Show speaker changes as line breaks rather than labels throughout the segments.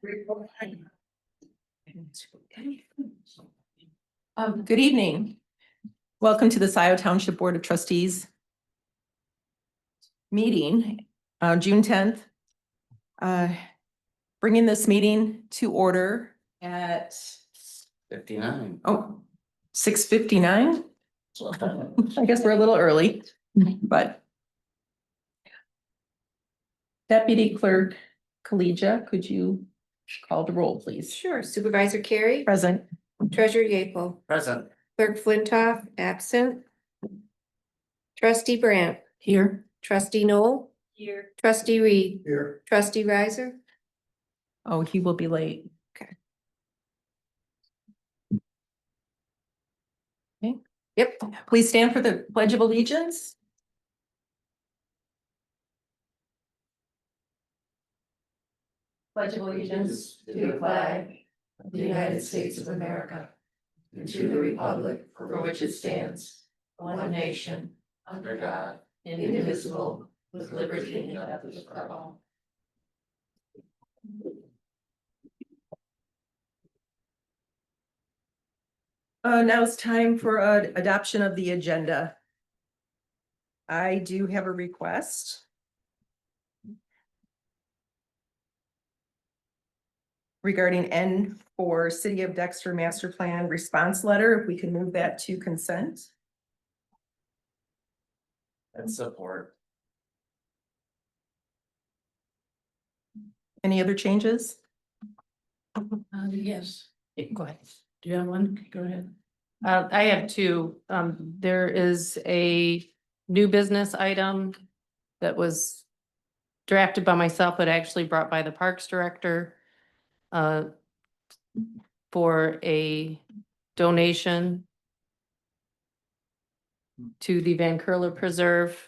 Good evening. Welcome to the Scio Township Board of Trustees meeting, June 10th. Bringing this meeting to order at
59.
6:59. I guess we're a little early, but Deputy Clerk Collegia, could you call the roll, please?
Sure. Supervisor Carey,
Present.
Treasurer Yeaple,
Present.
Clerk Flintoff, absent. Trustee Brandt,
Here.
Trustee Noel. Here. Trustee Reed,
Here.
Trustee Riser.
Oh, he will be late.
Okay.
Okay.
Yep.
Please stand for the Pledge of Allegiance. Pledge of allegiance to the flag of the United States of America and to the republic for which it stands, one nation, under God, indivisible, with liberty and justice for all. Now it's time for adoption of the agenda. I do have a request. Regarding N for City of Dexter Master Plan Response Letter, if we can move that to consent.
And support.
Any other changes?
Yes,
Go ahead.
do you have one? Go ahead.
I have two. There is a new business item that was drafted by myself, but actually brought by the Parks Director for a donation to the Van Curler Preserve.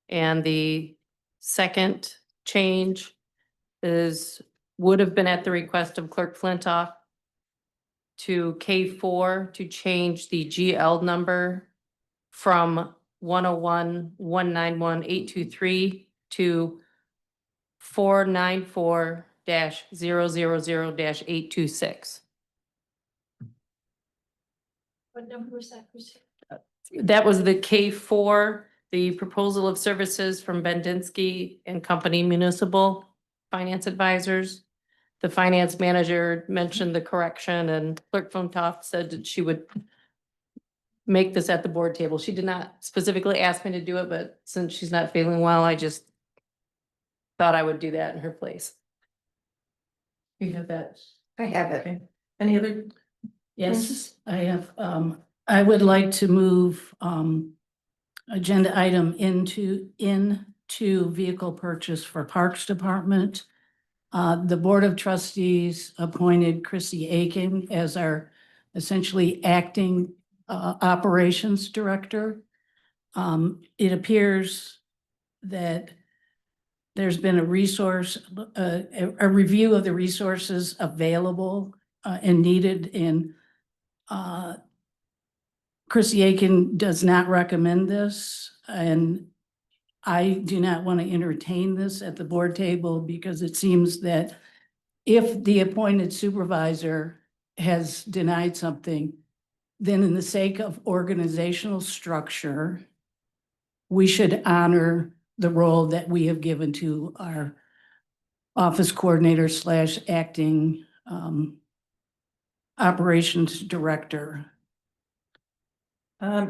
And the second change would have been at the request of Clerk Flintoff to K4 to change the GL number from 101-191-823 to 494-000-826.
What number was that, Christine?
That was the K4, the proposal of services from Bendinsky and Company Municipal Finance Advisors. The finance manager mentioned the correction and Clerk Flintoff said that she would make this at the board table. She did not specifically ask me to do it, but since she's not feeling well, I just thought I would do that in her place. You have that.
I have it.
Okay. Any other?
Yes, I have, I would like to move, agenda item into vehicle purchase for Parks Department. The Board of Trustees appointed Chrissy Aiken as our essentially acting operations director. It appears that there's been a review of the resources available and needed, and Chrissy Aiken does not recommend this, and I do not want to entertain this at the board table because it seems that if the appointed supervisor has denied something, then in the sake of organizational structure, we should honor the role that we have given to our office coordinator / acting operations director.
I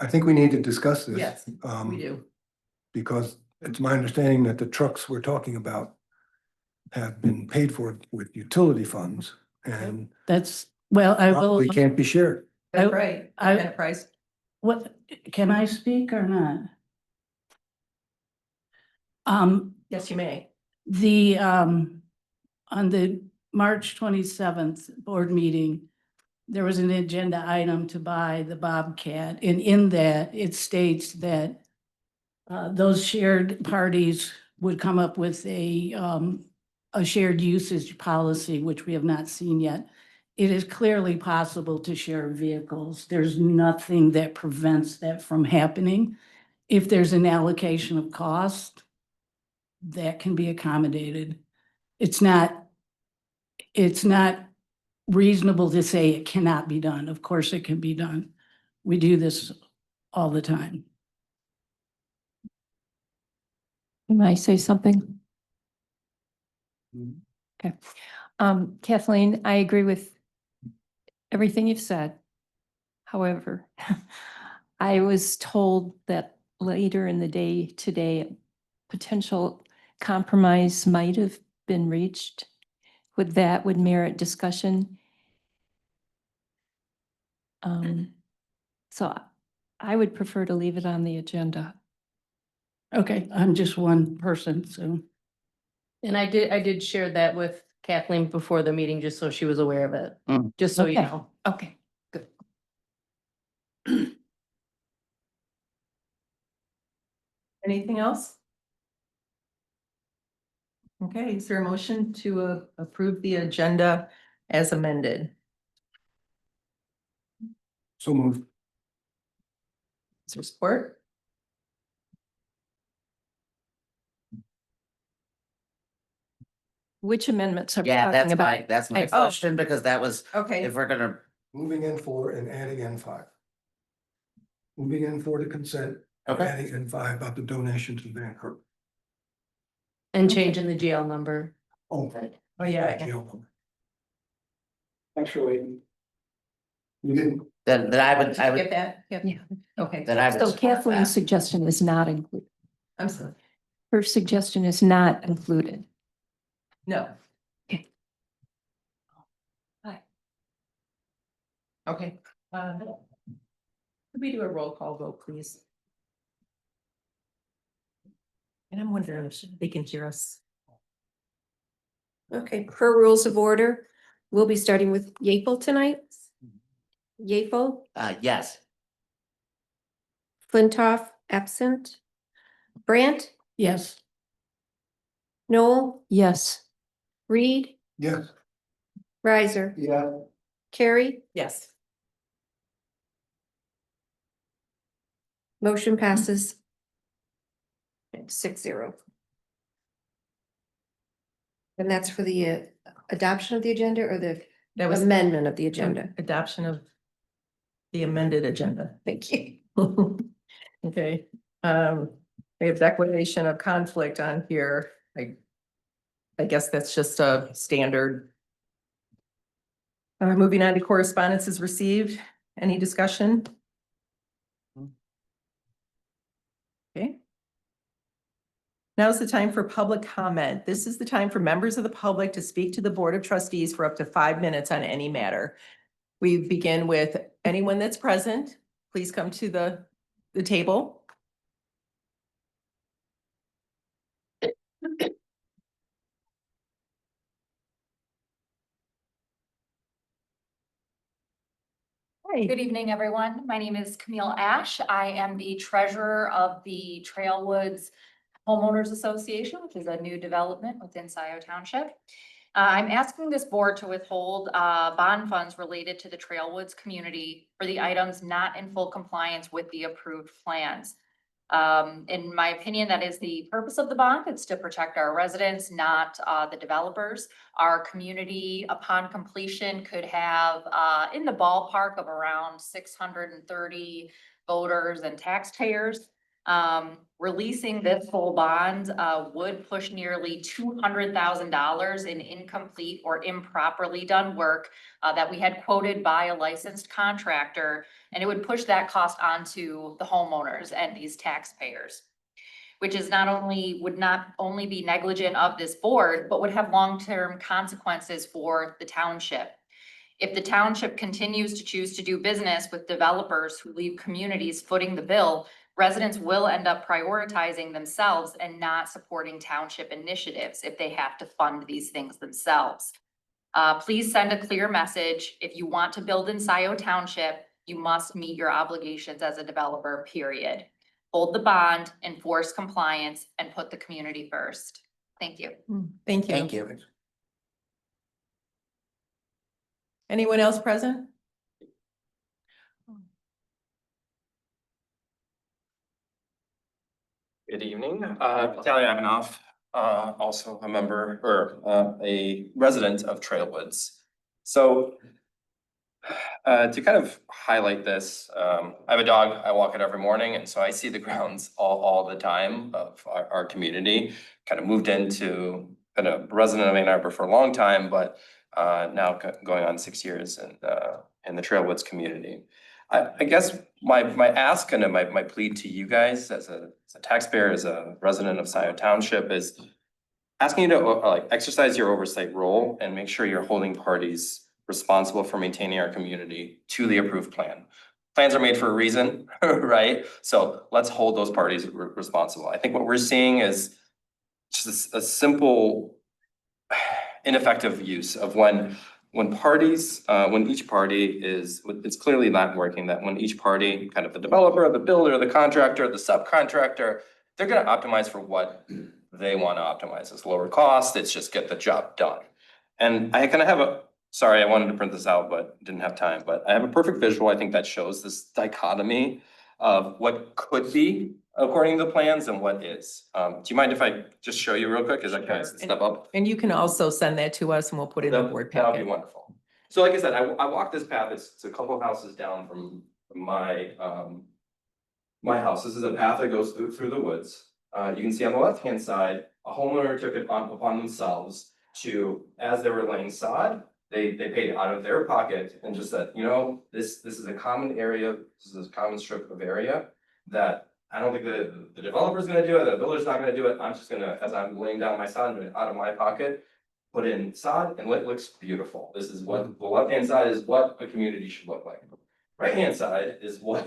think we need to discuss this.
Yes, we do.
Because it's my understanding that the trucks we're talking about have been paid for with utility funds and
That's, well, I will.
probably can't be shared.
That's right. Enterprise.
What, can I speak or not?
Yes, you may.
On the March 27th board meeting, there was an agenda item to buy the Bobcat, and in that it states that those shared parties would come up with a shared usage policy, which we have not seen yet. It is clearly possible to share vehicles. There's nothing that prevents that from happening. If there's an allocation of cost, that can be accommodated. it's not reasonable to say it cannot be done. Of course it can be done. We do this all the time.
Can I say something? Okay. Kathleen, I agree with everything you've said. However, I was told that later in the day today, potential compromise might have been reached. Would merit discussion. So I would prefer to leave it on the agenda.
Okay, I'm just one person, so.
And I did share that with Kathleen before the meeting, just so she was aware of it, just so you
Okay.
know.
Okay, good.
Anything else? Okay, is there a motion to approve the agenda as amended?
So moved.
Is there support?
Which amendments are we
Yeah,
talking about?
that's my
I-
question, because that was,
Okay,
if we're gonna,
Moving N4 and adding N5. Moving N4 to consent,
okay,
adding N5 about the donation to Van Kirk.
And changing the GL number.
Oh.
oh yeah,
Jail. Thanks for waiting. You didn't.
then I
Get
would,
that? Yep.
Yeah.
Okay,
then I would.
So
support
Kathleen's
that.
suggestion is not included.
I'm sorry.
Her suggestion is not included.
No.
Okay. Hi.
Okay. Could we do a roll call vote, please? And I'm wondering if they can hear us.
Okay, per rules of order, we'll be starting with Yeaple tonight. Yeaple,
Yes,
Flintoff, absent. Brandt,
Yes,
Noel,
Yes.
Reed,
Yes.
Riser,
Yeah.
Carrie,
Yes.
motion passes. 6-0. And that's for the adoption of the agenda or the
That was
amendment of the agenda?
adoption of the amended agenda.
Thank you.
Okay, we have declaration of conflict on here. I guess that's just a standard. Moving on to correspondences received. Any discussion? Okay. Now's the time for public comment. This is the time for members of the public to speak to the Board of Trustees for up to 5 minutes on any matter. We begin with anyone that's present. Please come to the table. Hi.
Good evening, everyone. My name is Camille Ash. I am the treasurer of the Trailwoods Homeowners Association, which is a new development within Scio Township. I'm asking this board to withhold bond funds related to the Trailwoods community for the items not in full compliance with the approved plans. In my opinion, that is the purpose of the bond. It's to protect our residents, not the developers. Our community, upon completion, could have in the ballpark of around 630 voters and taxpayers. Releasing this full bond would push nearly $200,000 in incomplete or improperly done work that we had quoted by a licensed contractor, and it would push that cost onto the homeowners and these taxpayers, which is would not only be negligent of this board, but would have long-term consequences for the township. If the township continues to choose to do business with developers who leave communities footing the bill, residents will end up prioritizing themselves and not supporting township initiatives if they have to fund these things themselves. Please send a clear message. If you want to build in Scio Township, you must meet your obligations as a developer, period. Hold the bond, enforce compliance, and put the community first. Thank you.
Thank you.
thank you.
Anyone else present?
Good evening, Vitaly Ivanov, also a member or a resident of Trailwoods. So to kind of highlight this, I have a dog, I walk it every morning, and so I see the grounds all the time of our community. Kind of moved into, been a resident of Ann Arbor for a long time, but now going on 6 years in the Trailwoods community. I guess my ask and my plea to you guys as a taxpayer, as a resident of Scio Township is asking you to like exercise your oversight role and make sure you're holding parties responsible for maintaining our community to the approved plan. Plans are made for a reason, right? So let's hold those parties responsible. I think what we're seeing is just a simple ineffective use of when parties, when each party is, it's clearly not working, that when each party, kind of the developer, the builder, the contractor, the subcontractor, they're gonna optimize for what they wanna optimize. It's lower cost, it's just get the job done. And I kind of have sorry, I wanted to print this out, but didn't have time, but I have a perfect visual, I think that shows this dichotomy of what could be according to the plans and what is. Do you mind if I just show you real quick as I kind of step up?
And you can also send that to us and we'll put it in the board
That would be
packet.
wonderful. So like I said, I walk this path, it's a couple of houses down from my my house. This is a path that goes through the woods. You can see on the left-hand side, a homeowner took it upon themselves to, as they were laying sod, they paid it out of their pocket and just said, you know, this is a common area, this is a common strip of area that I don't think the developer's gonna do it, the builder's not gonna do it, I'm just gonna, as I'm laying down my sod, out of my pocket, put in sod, and it looks beautiful. This is what, the left-hand side is what a community should look like. Right-hand side is what,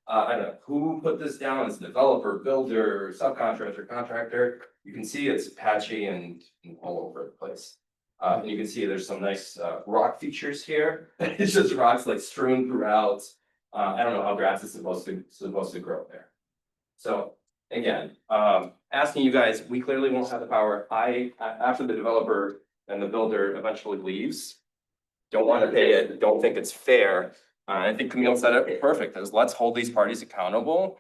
I don't know, who put this down, as developer, builder, subcontractor, contractor. You can see it's patchy and all over the place. And you can see there's some nice rock features here. It's just rocks like strewn throughout. I don't know how grass is supposed to grow there. So again, asking you guys, we clearly won't have the power. After the developer and the builder eventually leaves, don't want to pay it, don't think it's fair. I think Camille said it perfect, is let's hold these parties accountable.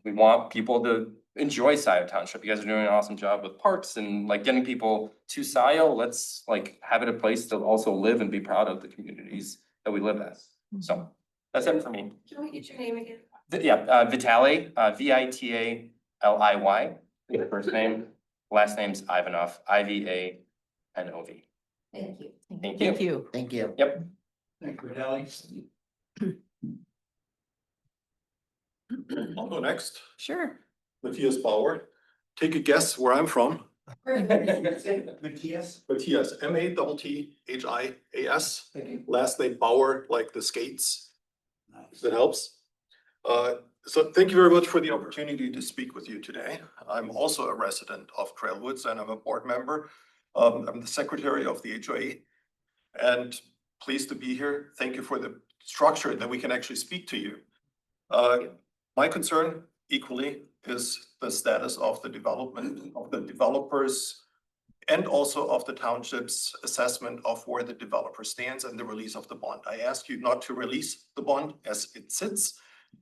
We want people to enjoy Scio Township. You guys are doing an awesome job with parks and like getting people to Scio. Let's like have it a place to also live and be proud of the communities that we live as. So that's it for me.
Can we get your name again?
Yeah, Vitaly, Vitaliy, the first name, last name's Ivanov, Ivanov.
Thank you.
Thank you.
Thank you.
Thank you.
Yep.
Thank you, Alex.
I'll go next.
Sure.
Matthias Bauer. Take a guess where I'm from.
Matthias.
Matthias, Matthias. Last name Bauer, like the skates. If that helps. So thank you very much for the opportunity to speak with you today. I'm also a resident of Trailwoods and I'm a board member. I'm the secretary of the HOA and pleased to be here. Thank you for the structure that we can actually speak to you. My concern equally is the status of the development of the developers and also of the township's assessment of where the developer stands and the release of the bond. I ask you not to release the bond as it sits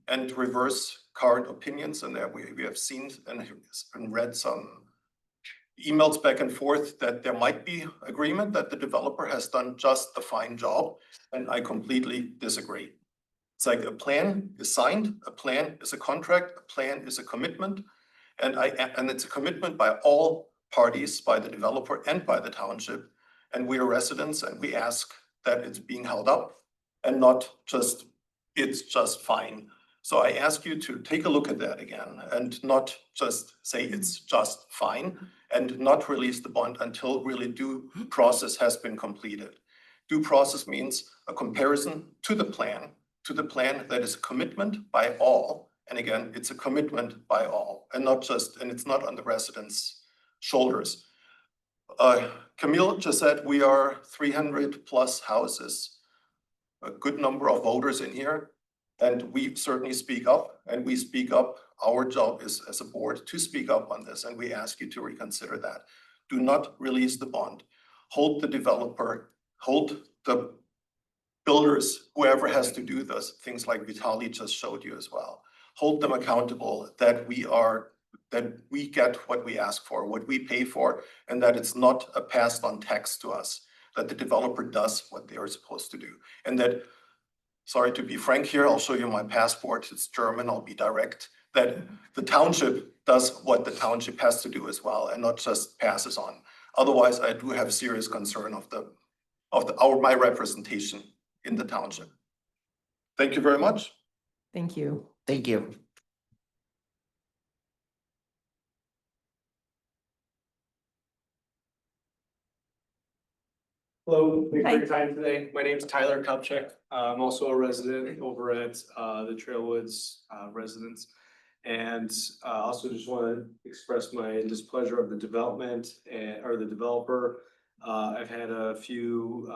and reverse current opinions, and that we have seen and read some emails back and forth that there might be agreement that the developer has done just a fine job, and I completely disagree. It's like a plan is signed, a plan is a contract, a plan is a commitment, and it's a commitment by all parties, by the developer and by the township. And we are residents and we ask that it's being held up and not just, it's just fine. So I ask you to take a look at that again and not just say it's just fine and not release the bond until really due process has been completed. Due process means a comparison to the plan that is a commitment by all. And again, it's a commitment by all and not just, and it's not on the residents' shoulders. Camille just said we are 300 plus houses, a good number of voters in here. And we certainly speak up and we speak up. Our job is as a board to speak up on this and we ask you to reconsider that. Do not release the bond. Hold the developer, hold the builders, whoever has to do this, things like Vitaly just showed you as well. Hold them accountable that we are that we get what we ask for, what we pay for, and that it's not a passed on tax to us, that the developer does what they are supposed to do. And that, sorry to be frank here, I'll show you my passport, it's German, I'll be direct, that the township does what the township has to do as well, and not just passes on. Otherwise, I do have serious concern of my representation in the township. Thank you very much.
Thank you.
Thank you.
Hello, thank you for
Hi.
your time today. My name is Tyler Kupchak. I'm also a resident over at the Trailwoods residence. And also just want to express my displeasure of the development or the developer. I've had a few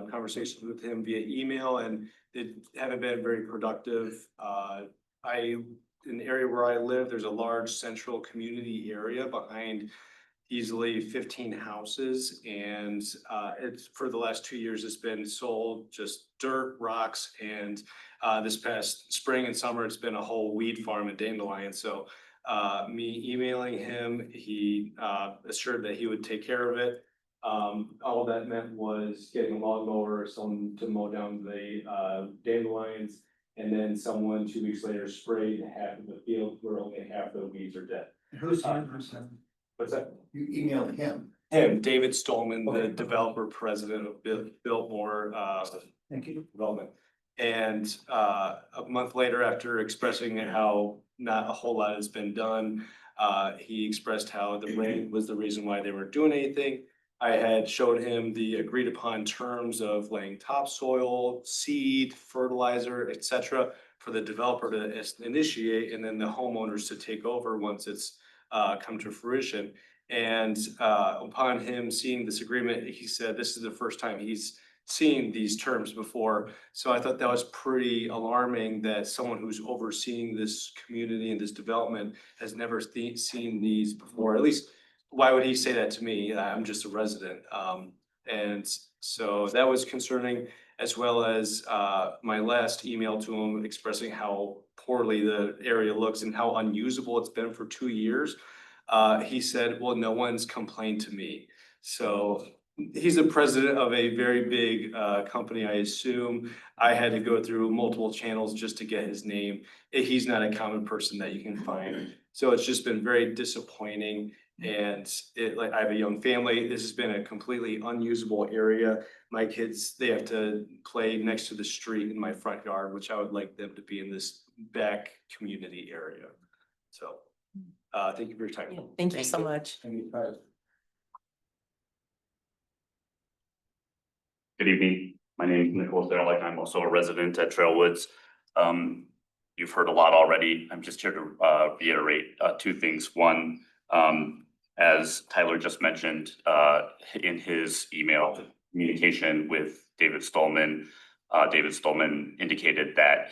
conversations with him via email and they haven't been very productive. In the area where I live, there's a large central community area behind easily 15 houses, and it's for the last 2 years, it's been sold just dirt, rocks, and this past spring and summer, it's been a whole weed farm and dandelion. So me emailing him, he assured that he would take care of it. All that meant was getting a lawnmower, someone to mow down the dandelions, and then someone 2 weeks later sprayed half of the field where only half the weeds are dead.
Who's
What's that?
You emailed him.
Him, David Stolman, the developer president of Biltmore
Thank you.
Development. And a month later, after expressing how not a whole lot has been done, he expressed how the rain was the reason why they weren't doing anything. I had showed him the agreed upon terms of laying topsoil, seed, fertilizer, etc., for the developer to initiate and then the homeowners to take over once it's come to fruition. And upon him seeing this agreement, he said this is the first time he's seen these terms before. So I thought that was pretty alarming that someone who's overseeing this community and this development has never seen these before. At least, why would he say that to me? I'm just a resident. And so that was concerning, as well as my last email to him expressing how poorly the area looks and how unusable it's been for 2 years. He said, well, no one's complained to me. So he's the president of a very big company, I assume. I had to go through multiple channels just to get his name. He's not a common person that you can find. So it's just been very disappointing. And like I have a young family. This has been a completely unusable area. My kids, they have to play next to the street in my front yard, which I would like them to be in this back community area. So thank you for your time.
Thank you so much.
Good evening. My name is Nicholas Ehrlich. I'm also a resident at Trailwoods. You've heard a lot already. I'm just here to reiterate 2 things. One, as Tyler just mentioned in his email communication with David Stolman indicated that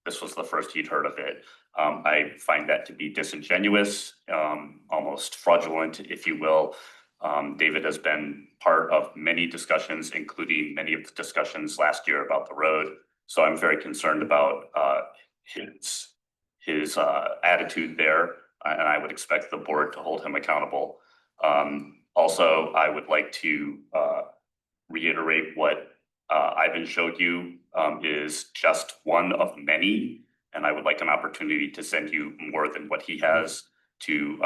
this was the first he'd heard of it. I find that to be disingenuous, almost fraudulent, if you will. David has been part of many discussions, including many of the discussions last year about the road. So I'm very concerned about his attitude there, and I would expect the board to hold him accountable. Also, I would like to reiterate what Ivan showed you is just one of many, and I would like an opportunity to send you more than what he has to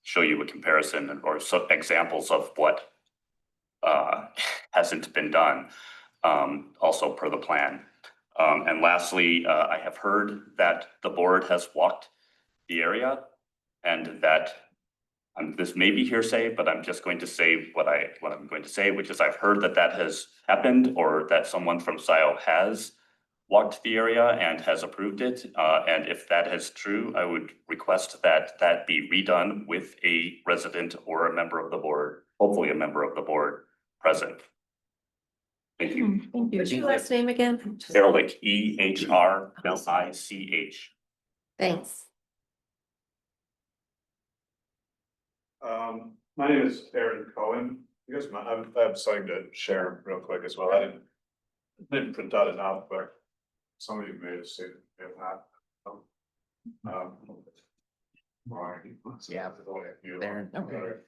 show you a comparison or some examples of what hasn't been done, also per the plan. And lastly, I have heard that the board has walked the area, and that this may be hearsay, but I'm just going to say what I'm going to say, which is I've heard that that has happened, or that someone from Scio has walked the area and has approved it. And if that is true, I would request that that be redone with a resident or a member of the board, hopefully a member of the board present. Thank you.
Thank you. What's your last name again?
Ehrlich, EHRLICH.
Thanks.
My name is Aaron Cohen. I guess I have something to share real quick as well. I didn't print out enough, but some of you may have seen it, if not. Right.
Yeah. There.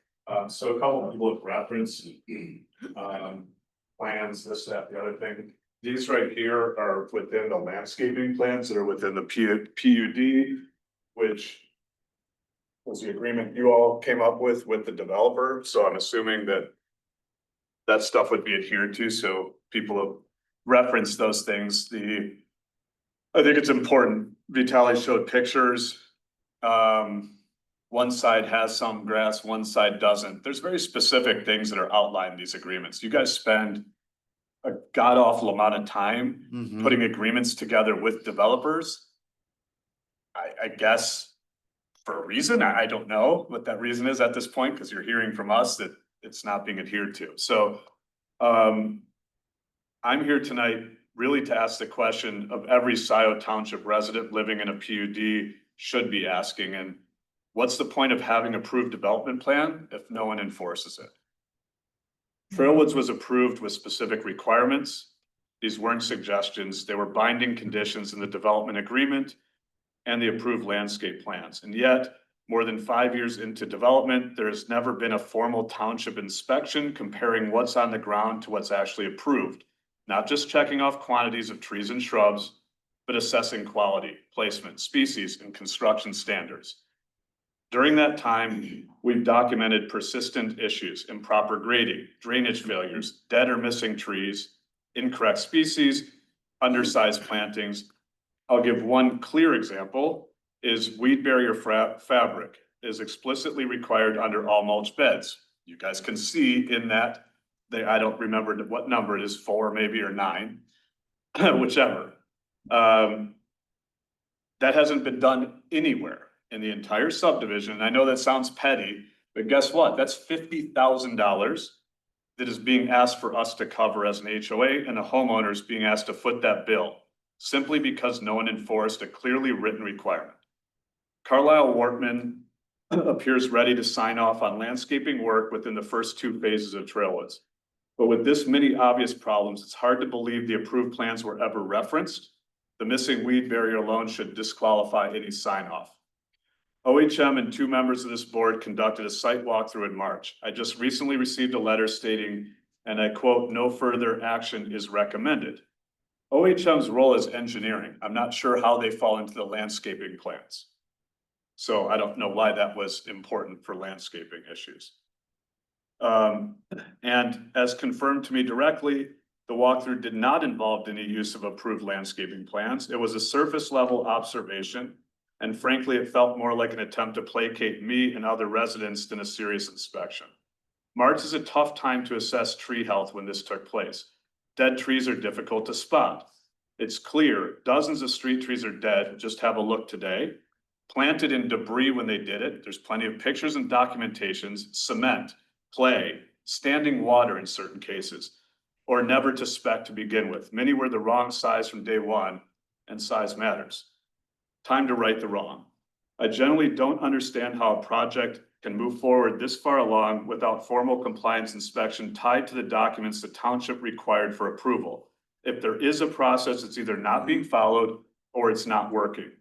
So a couple of people have referenced, plans, this, that, the other thing. These right here are within the landscaping plans that are within the PUD, which was the agreement you all came up with the developer, so I'm assuming that that stuff would be adhered to, so people have referenced those things, I think it's important, Vitaly showed pictures. One side has some grass, one side doesn't. There's very specific things that are outlined in these agreements. You guys spend a god awful amount of time
Mhm.
putting agreements together with developers. I guess for a reason, I don't know what that reason is at this point, because you're hearing from us that it's not being adhered to. So, I'm here tonight really to ask the question of every Scio Township resident living in a PUD should be asking, and what's the point of having approved development plan if no one enforces it? Trailwoods was approved with specific requirements. These weren't suggestions, they were binding conditions in the development agreement and the approved landscape plans. And yet, more than 5 years into development, there has never been a formal township inspection comparing what's on the ground to what's actually approved. Not just checking off quantities of trees and shrubs, but assessing quality, placement, species, and construction standards. During that time, we've documented persistent issues, improper grading, drainage failures, dead or missing trees, incorrect species, undersized plantings. I'll give one clear example is weed barrier fabric is explicitly required under all mulch beds. You guys can see in that, I don't remember what number it is, 4 maybe or 9, whichever. That hasn't been done anywhere in the entire subdivision. And I know that sounds petty, but guess what? That's $50,000 that is being asked for us to cover as an HOA, and the homeowner is being asked to foot that bill simply because no one enforced a clearly written requirement. Carlisle Wortman appears ready to sign off on landscaping work within the first 2 phases of Trailwoods. But with this many obvious problems, it's hard to believe the approved plans were ever referenced. The missing weed barrier alone should disqualify any sign off. OHM and 2 members of this board conducted a site walkthrough in March. I just recently received a letter stating, and I quote, "No further action is recommended." OHM's role is engineering. I'm not sure how they fall into the landscaping plans. So I don't know why that was important for landscaping issues. And as confirmed to me directly, the walkthrough did not involve any use of approved landscaping plans. It was a surface level observation. And frankly, it felt more like an attempt to placate me and other residents than a serious inspection. March is a tough time to assess tree health when this took place. Dead trees are difficult to spot. It's clear dozens of street trees are dead. Just have a look today. Planted in debris when they did it. There's plenty of pictures and documentations, cement, clay, standing water in certain cases, or never to spec to begin with. Many were the wrong size from day one, and size matters. Time to right the wrong. I generally don't understand how a project can move forward this far along without formal compliance inspection tied to the documents the township required for approval. If there is a process, it's either not being followed or it's not working.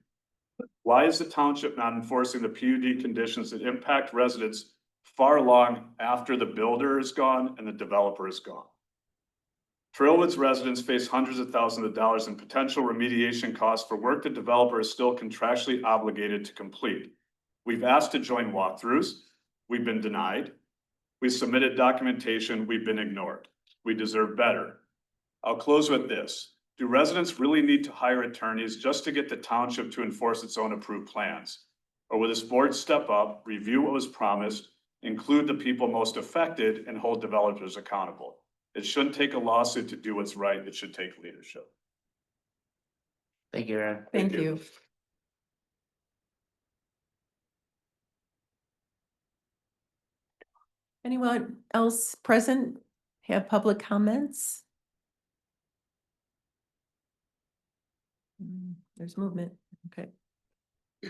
Why is the township not enforcing the PUD conditions that impact residents far along after the builder is gone and the developer is gone? Trailwoods residents face hundreds of thousands of dollars in potential remediation costs for work the developer is still contractually obligated to complete. We've asked to join walkthroughs. We've been denied. We submitted documentation. We've been ignored. We deserve better. I'll close with this. Do residents really need to hire attorneys just to get the township to enforce its own approved plans? Or will this board step up, review what was promised, include the people most affected, and hold developers accountable? It shouldn't take a lawsuit to do what's right. It should take leadership.
Thank you, Aaron.
Thank you. Anyone else present have public comments? There's movement, okay. I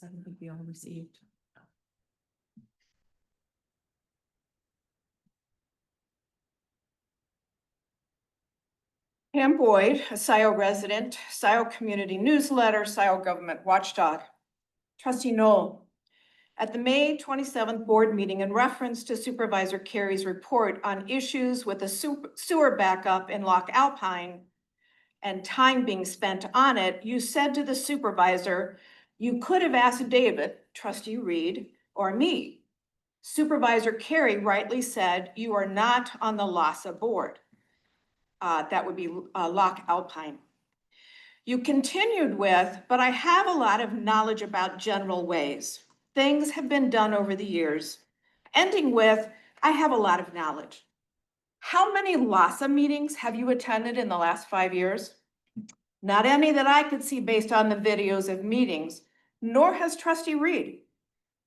don't think we all received.
Pam Boyd, a Scio resident, Scio Community Newsletter, Scio Government Watchdog. Trustee Knoll, at the May 27th board meeting, in reference to Supervisor Carey's report on issues with the sewer backup in Loch Alpine and time being spent on it, you said to the supervisor, you could have asked David, Trustee Reed, or me. Supervisor Carey rightly said you are not on the LASA board. That would be Loch Alpine. You continued with, but I have a lot of knowledge about general ways. Things have been done over the years, ending with, I have a lot of knowledge. How many LASA meetings have you attended in the last 5 years? Not any that I could see based on the videos of meetings, nor has Trustee Reed.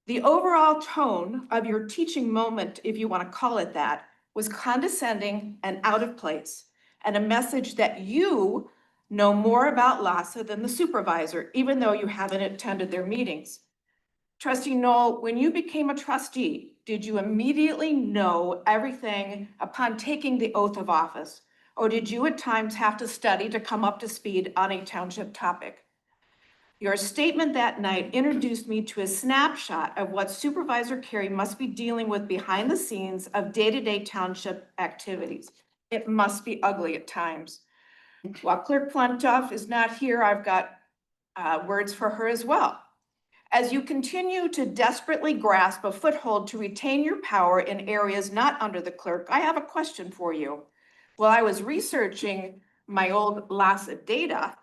The overall tone of your teaching moment, if you want to call it that, was condescending and out of place, and a message that you know more about LASA than the supervisor, even though you haven't attended their meetings. Trustee Knoll, when you became a trustee, did you immediately know everything upon taking the oath of office? Or did you at times have to study to come up to speed on a township topic? Your statement that night introduced me to a snapshot of what Supervisor Carey must be dealing with behind the scenes of day-to-day township activities. It must be ugly at times. While Clerk Flentoff is not here, I've got words for her as well. As you continue to desperately grasp a foothold to retain your power in areas not under the clerk, I have a question for you. While I was researching my old LASA data,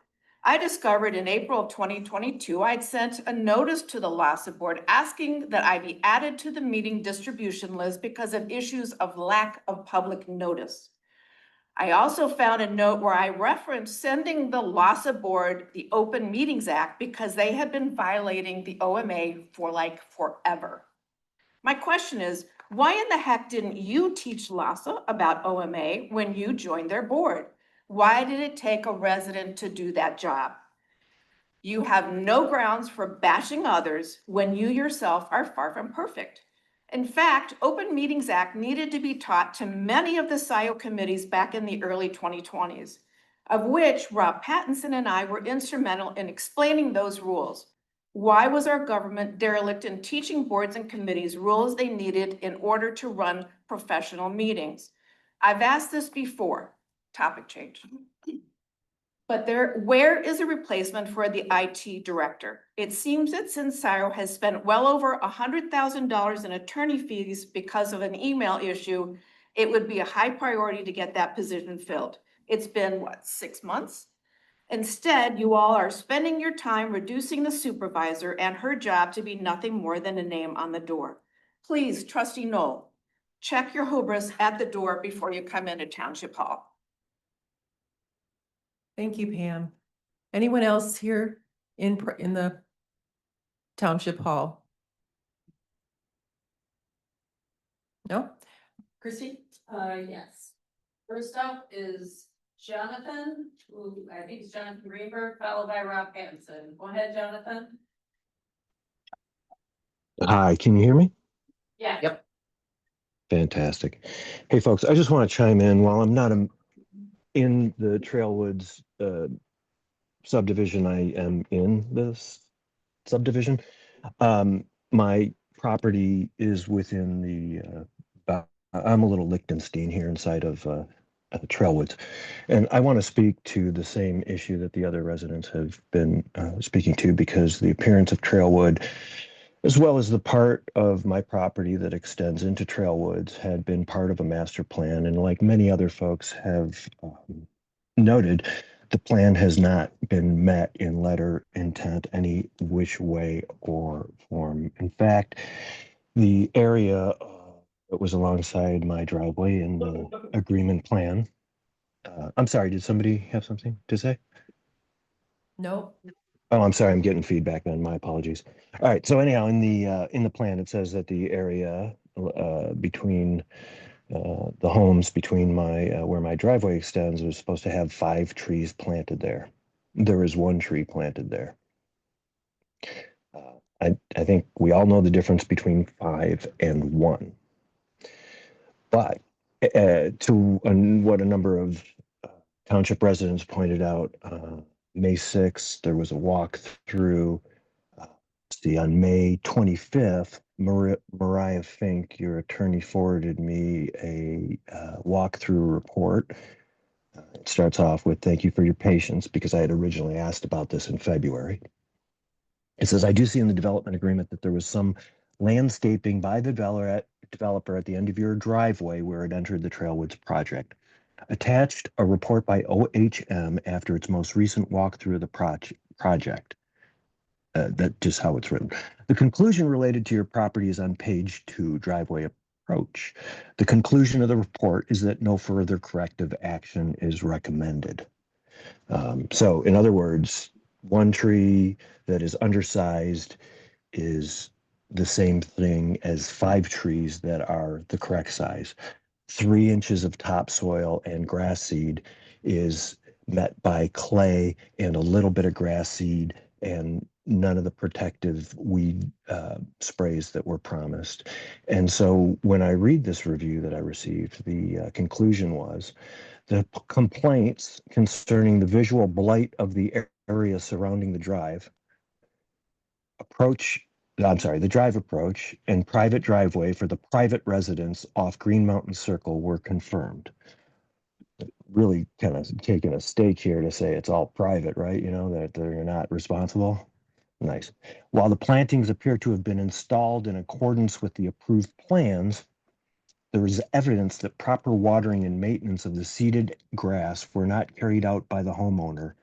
I discovered in April of 2022, I'd sent a notice to the LASA board asking that I be added to the meeting distribution list because of issues of lack of public notice. I also found a note where I referenced sending the LASA board the Open Meetings Act because they had been violating the OMA for like forever. My question is, why in the heck didn't you teach LASA about OMA when you joined their board? Why did it take a resident to do that job? You have no grounds for bashing others when you yourself are far from perfect. In fact, Open Meetings Act needed to be taught to many of the Scio committees back in the early 2020s, of which Rob Pattinson and I were instrumental in explaining those rules. Why was our government derelict in teaching boards and committees rules they needed in order to run professional meetings? I've asked this before, topic change. But where is a replacement for the IT director? It seems that since Scio has spent well over $100,000 in attorney fees because of an email issue, it would be a high priority to get that position filled. It's been, what, 6 months? Instead, you all are spending your time reducing the supervisor and her job to be nothing more than a name on the door. Please, Trustee Knoll, check your hubris at the door before you come into Township Hall.
Thank you, Pam. Anyone else here in the Township Hall? No? Chrissy?
Yes. First up is Jonathan, who I think is Jonathan Greenberg, followed by Rob Hanson. Go ahead, Jonathan.
Hi, can you hear me?
Yeah.
Yep.
Fantastic. Hey, folks, I just want to chime in. While I'm not in the Trailwoods subdivision, I am in this subdivision. My property is within the, I'm a little Lichtenstein here inside of Trailwoods. And I want to speak to the same issue that the other residents have been speaking to, because the appearance of Trailwood, as well as the part of my property that extends into Trailwoods, had been part of a master plan. And like many other folks have noted, the plan has not been met in letter, intent, any which way or form. In fact, the area that was alongside my driveway in the agreement plan. I'm sorry, did somebody have something to say?
No.
Oh, I'm sorry, I'm getting feedback then, my apologies. All right, so anyhow, in the plan, it says that the area between the homes between my where my driveway extends was supposed to have 5 trees planted there. There is 1 tree planted there. I think we all know the difference between 5 and 1. But to what a number of township residents pointed out, May 6th, there was a walk through. See, on May 25th, Mariah Fink, your attorney, forwarded me a walkthrough report. It starts off with, "Thank you for your patience," because I had originally asked about this in February. It says, "I do see in the development agreement that there was some landscaping by the developer at the end of your driveway where it entered the Trailwoods project. Attached a report by OHM after its most recent walkthrough of the project." That's just how it's written. "The conclusion related to your property is on page 2, driveway approach. The conclusion of the report is that no further corrective action is recommended." So in other words, one tree that is undersized is the same thing as 5 trees that are the correct size. 3 inches of topsoil and grass seed is met by clay and a little bit of grass seed and none of the protective weed sprays that were promised. And so when I read this review that I received, the conclusion was the complaints concerning the visual blight of the area surrounding the drive the drive approach and private driveway for the private residence off Green Mountain Circle were confirmed. Really kind of taking a stake here to say it's all private, right? You know, that they're not responsible. Nice. While the plantings appear to have been installed in accordance with the approved plans, there is evidence that proper watering and maintenance of the seeded grass were not carried out by the homeowner,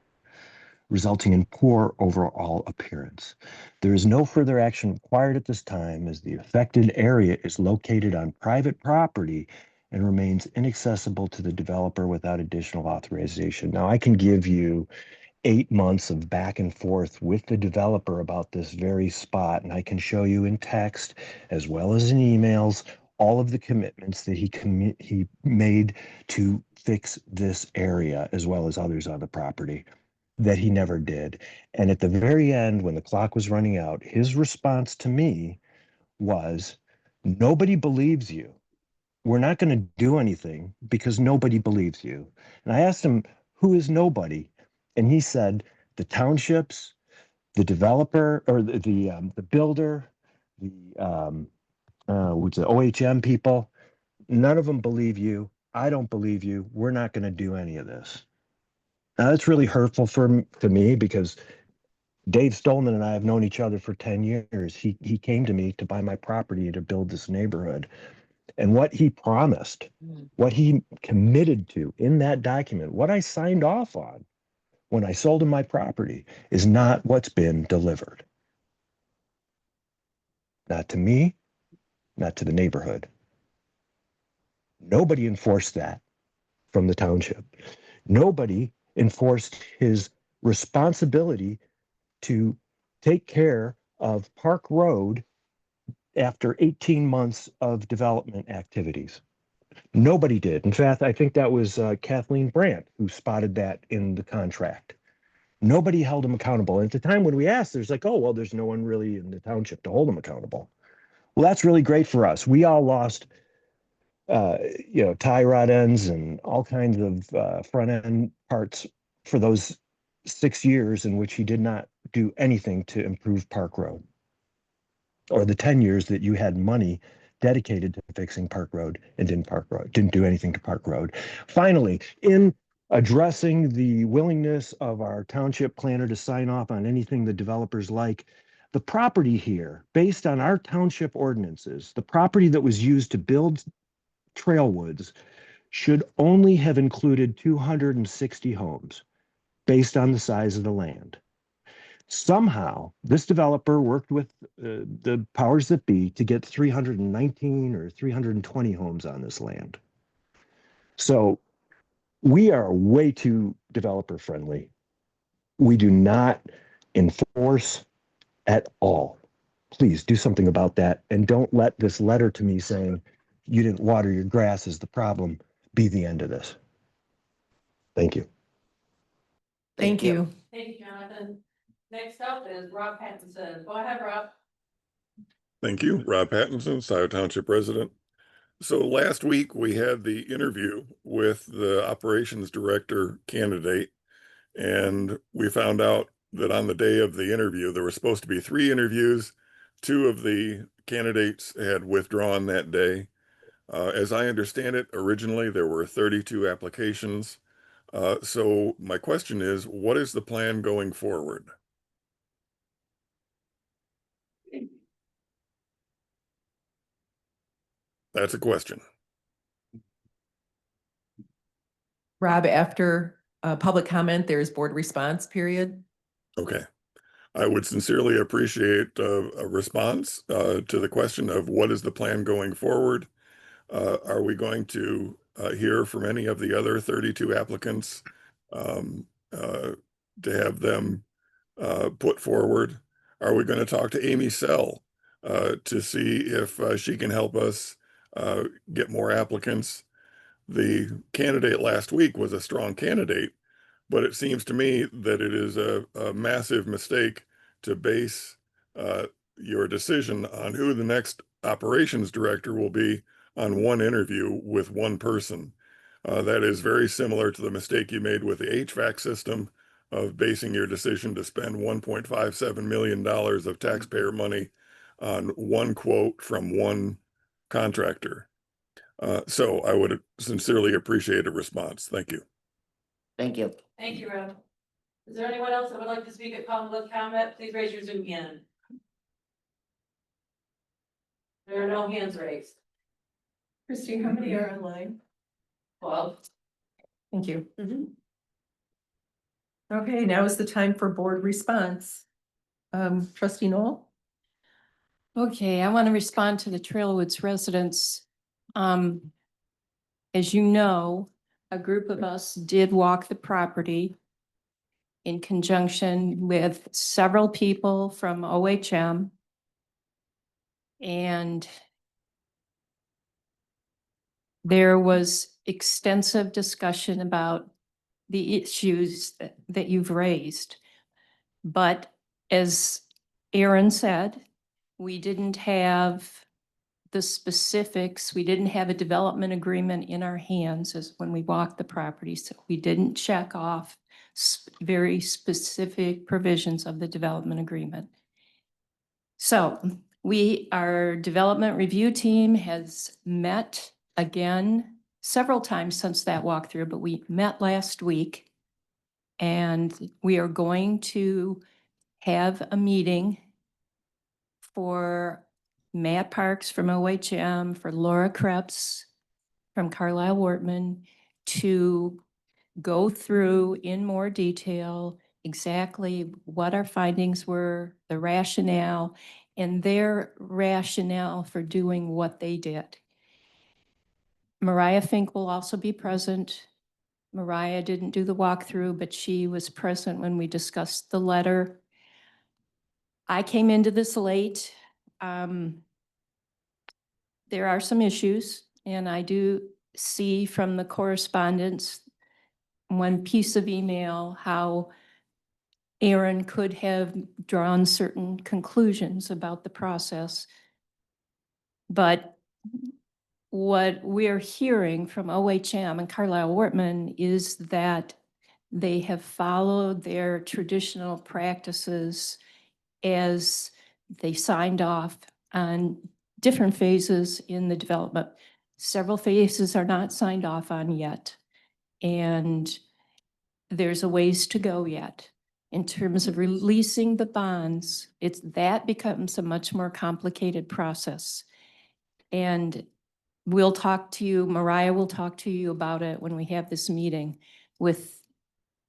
resulting in poor overall appearance. There is no further action required at this time as the affected area is located on private property and remains inaccessible to the developer without additional authorization. Now, I can give you 8 months of back and forth with the developer about this very spot, and I can show you in text as well as in emails all of the commitments that he made to fix this area as well as others on the property that he never did. And at the very end, when the clock was running out, his response to me was, "Nobody believes you. We're not going to do anything because nobody believes you." And I asked him, "Who is nobody?" And he said, "The townships, the developer, or the builder, the what's the OHM people. None of them believe you. I don't believe you. We're not going to do any of this." Now, that's really hurtful to me because Dave Stolman and I have known each other for 10 years. He came to me to buy my property to build this neighborhood. And what he promised, what he committed to in that document, what I signed off on when I sold him my property is not what's been delivered. Not to me, not to the neighborhood. Nobody enforced that from the township. Nobody enforced his responsibility to take care of Park Road after 18 months of development activities. Nobody did. In fact, I think that was Kathleen Brandt who spotted that in the contract. Nobody held him accountable. And at the time when we asked, there's like, "Oh, well, there's no one really in the township to hold him accountable." Well, that's really great for us. We all lost, tie rod ends and all kinds of front end parts for those 6 years in which he did not do anything to improve Park Road, or the 10 years that you had money dedicated to fixing Park Road and didn't do anything to Park Road. Finally, in addressing the willingness of our township planner to sign off on anything the developers like, the property here, based on our township ordinances, the property that was used to build Trailwoods should only have included 260 homes based on the size of the land. Somehow, this developer worked with the powers that be to get 319 or 320 homes on this land. So we are way too developer friendly. We do not enforce at all. Please do something about that. And don't let this letter to me saying you didn't water your grass is the problem be the end of this. Thank you.
Thank you.
Thank you, Jonathan. Next up is Rob Pattinson. Go ahead, Rob.
Thank you. Rob Pattinson, Scio Township resident. So last week we had the interview with the operations director candidate. And we found out that on the day of the interview, there were supposed to be 3 interviews. 2 of the candidates had withdrawn that day. As I understand it, originally there were 32 applications. So my question is, what is the plan going forward? That's a question.
Rob, after public comment, there's board response period.
Okay. I would sincerely appreciate a response to the question of what is the plan going forward? Are we going to hear from any of the other 32 applicants to have them put forward? Are we going to talk to Amy Sell to see if she can help us get more applicants? The candidate last week was a strong candidate, but it seems to me that it is a massive mistake to base your decision on who the next operations director will be on one interview with one person. That is very similar to the mistake you made with the HVAC system of basing your decision to spend $1.57 million of taxpayer money on one quote from one contractor. So I would sincerely appreciate a response. Thank you.
Thank you.
Thank you, Rob. Is there anyone else that would like to speak at public comment? Please raise your Zoom hand. There are no hands raised.
Christine, how many are online?
12.
Thank you. Okay, now is the time for board response. Trustee Noel?
Okay, I want to respond to the Trailwoods residents. As you know, a group of us did walk the property in conjunction with several people from OHM. And there was extensive discussion about the issues that you've raised. But as Aaron said, we didn't have the specifics. We didn't have a development agreement in our hands as when we walked the property. So we didn't check off very specific provisions of the development agreement. So our development review team has met again several times since that walkthrough, but we met last week. And we are going to have a meeting for Matt Parks from OHM, for Laura Krebs from Carlisle Wortman, to go through in more detail exactly what our findings were, the rationale, and their rationale for doing what they did. Mariah Fink will also be present. Mariah didn't do the walkthrough, but she was present when we discussed the letter. I came into this late. There are some issues, and I do see from the correspondence, one piece of email, how Aaron could have drawn certain conclusions about the process. But what we're hearing from OHM and Carlisle Wortman is that they have followed their traditional practices as they signed off on different phases in the development. Several phases are not signed off on yet, and there's a ways to go yet. In terms of releasing the bonds, that becomes a much more complicated process. And we'll talk to you, Mariah will talk to you about it when we have this meeting with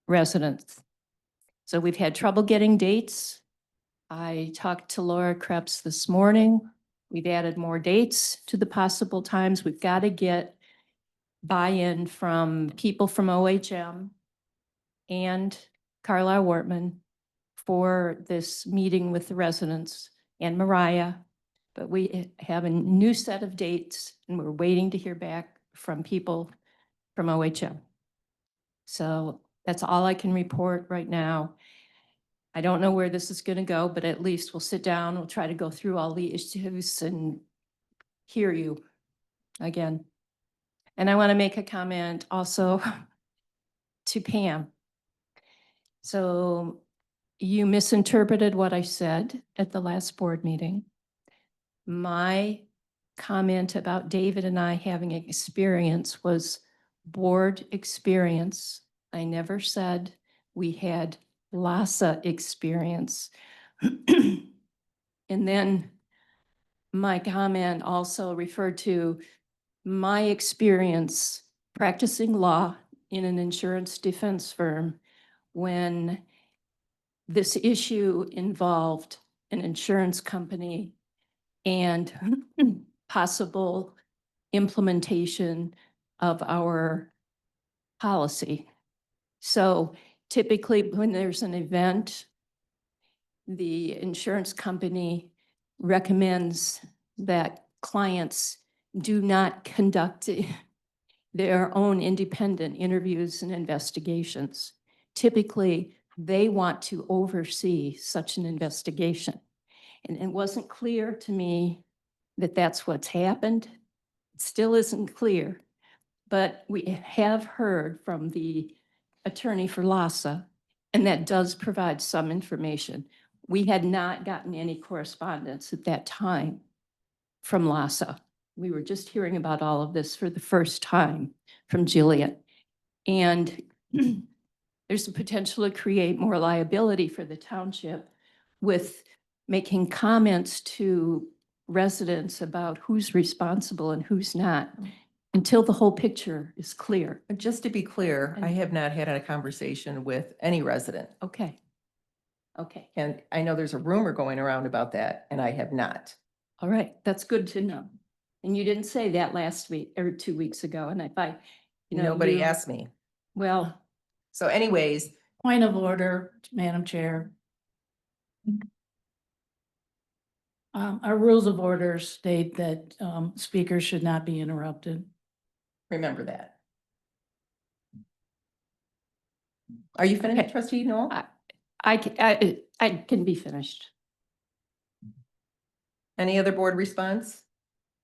residents. So we've had trouble getting dates. I talked to Laura Krebs this morning. We've added more dates to the possible times. We've got to get buy-in from people from OHM and Carlisle Wortman for this meeting with the residents and Mariah. But we have a new set of dates and we're waiting to hear back from people from OHM. So that's all I can report right now. I don't know where this is going to go, but at least we'll sit down, we'll try to go through all the issues and hear you. again. And I want to make a comment also to Pam. So you misinterpreted what I said at the last board meeting. My comment about David and I having experience was board experience. I never said we had LASA experience. And then my comment also referred to my experience practicing law in an insurance defense firm when this issue involved an insurance company and possible implementation of our policy. So typically when there's an event, the insurance company recommends that clients do not conduct their own independent interviews and investigations. Typically, they want to oversee such an investigation. And it wasn't clear to me that that's what's happened. It still isn't clear, but we have heard from the attorney for LASA, and that does provide some information. We had not gotten any correspondence at that time from LASA. We were just hearing about all of this for the first time from Jillian. And there's a potential to create more liability for the township with making comments to residents about who's responsible and who's not until the whole picture is clear.
And just to be clear, I
And-
have not had a conversation with any resident.
Okay. Okay.
And I know there's a rumor going around about that, and I have not.
All right. That's good to know. And you didn't say that last week or 2 weeks ago. And if I,
Nobody
you-
asked me.
Well,
So anyways,
Point of order, Madam Chair. Our rules of order state that speakers should not be interrupted.
remember that. Are you finished,
Okay.
trustee Noel?
I can be finished.
Any other board response?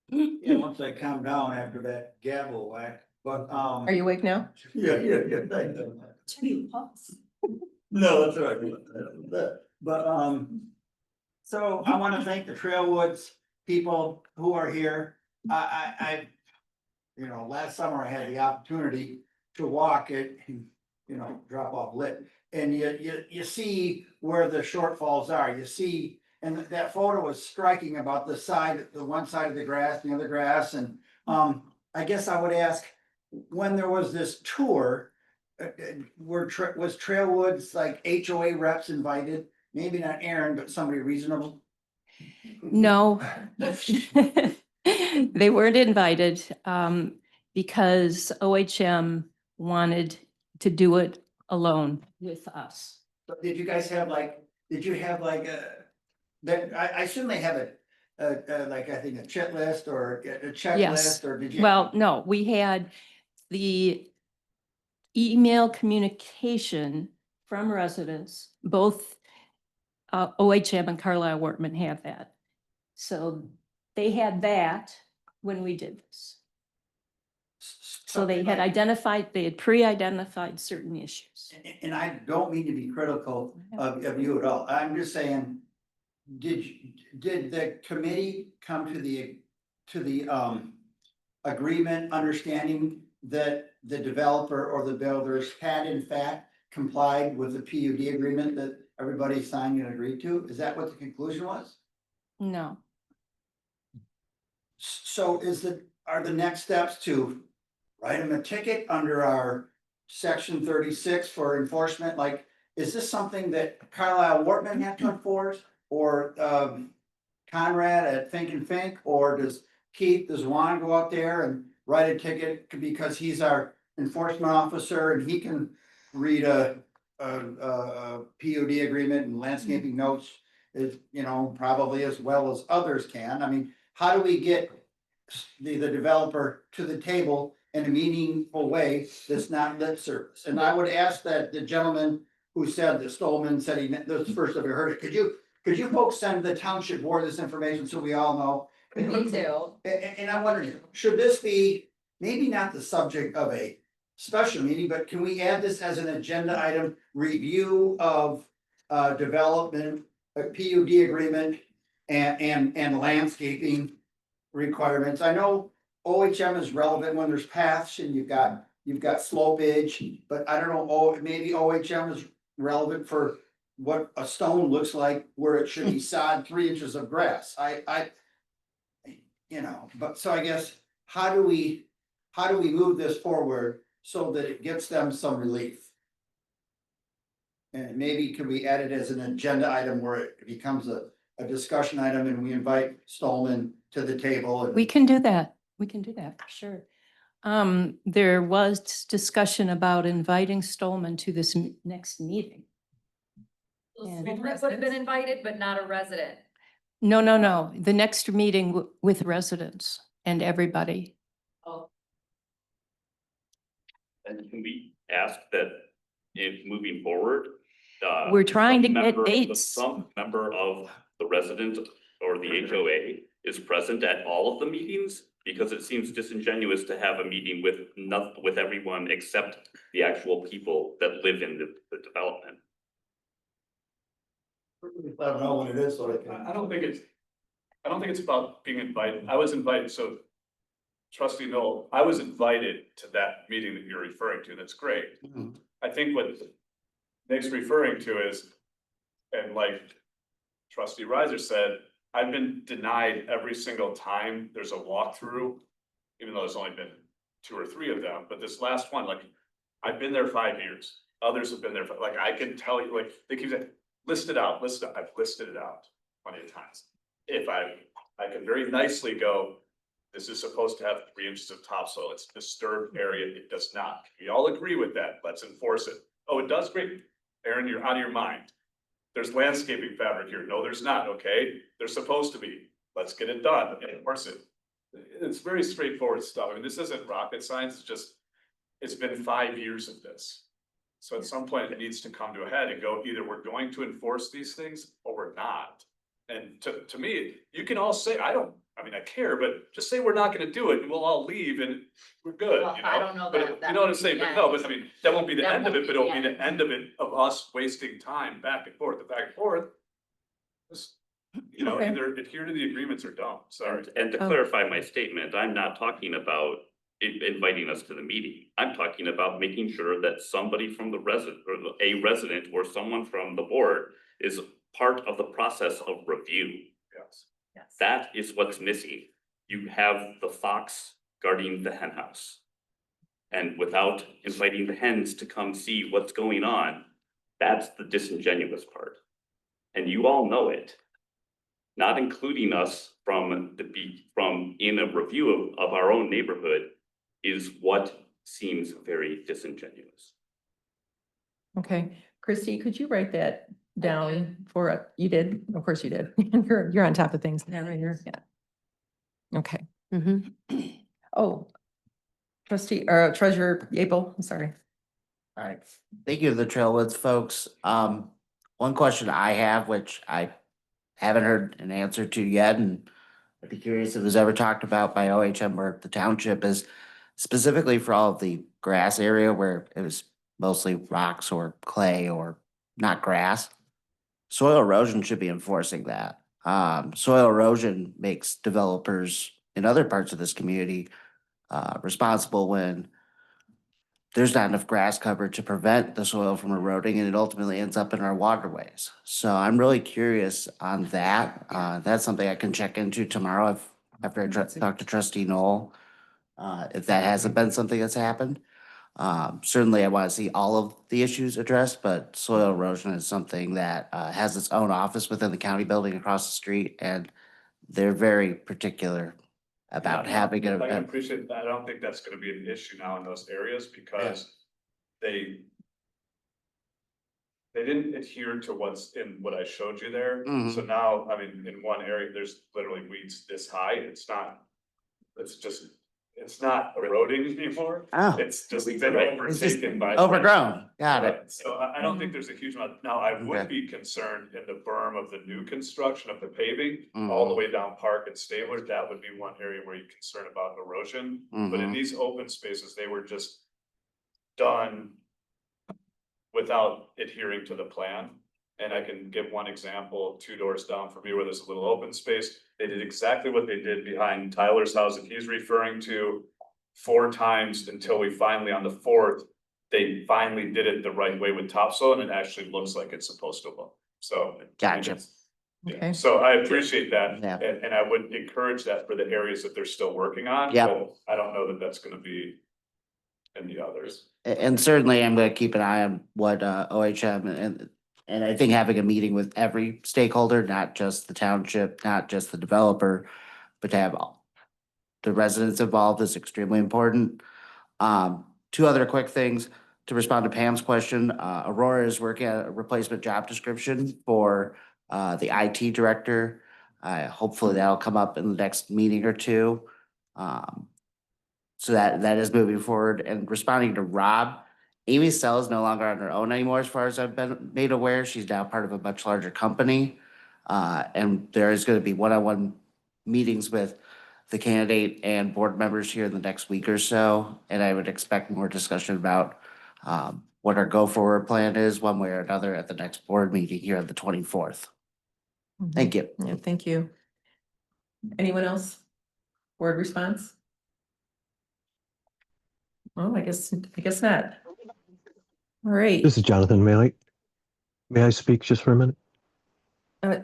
Yeah, once I calm down after that gavel whack, but,
Are you awake now?
yeah, thank you. No, that's all right. But, so I want to thank the Trailwoods people who are here. I, last summer I had the opportunity to walk it, drop off lit. And you see where the shortfalls are, you see, and that photo was striking about the one side of the grass, the other grass, and, I guess I would ask, when there was this tour, was Trailwoods like HOA reps invited? Maybe not Aaron, but somebody reasonable?
No. They weren't invited because OHM wanted to do it alone with us.
But did you guys have like, I assume they have like, I think a checklist or a
Yes.
checklist, or did you?
Well, no, we had the email communication from residents, both OHM and Carlisle Wortman have that. So they had that when we did this. So they had pre-identified certain issues.
And I don't mean to be critical of you at all. I'm just saying, did the committee come to the agreement, understanding that the developer or the builders had in fact complied with the PUD agreement that everybody signed and agreed to? Is that what the conclusion was?
No.
So are the next steps to write them a ticket under our section 36 for enforcement? Like, is this something that Carlisle Wortman have to enforce, or Conrad at Fink and Fink, or does Juan go out there and write a ticket because he's our enforcement officer and he can read a PUD agreement and landscaping notes, is, probably as well as others can? I mean, how do we get the developer to the table in a meaningful way that's not lip service? And I would ask that the gentleman who said that Stolman said that's the first I've ever heard it. Could you folks send the township board this information so we all know?
Me too.
And I wonder, should this be maybe not the subject of a special meeting, but can we add this as an agenda item? Review of development, PUD agreement and landscaping requirements. I know OHM is relevant when there's paths and you've got slopage, but I don't know, maybe OHM is relevant for what a stone looks like where it should be sod 3 inches of grass. But so I guess, how do we move this forward so that it gets them some relief? And maybe could we add it as an agenda item where it becomes a discussion item and we invite Stallman to the table? And
We can do that. We can do that, for sure. There was discussion about inviting Stolman to this next meeting. And-
Would have been invited, but not a resident.
No. The next meeting with residents and everybody.
Oh.
And can we ask that if moving forward?
We're trying to
some
get
member of the-
dates.
Some member of the resident or the HOA is present at all of the meetings, because it seems disingenuous to have a meeting with everyone except the actual people that live in the development.
I don't know what it is, so I can.
I don't think it's about being invited. I was invited, so trustee Noel, I was invited to that meeting that you're referring to. That's great. I think what Nick's referring to is, and like trustee Reiser said, I've been denied every single time there's a walkthrough, even though there's only been 2 or 3 of them, but this last one, like, I've been there 5 years. Others have been there, like, I can tell you, like, they keep saying, list it out, I've listed it out plenty of times. If I can very nicely go, this is supposed to have 3 inches of topsoil, it's a disturbed area, it does not. We all agree with that, let's enforce it. Oh, it does, great. Aaron, you're out of your mind. There's landscaping fabric here. No, there's not, okay? There's supposed to be. Let's get it done and enforce it. It's very straightforward stuff. I mean, this isn't rocket science, it's been 5 years of this. So at some point it needs to come to a head and go, either we're going to enforce these things or we're not. And to me, you can all say, I care, but just say we're not gonna do it and we'll all leave and we're good,
Well,
you know?
I don't know
But
that
you know what I'm
would be
saying?
the
But no,
end.
but I mean, that won't be the
That
end of
won't
it, but
be
it'll
the
be the
end.
end of it, of us wasting time back and forth, Just,
Okay.
either adhere to the agreements or don't, sorry.
And to clarify my statement, I'm not talking about inviting us to the meeting. I'm talking about making sure that somebody from the resident, or a resident, or someone from the board is part of the process of review.
Yes.
Yes.
That is what's missing. You have the fox guarding the hen house. And without inviting the hens to come see what's going on, that's the disingenuous part. And you all know it. Not including us from in a review of our own neighborhood is what seems very disingenuous.
Okay, Christy, could you write that down for, you did, of course you did. You're on top of things. Yeah, right here. Yeah. Okay. Oh, trustee, treasurer April, I'm sorry.
All right, thank you to the Trailwoods folks. One question I have, which I haven't heard an answer to yet, and I'd be curious if it was ever talked about by OHM or the township, is specifically for all of the grass area where it was mostly rocks or clay or not grass. Soil erosion should be enforcing that. Soil erosion makes developers in other parts of this community responsible when there's not enough grass cover to prevent the soil from eroding, and it ultimately ends up in our waterways. So I'm really curious on that. That's something I can check into tomorrow after I talk to trustee Noel. If that hasn't been something that's happened. Certainly I want to see all of the issues addressed, but soil erosion is something that has its own office within the county building across the street, and they're very particular about having
I can
a
appreciate that. I don't think that's gonna be an issue now in those areas because they didn't adhere to what's in what I showed you there. So now, I mean, in one area, there's literally weeds this high. It's just it's not eroding anymore.
Oh.
It's just been
It's just
overtaken by.
overgrown. Got it.
Right. So I don't think there's a huge amount. Now, I would
Okay.
be concerned in the berm of the new construction of the paving,
Mm-hmm.
all the way down Park and Stabler. That would be one area where you're concerned about erosion. But in
Mhm.
these open spaces, they were just done without adhering to the plan. And I can give one example, 2 doors down from me where there's a little open space. They did exactly what they did behind Tyler's house that he's referring to 4 times until we finally, on the 4th, they finally did it the right way with topsoil and it actually looks like it's supposed to look. So.
Gotcha.
Yeah,
Okay.
so I appreciate that.
Yeah.
And I would encourage that for the areas that they're still working on.
Yep.
But I don't know that that's gonna be in the others.
And certainly I'm gonna keep an eye on what OHM and I think having a meeting with every stakeholder, not just the township, not just the developer, but to have all the residents involved is extremely important. 2 other quick things to respond to Pam's question. Aurora is working on a replacement job description for the IT director. Hopefully that'll come up in the next meeting or 2. So that is moving forward. And responding to Rob, Amy Sell is no longer on her own anymore, as far as I've been made aware. She's now part of a much larger company. And there is going to be one-on-one meetings with the candidate and board members here in the next week or so. And I would expect more discussion about what our go-forward plan is, one way or another, at the next board meeting here on the 24th. Thank you.
Yeah, thank you. Anyone else? Board response? Oh, I guess not. All right.
This is Jonathan. May I speak just for a minute?
Uh,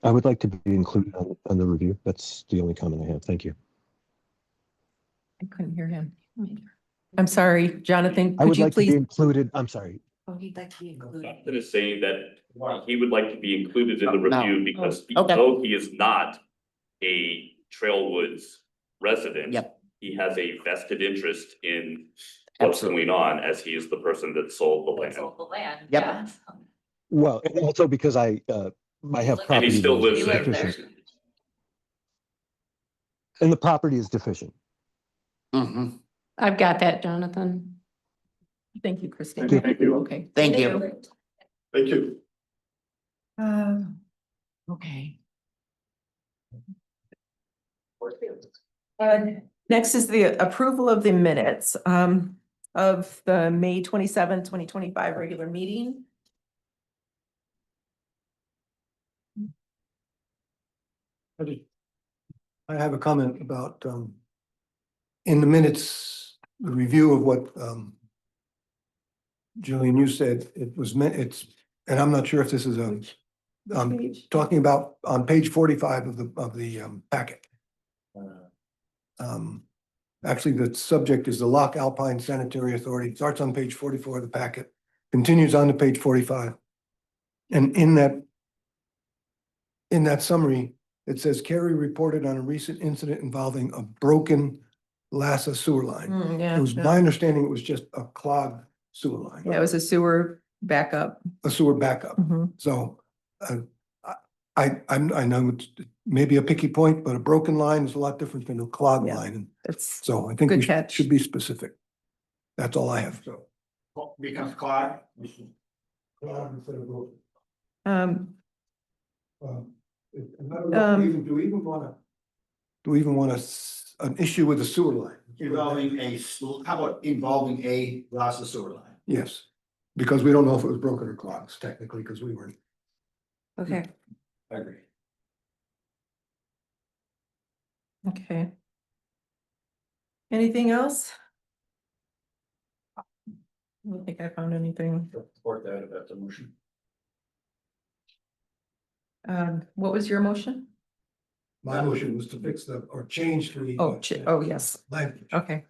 I would like to be included on the review. That's the only comment I have. Thank you.
I couldn't hear him. I'm sorry, Jonathan,
I
could
would
you
like to be
please?
included. I'm sorry.
Oh, he'd like to be included.
Jonathan is saying that he would like to be included in the
No.
review because
Okay.
though he is not a Trailwoods resident.
Yep.
He has a vested interest in what's
Absolutely.
going on as he is the person that sold the land.
Sold the land.
Yep.
yeah.
Well, and also because I have
And
property.
he still
that
lives
is
He lives there.
deficient. And the property is deficient.
Mhm.
I've got that, Jonathan.
Thank you, Christine.
Thank you.
Okay.
Thank you.
Thank you.
Okay. Next is the approval of the minutes of the May 27, 2025 regular meeting.
I have a comment about, in the minutes, the review of what, Julian, you said it was meant, and I'm not sure if this is talking about on page 45 of the packet. Actually, the subject is the Loch Alpine Sanitary Authority. It starts on page 44 of the packet, continues on to page 45. And in that summary, it says Carrie reported on a recent incident involving a broken Lassa sewer line.
Yeah.
It was my understanding it was just a clogged sewer line.
Yeah, it was a sewer backup.
A sewer backup.
Mhm.
So I know it's maybe a picky point, but a broken line is a lot different than a clogged
Yeah.
line. And
It's,
so I think
Good
we
catch.
should be specific. That's all I have. So.
Becomes clogged.
Clogged instead of broken.
um,
Do we even want an issue with the sewer line?
Involving how about involving a Lassa sewer line?
Yes, because we don't know if it was broken or clogged technically, because we weren't.
okay,
I agree.
okay. Anything else? I don't think I found anything.
Support that if that's a motion.
What was your motion?
My motion was to fix or change the.
Oh, yes,
Language.
okay.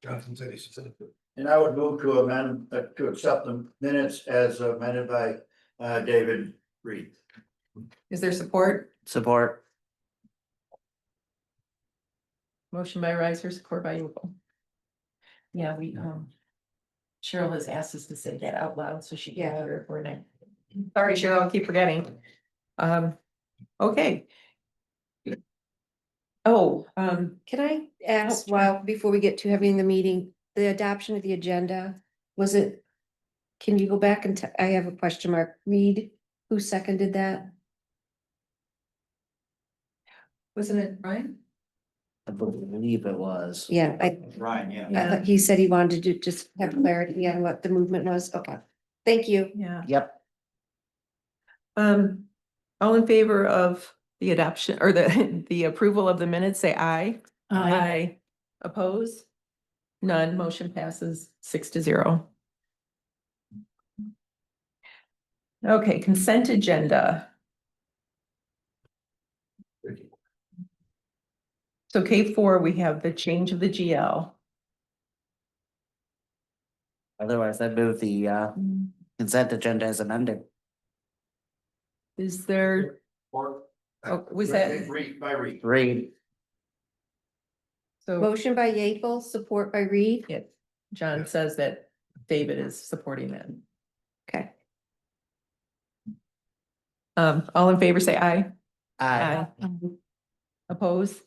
Jonathan said he said it.
And I would move to amend, to accept the minutes as amended by David Reed.
Is there support?
Support.
Motion by Riser, support by Yockel. Yeah, Cheryl has asked us to say that out loud, so she can hear it for now. Sorry, Cheryl, I keep forgetting. Okay. Oh,
Can I ask,
sure.
while, before we get to having the meeting, the adoption of the agenda, was it? Can you go back and, I have a question mark, Reed, who seconded that?
Wasn't it Brian?
I believe it was.
Yeah,
Ryan, yeah.
I thought he said he wanted to just have clarity on what the movement was, okay, thank you.
Yeah.
Yep.
All in favor of the adoption or the, the approval of the minutes, say aye.
Aye.
Oppose? None, motion passes 6-0. Okay, consent agenda. So K4, we have the change of the GL.
Otherwise, I'd move the consent agenda as amended.
Is there,
Or.
was that,
By Reed.
Reed.
so,
Motion by Yeaple, support by Reed.
yeah, John says that David is supporting that.
Okay.
All in favor, say aye.
Aye.
Oppose?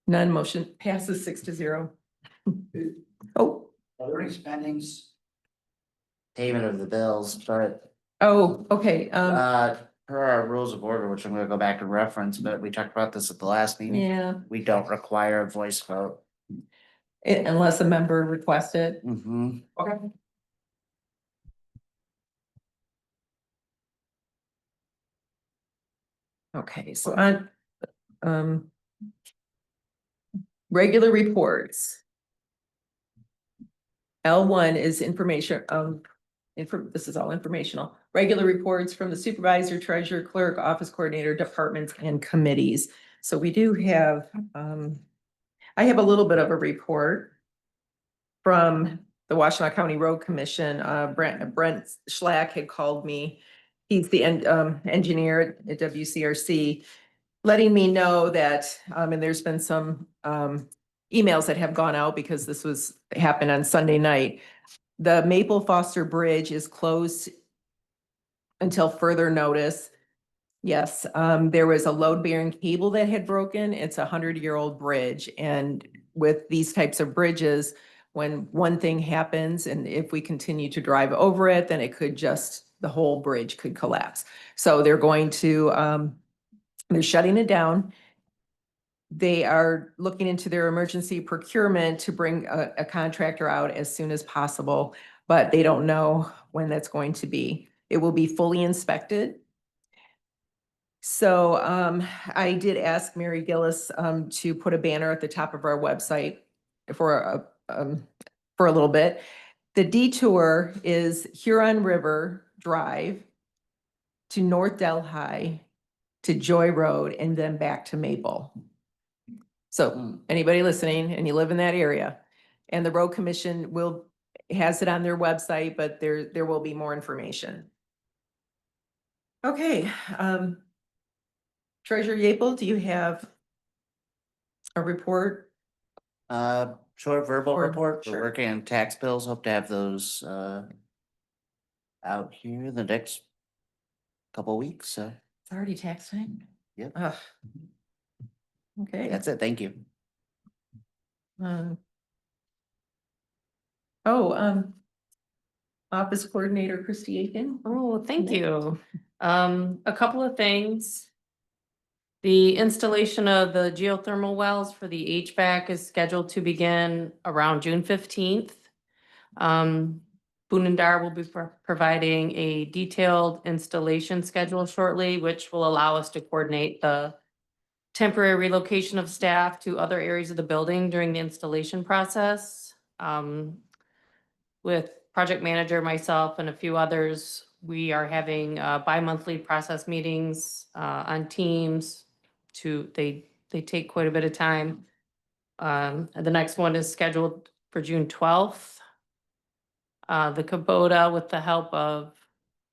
None, motion passes 6-0. Oh,
Are there any spendings?
Payment of the bills, but
okay,
per our rules of order, which I'm gonna go back and reference, but we talked about this at the last meeting.
yeah,
We don't require a voice vote.
unless a member requests it.
Mm-hmm.
Okay. Okay, so on, regular reports. L1 is information, this is all informational. Regular reports from the supervisor, treasurer, clerk, office coordinator, departments, and committees. So we do have, I have a little bit of a report from the Washtenaw County Road Commission. Brent Schlack had called me. He's the engineer at WCRC, letting me know that, and there's been some emails that have gone out because this happened on Sunday night. The Maple Foster Bridge is closed until further notice. Yes, there was a load-bearing cable that had broken. It's a 100-year-old bridge, and with these types of bridges, when one thing happens and if we continue to drive over it, then it could the whole bridge could collapse. So they're going to, they're shutting it down. They are looking into their emergency procurement to bring a contractor out as soon as possible, but they don't know when that's going to be. It will be fully inspected. So I did ask Mary Gillis to put a banner at the top of our website for a little bit. The detour is Huron River Drive to North Delhi to Joy Road and then back to Maple. So anybody listening and you live in that area, and the road commission has it on their website, but there will be more information. Okay, Treasurer Yeaple, do you have a report?
Short verbal
Or-
report. We're
sure.
working on tax bills. Hope to have those out here the next couple weeks. So
It's already tax time?
Yep.
Ugh. Okay.
that's it. Thank you.
Office Coordinator Christy Aiken.
Oh, thank you. A couple of things. The installation of the geothermal wells for the HVAC is scheduled to begin around June 15th. Boone and Dar will be providing a detailed installation schedule shortly, which will allow us to coordinate the temporary relocation of staff to other areas of the building during the installation process. With project manager, myself, and a few others, we are having bi-monthly process meetings on Teams. They take quite a bit of time. The next one is scheduled for June 12th. The Kubota, with the help of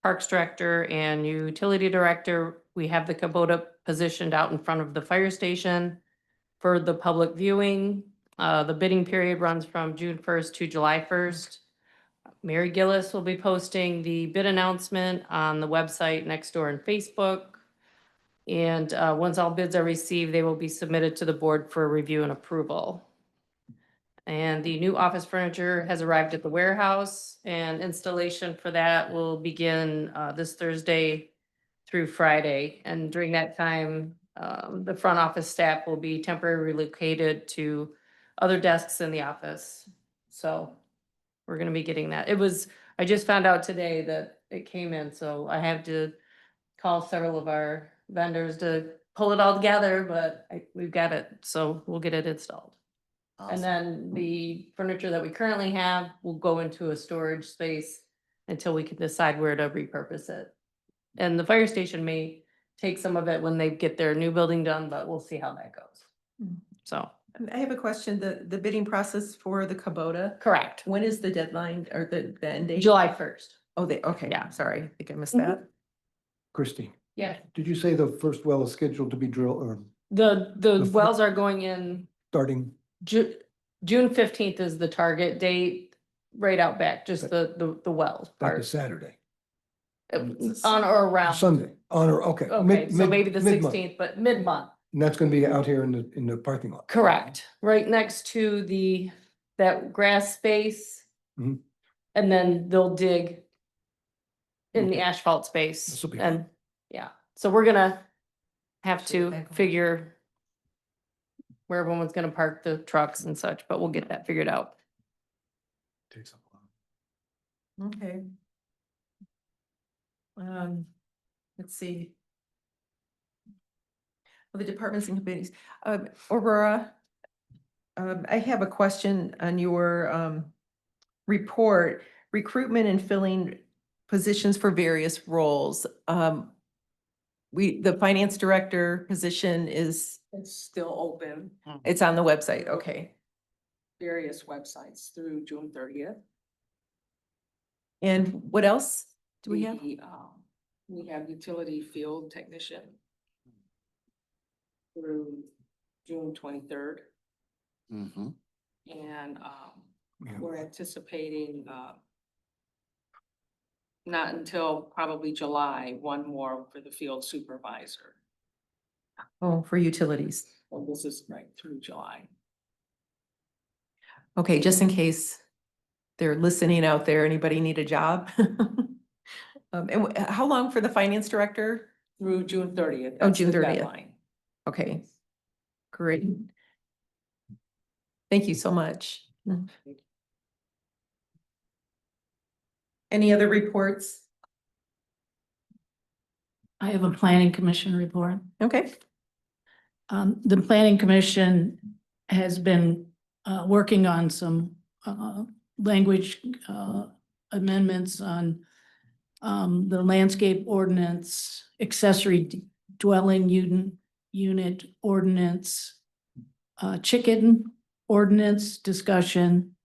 Parks Director and Utility Director, we have the Kubota positioned out in front of the fire station for the public viewing. The bidding period runs from June 1st to July 1st. Mary Gillis will be posting the bid announcement on the website, Nextdoor, and Facebook. And once all bids are received, they will be submitted to the board for review and approval. And the new office furniture has arrived at the warehouse, and installation for that will begin this Thursday through Friday. And during that time, the front office staff will be temporarily relocated to other desks in the office. So we're gonna be getting that. I just found out today that it came in, so I have to call several of our vendors to pull it all together, but we've got it, so we'll get it installed. And then the furniture that we currently have will go into a storage space until we can decide where to repurpose it. And the fire station may take some of it when they get their new building done, but we'll see how that goes. So,
I have a question, the bidding process for the Kubota,
correct,
when is the deadline or the end date?
July 1st.
Oh, okay,
Yeah.
sorry, I think I missed that.
Christie,
Yeah.
did you say the first well is scheduled to be drilled or
The wells are going in
starting?
June 15th is the target date, right out back, just the wells
That
part.
is Saturday,
On or around.
Sunday, okay.
Okay, so maybe the
mid-month.
16th, but mid-month.
And that's gonna be out here in the parking lot.
Correct, right next to that grass space.
Mhm.
And then they'll dig in the
Okay.
asphalt space.
This'll be
And, yeah, so we're gonna have to figure where everyone's gonna park the trucks and such, but we'll get that figured out.
Takes a while.
Okay. Let's see. The departments and committees, Aurora, I have a question on your report, recruitment and filling positions for various roles. The finance director position is,
It's still open,
it's on the website, okay.
various websites through June 30th.
And what else do we have?
We have utility field technician through June 23rd.
Mm-hmm.
And
Yeah.
we're anticipating not until probably July, one more for the field supervisor.
Oh, for utilities.
Well, this is right through July.
Okay, just in case they're listening out there, anybody need a job? And how long for the finance director?
Through June 30th.
Oh,
that's
June
the
30th.
deadline.
Okay, great. Thank you so much. Any other reports?
I have a planning commission report.
Okay.
The planning commission has been working on some language amendments on the landscape ordinance, accessory dwelling unit ordinance, chicken ordinance discussion.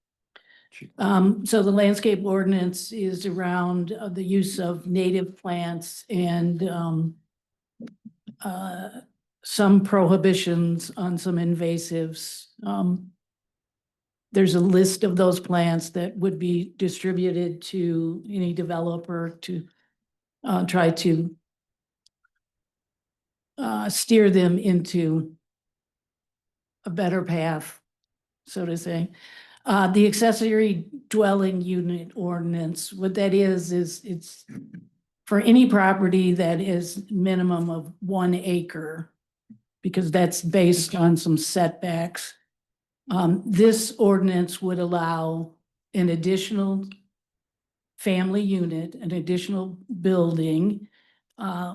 So the landscape ordinance is around the use of native plants and some prohibitions on some invasives. There's a list of those plants that would be distributed to any developer to try to steer them into a better path, so to say. The accessory dwelling unit ordinance, what that is it's for any property that is minimum of 1 acre, because that's based on some setbacks. This ordinance would allow an additional family unit, an additional building,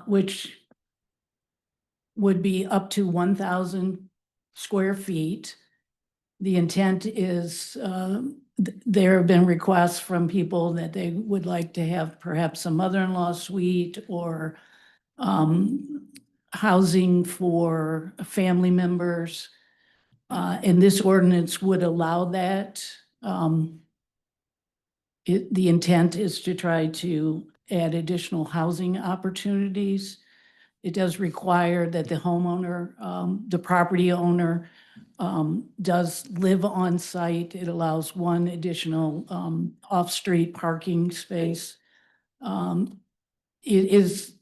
which would be up to 1,000 square feet. The intent is, there have been requests from people that they would like to have perhaps a mother-in-law suite or housing for family members. And this ordinance would allow that. The intent is to try to add additional housing opportunities. It does require that the homeowner, the property owner, does live on site. It allows one additional off-street parking space. It is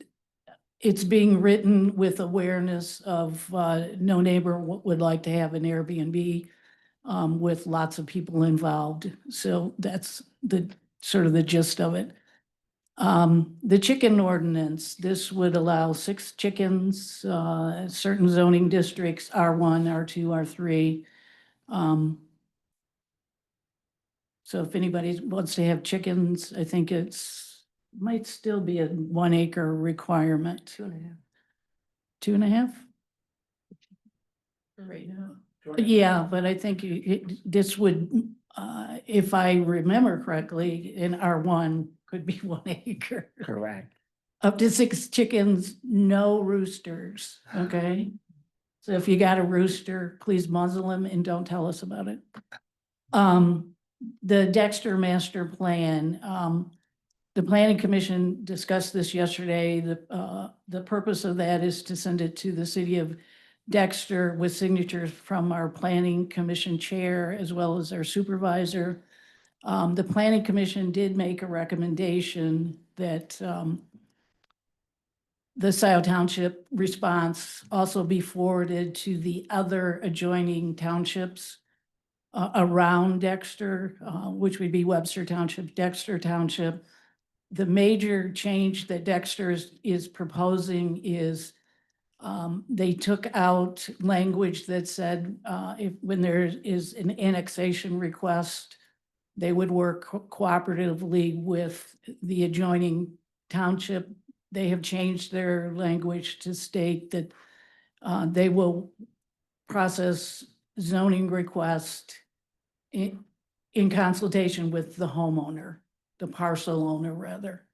it's being written with awareness of, no neighbor would like to have an Airbnb with lots of people involved. So that's the sort of the gist of it. The chicken ordinance, this would allow 6 chickens, certain zoning districts, R1, R2, R3. So if anybody wants to have chickens, I think might still be a 1 acre requirement. 2.5. 2.5?
Right now.
Yeah, but I think this would, if I remember correctly, in R1 could be 1 acre.
Correct.
Up to 6 chickens, no roosters, okay? So if you got a rooster, please muzzle him and don't tell us about it. The Dexter master plan, the planning commission discussed this yesterday. The purpose of that is to send it to the city of Dexter with signatures from our planning commission chair as well as our supervisor. The planning commission did make a recommendation that, the Scio Township response also be forwarded to the other adjoining townships around Dexter, which would be Webster Township, Dexter Township. The major change that Dexter is proposing is they took out language that said when there is an annexation request, they would work cooperatively with the adjoining township. They have changed their language to state that they will process zoning request in consultation with the homeowner, the parcel owner rather.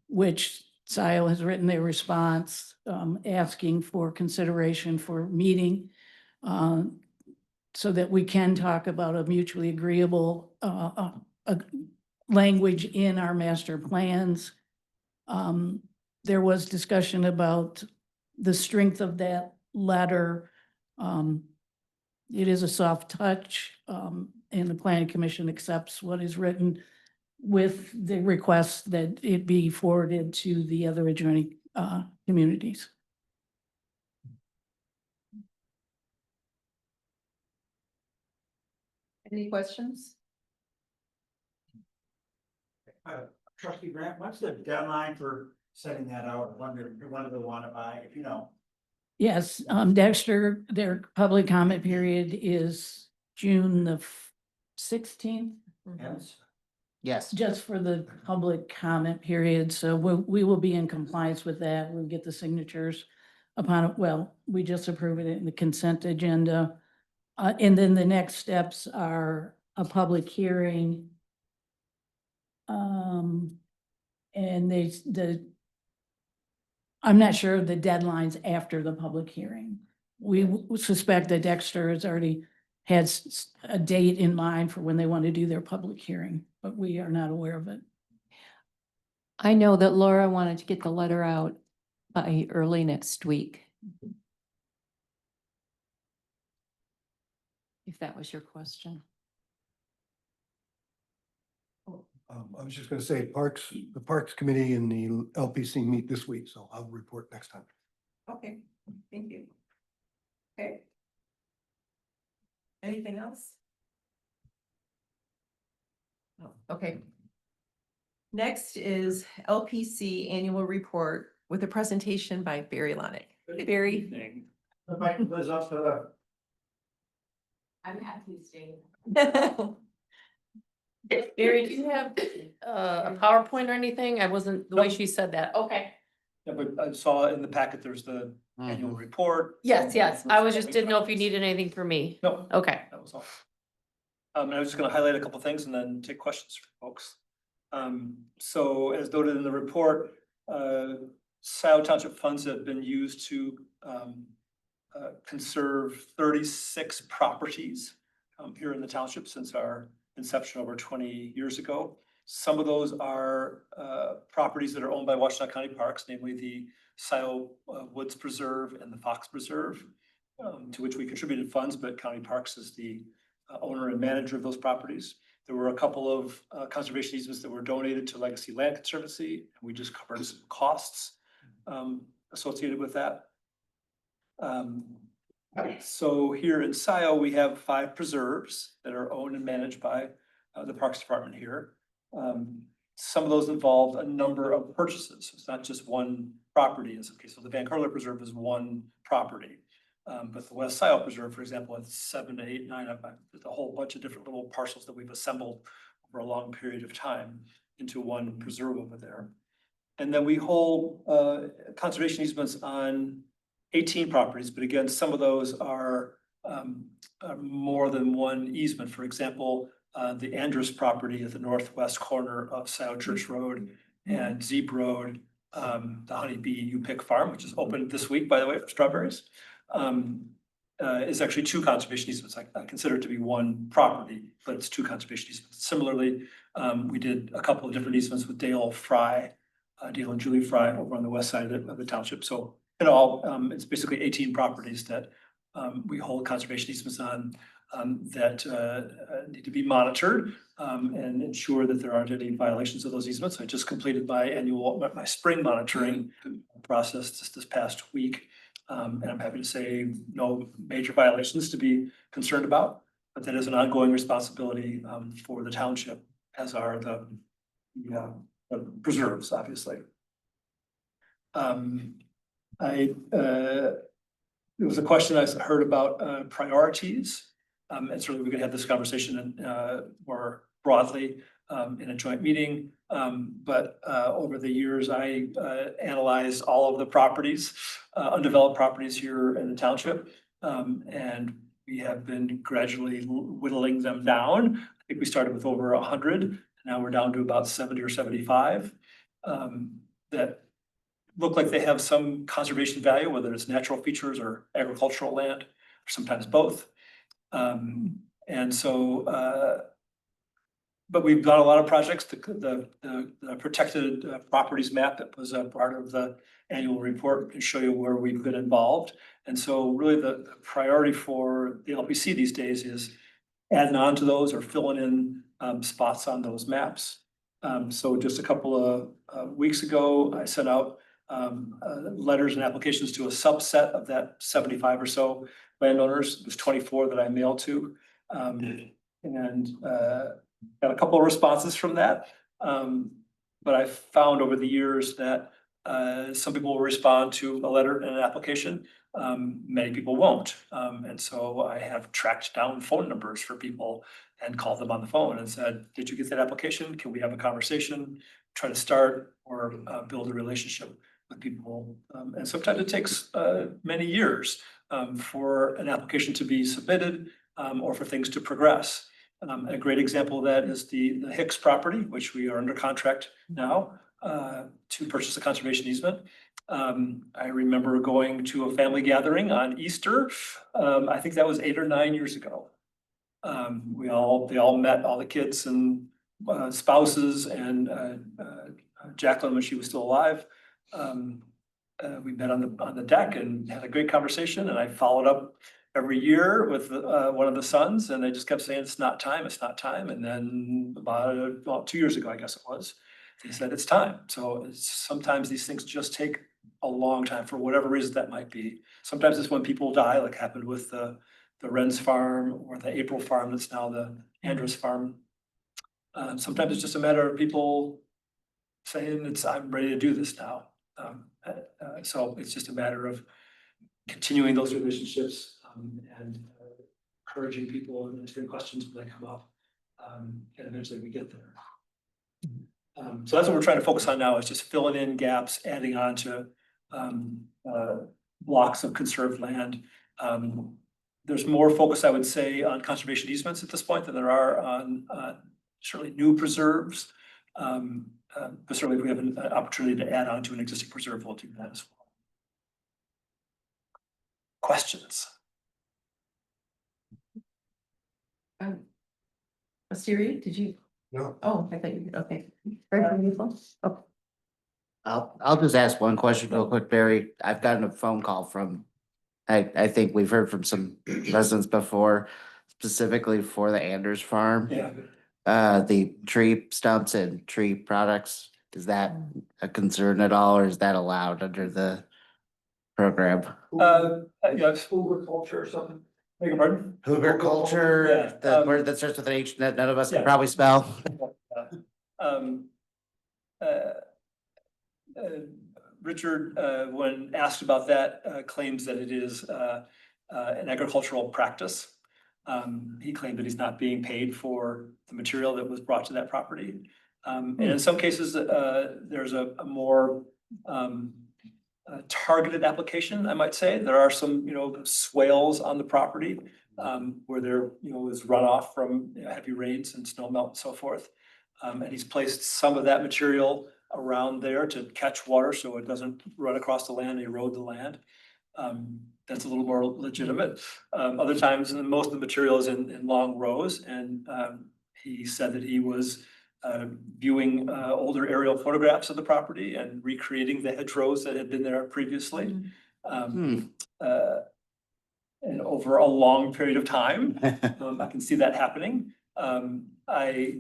Which Scio has written their response asking for consideration for meeting so that we can talk about a mutually agreeable language in our master plans. There was discussion about the strength of that letter. It is a soft touch, and the planning commission accepts what is written with the request that it be forwarded to the other adjoining communities.
Any questions?
Trustee Grant, what's the deadline for setting that out? When do they want to buy, if you know?
Yes, Dexter, their public comment period is June the 16th.
Yes.
Yes.
Just for the public comment period, so we will be in compliance with that. We'll get the signatures upon it. Well, we just approved it in the consent agenda. And then the next steps are a public hearing. And I'm not sure of the deadlines after the public hearing. We suspect that Dexter has already has a date in mind for when they want to do their public hearing, but we are not aware of it.
I know that Laura wanted to get the letter out by early next week. If that was your question.
I was just gonna say the Parks Committee and the LPC meet this week, so I'll report next time.
Okay, thank you. Okay. Anything else? Oh, okay. Next is LPC Annual Report with a presentation by Barry Lonick. Hey, Barry.
If I can live up to the.
I'm happy to stay.
Barry,
Barry, do you have a PowerPoint or anything? I wasn't, the way she said that. Okay.
Yeah, but I saw in the packet, there's the annual report.
Yes, yes. I was just didn't know if you needed anything from me.
No,
Okay.
that was all. And I was just gonna highlight a couple things and then take questions from folks. So as noted in the report, Scio Township funds have been used to conserve 36 properties here in the township since our inception over 20 years ago. Some of those are properties that are owned by Washita County Parks, namely the Scio Woods Preserve and the Fox Preserve, to which we contributed funds, but County Parks is the owner and manager of those properties. There were a couple of conservation easements that were donated to Legacy Land Conservancy, and we just covered some costs associated with that. So here in Scio, we have 5 preserves that are owned and managed by the Parks Department here. Some of those involve a number of purchases. It's not just one property in some cases. So the Van Curler Preserve is one property. But the West Scio Preserve, for example, has 7 to 8, 9, there's a whole bunch of different little parcels that we've assembled over a long period of time into one preserve over there. And then we hold conservation easements on 18 properties, but again, some of those are more than one easement. For example, the Andrus property at the northwest corner of Scio Church Road and Zeep Road, the Honeybee U-Pick Farm, which is open this week, by the way, for strawberries, is actually 2 conservation easements. I consider it to be one property, but it's 2 conservation easements. Similarly, we did a couple of different easements with Dale and Julie Fry over on the west side of the township. So in all, it's basically 18 properties that we hold conservation easements on that need to be monitored and ensure that there aren't any violations of those easements. I just completed my spring monitoring process just this past week. And I'm happy to say no major violations to be concerned about, but that is an ongoing responsibility for the township, as are the preserves, obviously. There was a question I heard about priorities. And certainly we could have this conversation more broadly in a joint meeting. But over the years, I analyzed all of the properties, undeveloped properties here in the township. And we have been gradually whittling them down. I think we started with over 100. Now we're down to about 70 or 75 that look like they have some conservation value, whether it's natural features or agricultural land, or sometimes both. And so, but we've done a lot of projects. The protected properties map that was a part of the annual report can show you where we've been involved. And so really the priority for the LPC these days is adding on to those or filling in spots on those maps. So just a couple of weeks ago, I sent out letters and applications to a subset of that 75 or so landowners. It was 24 that I mailed to. Got a couple of responses from that. But I found over the years that some people will respond to a letter and an application. Many people won't. And so I have tracked down phone numbers for people and called them on the phone and said, did you get that application? Can we have a conversation, try to start or build a relationship with people? And sometimes it takes many years for an application to be submitted or for things to progress. A great example of that is the Hicks property, which we are under contract now to purchase a conservation easement. I remember going to a family gathering on Easter. I think that was 8 or 9 years ago. They all met, all the kids and spouses and Jacqueline when she was still alive. We met on the deck and had a great conversation, and I followed up every year with one of the sons, and they just kept saying, it's not time, it's not time. And then about 2 years ago, I guess it was, they said it's time. So sometimes these things just take a long time for whatever reason that might be. Sometimes it's when people die, like happened with the Wren's farm or the April farm that's now the Andrus farm. Sometimes it's just a matter of people saying I'm ready to do this now. So it's just a matter of continuing those relationships and encouraging people and answering questions when they come up. And eventually we get there. So that's what we're trying to focus on now, is just filling in gaps, adding on to blocks of conserved land. There's more focus, I would say, on conservation easements at this point than there are on certainly new preserves. But certainly if we have an opportunity to add on to an existing preserve, we'll do that as well. Questions?
Siri, did you?
No.
Oh, I thought you did. Okay. Very beautiful. Oh,
I'll just ask one question real quick, Barry. I've gotten a phone call from, I think we've heard from some residents before, specifically for the Anders farm.
Yeah.
the tree stumps and tree products? Is that a concern at all, or is that allowed under the program?
Yes.
Hoover culture or something?
Beg your pardon?
Hoover culture,
Yeah,
the word that starts with an H that none of us can
yeah.
probably spell.
Um, uh, uh, Richard, when asked about that, claims that it is an agricultural practice. He claimed that he's not being paid for the material that was brought to that property. And in some cases, there's a more targeted application, I might say. There are some, swales on the property where there, is runoff from heavy rains and snow melt and so forth. And he's placed some of that material around there to catch water so it doesn't run across the land and erode the land. That's a little more legitimate. Other times, and most of the material is in long rows, and he said that he was viewing older aerial photographs of the property and recreating the hedgerows that had been there previously. And over a long period of time, I can see that happening. I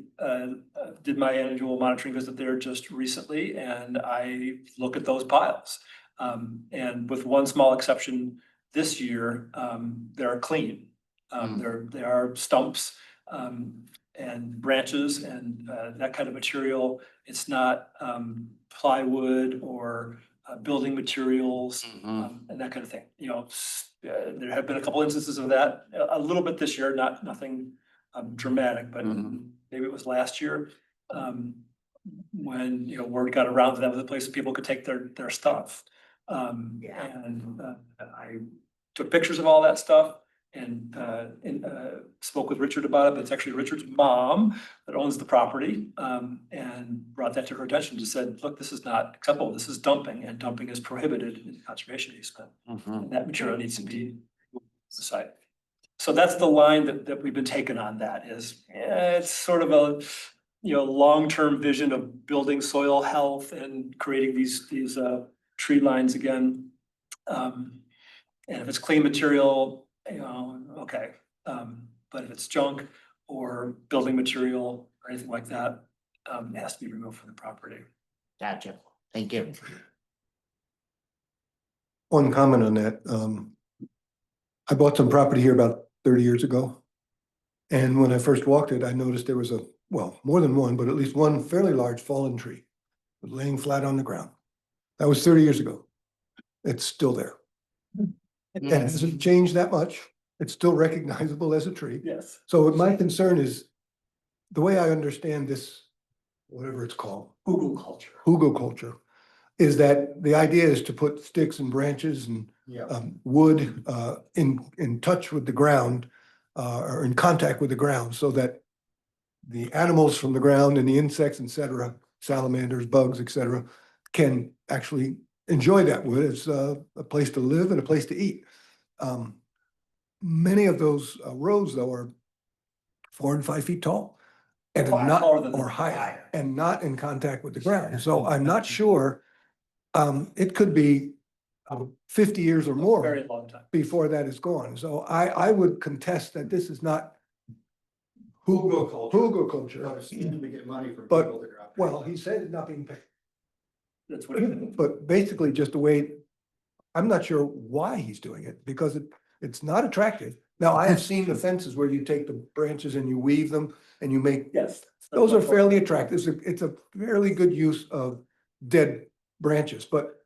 did my annual monitoring visit there just recently, and I look at those piles. And with one small exception, this year, they're clean. They are stumps and branches and that kind of material. It's not plywood or building materials and that kind of thing. There have been a couple instances of that, a little bit this year, nothing dramatic, but maybe it was last year. When, word got around that was a place that people could take their stuff. And I took pictures of all that stuff and spoke with Richard about it, but it's actually Richard's mom that owns the property, and brought that to her attention, just said, look, this is not acceptable, this is dumping, and dumping is prohibited in conservation easement. And that material needs to be decided. So that's the line that we've been taking on that is, it's sort of a, long-term vision of building soil health and creating these tree lines again. And if it's clean material, okay. But if it's junk or building material or anything like that, it has to be removed from the property.
Gotcha. Thank you.
One comment on that. I bought some property here about 30 years ago. And when I first walked it, I noticed there was more than one, but at least one fairly large fallen tree laying flat on the ground. That was 30 years ago. It's still there. And it hasn't changed that much. It's still recognizable as a tree.
Yes.
So my concern is, the way I understand this, whatever it's called, Hugo culture, is that the idea is to put sticks and branches and wood in touch with the ground, or in contact with the ground, so that the animals from the ground and the insects, et cetera, salamanders, bugs, et cetera, can actually enjoy that wood as a place to live and a place to eat. Many of those rows, though, are 4 and 5 feet tall and are not, or higher, and not in contact with the ground. So I'm not sure. It could be 50 years or more
Very long time
before that is gone. So I would contest that this is not Hugo culture.
To get money from
But,
people that are out there.
well, he said it's not being paid.
That's what.
But basically just the way, I'm not sure why he's doing it, because it's not attractive. Now, I have seen the fences where you take the branches and you weave them and you make,
Yes.
those are fairly attractive. It's a fairly good use of dead branches, but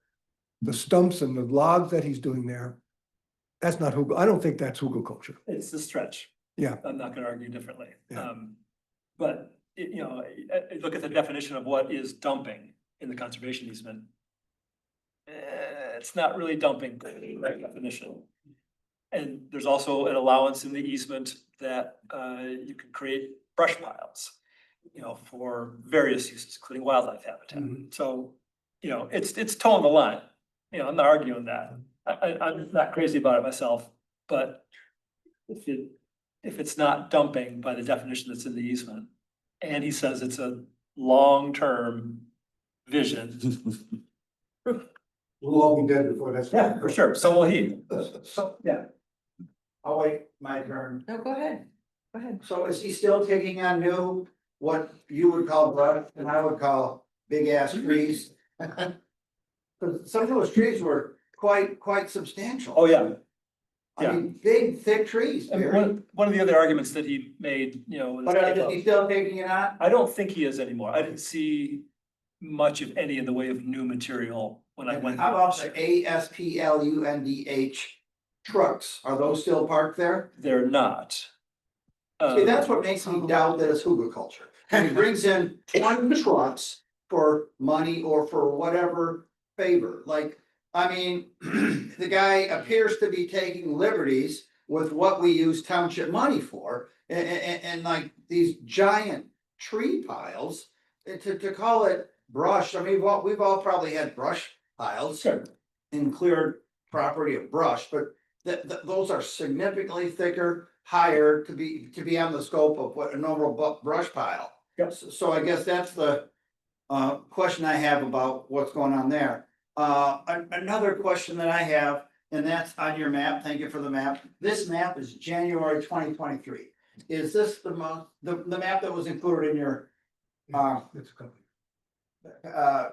the stumps and the logs that he's doing there, that's not Hugo. I don't think that's Hugo culture.
It's a stretch.
Yeah.
I'm not gonna argue differently.
Yeah.
But, look at the definition of what is dumping in the conservation easement. It's not really dumping by definition. And there's also an allowance in the easement that you can create brush piles, for various uses, including wildlife habitat. So, it's towing the line. I'm not arguing that. I'm not crazy about it myself, but if it's not dumping by the definition that's in the easement, and he says it's a long-term vision.
We'll all be dead before that's.
Yeah, for sure. So will he.
So,
Yeah.
I'll wait my turn.
No, go ahead. Go ahead.
So is he still taking on new what you would call brush and I would call big ass trees. Cause some of those trees were quite substantial.
Oh, yeah.
I mean, big, thick trees,
And
Barry.
one of the other arguments that he made, you know. was
But
like,
is he still taking it on?
I don't think he is anymore. I didn't see much of any in the way of new material when I went.
How about the ASPLUNDH trucks? Are those still parked there?
They're not.
See, that's what makes me doubt that it's hugelkultur. And he brings in 20 trucks for money or for whatever favor, like, I mean, the guy appears to be taking liberties with what we use township money for. And like these giant tree piles, to call it brush, I mean, we've all probably had brush piles. In cleared property of brush, but those are significantly thicker, higher to be on the scope of what a normal brush pile.
Yep.
So I guess that's the question I have about what's going on there. Another question that I have, and that's on your map, thank you for the map. This map is January 2023. Is this the map that was included in your